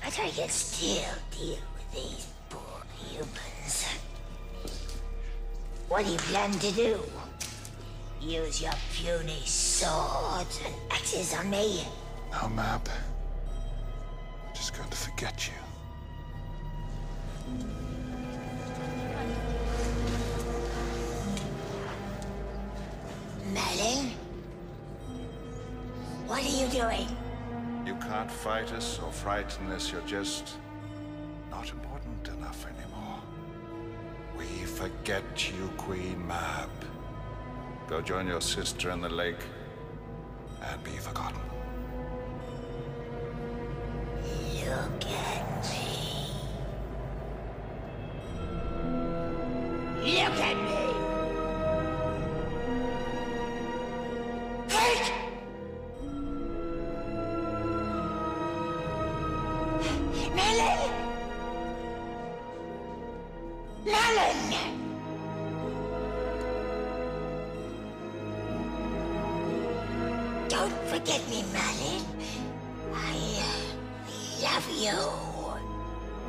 But I can still deal with these poor humans. What do you plan to do? Use your puny swords and axes on me? No, Mab. I'm just going to forget you. Merlin? What are you doing? You can't fight us or frighten us. You're just not important enough anymore. We forget you, Queen Mab. Go join your sister in the lake and be forgotten. Look at me. Look at me! Fight! Merlin! Merlin! Don't forget me, Merlin. I love you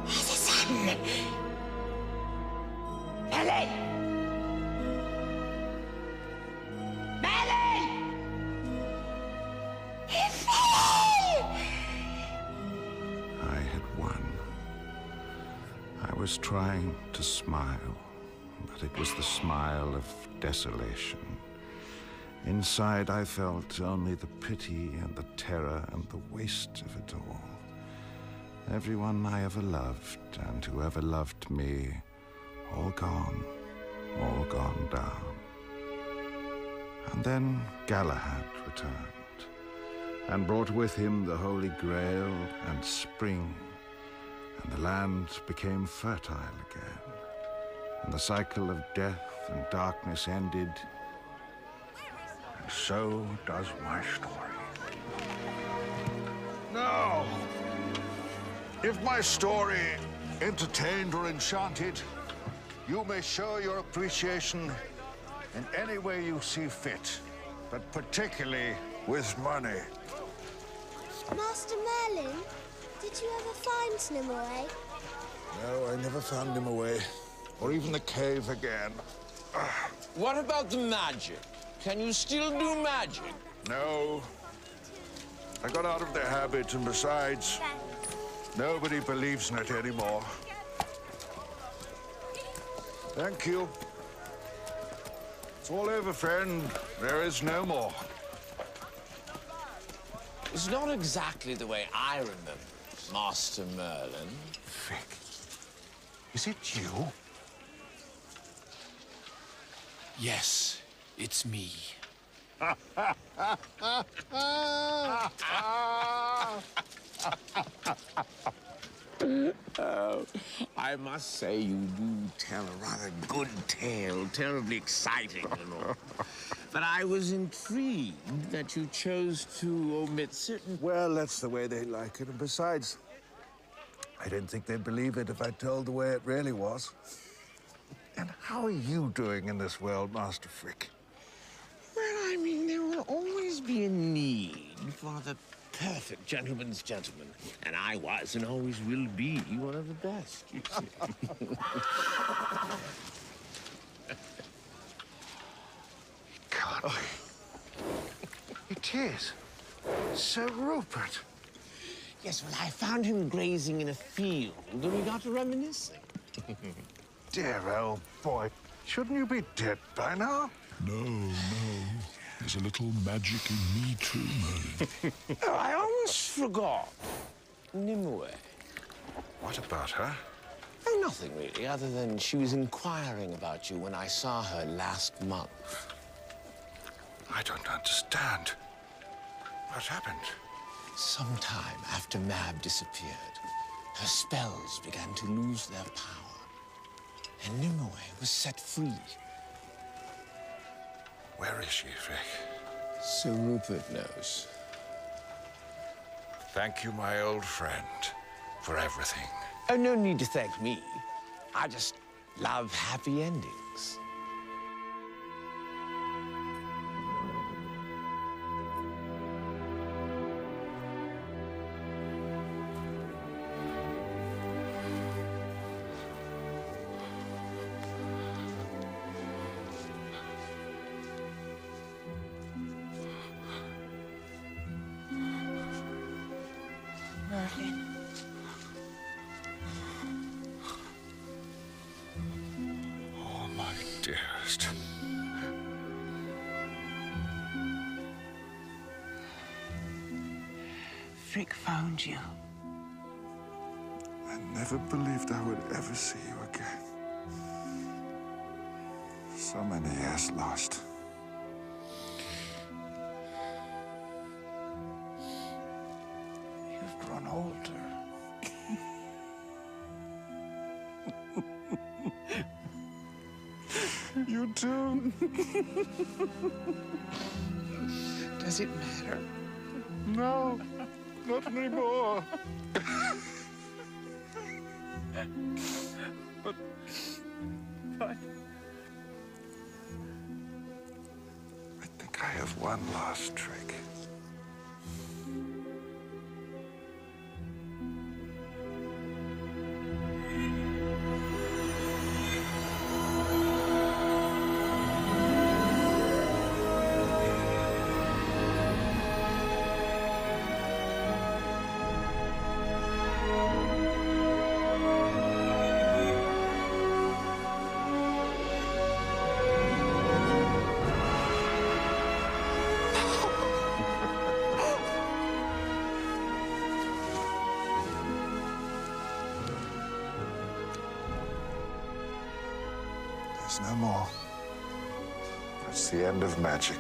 as a son. Merlin! Merlin! I had won. I was trying to smile, but it was the smile of desolation. Inside, I felt only the pity and the terror and the waste of it all. Everyone I ever loved and whoever loved me, all gone down. And then Galahad returned and brought with him the Holy Grail and spring, and the land became fertile again, and the cycle of death and darkness ended. And so does my story. Now, if my story entertained or enchanted, you may show your appreciation in any way you see fit, but particularly with money. Master Merlin, did Did you ever find Nimue? No, I never found him away. Or even the cave again. What about the magic? Can you still do magic? No. I got out of the habit, and besides, nobody believes in it anymore. Thank you. It's all over, friend. There is no more. It's not exactly the way I remember it, Master Merlin. Vic, is it you? Yes, it's me. Oh, I must say you do tell a rather good tale, terribly exciting and all. But I was intrigued that you chose to omit certain... Well, that's the way they like it. And besides, I didn't think they'd believe it if I told the way it really was. And how are you doing in this world, Master Frick? Well, I mean, there will always be a need for the perfect gentleman's gentleman. And I was and always will be one of the best, you see. God. Oh. It is. Sir Rupert. Yes, well, I found him grazing in a field, and we got to reminiscing. Dear old boy. Shouldn't you be dead by now? No. There's a little magic in me too, Merlin. Oh, I almost forgot. Nimue. What about her? Oh, nothing really, other than she was inquiring about you when I saw her last month. I don't understand. What happened? Sometime after Mab disappeared, her spells began to lose their power, and Nimue was set free. Where is she, Frick? Sir Rupert knows. Thank you, my old friend, for everything. Oh, no need to thank me. I just love happy endings. Merlin. Oh, my dearest. Frick found you. I never believed I would ever see you again. So many years lost. You've grown older. You too. Does it matter? No, not anymore. But I think I have one last trick. There's no more. That's the end of magic.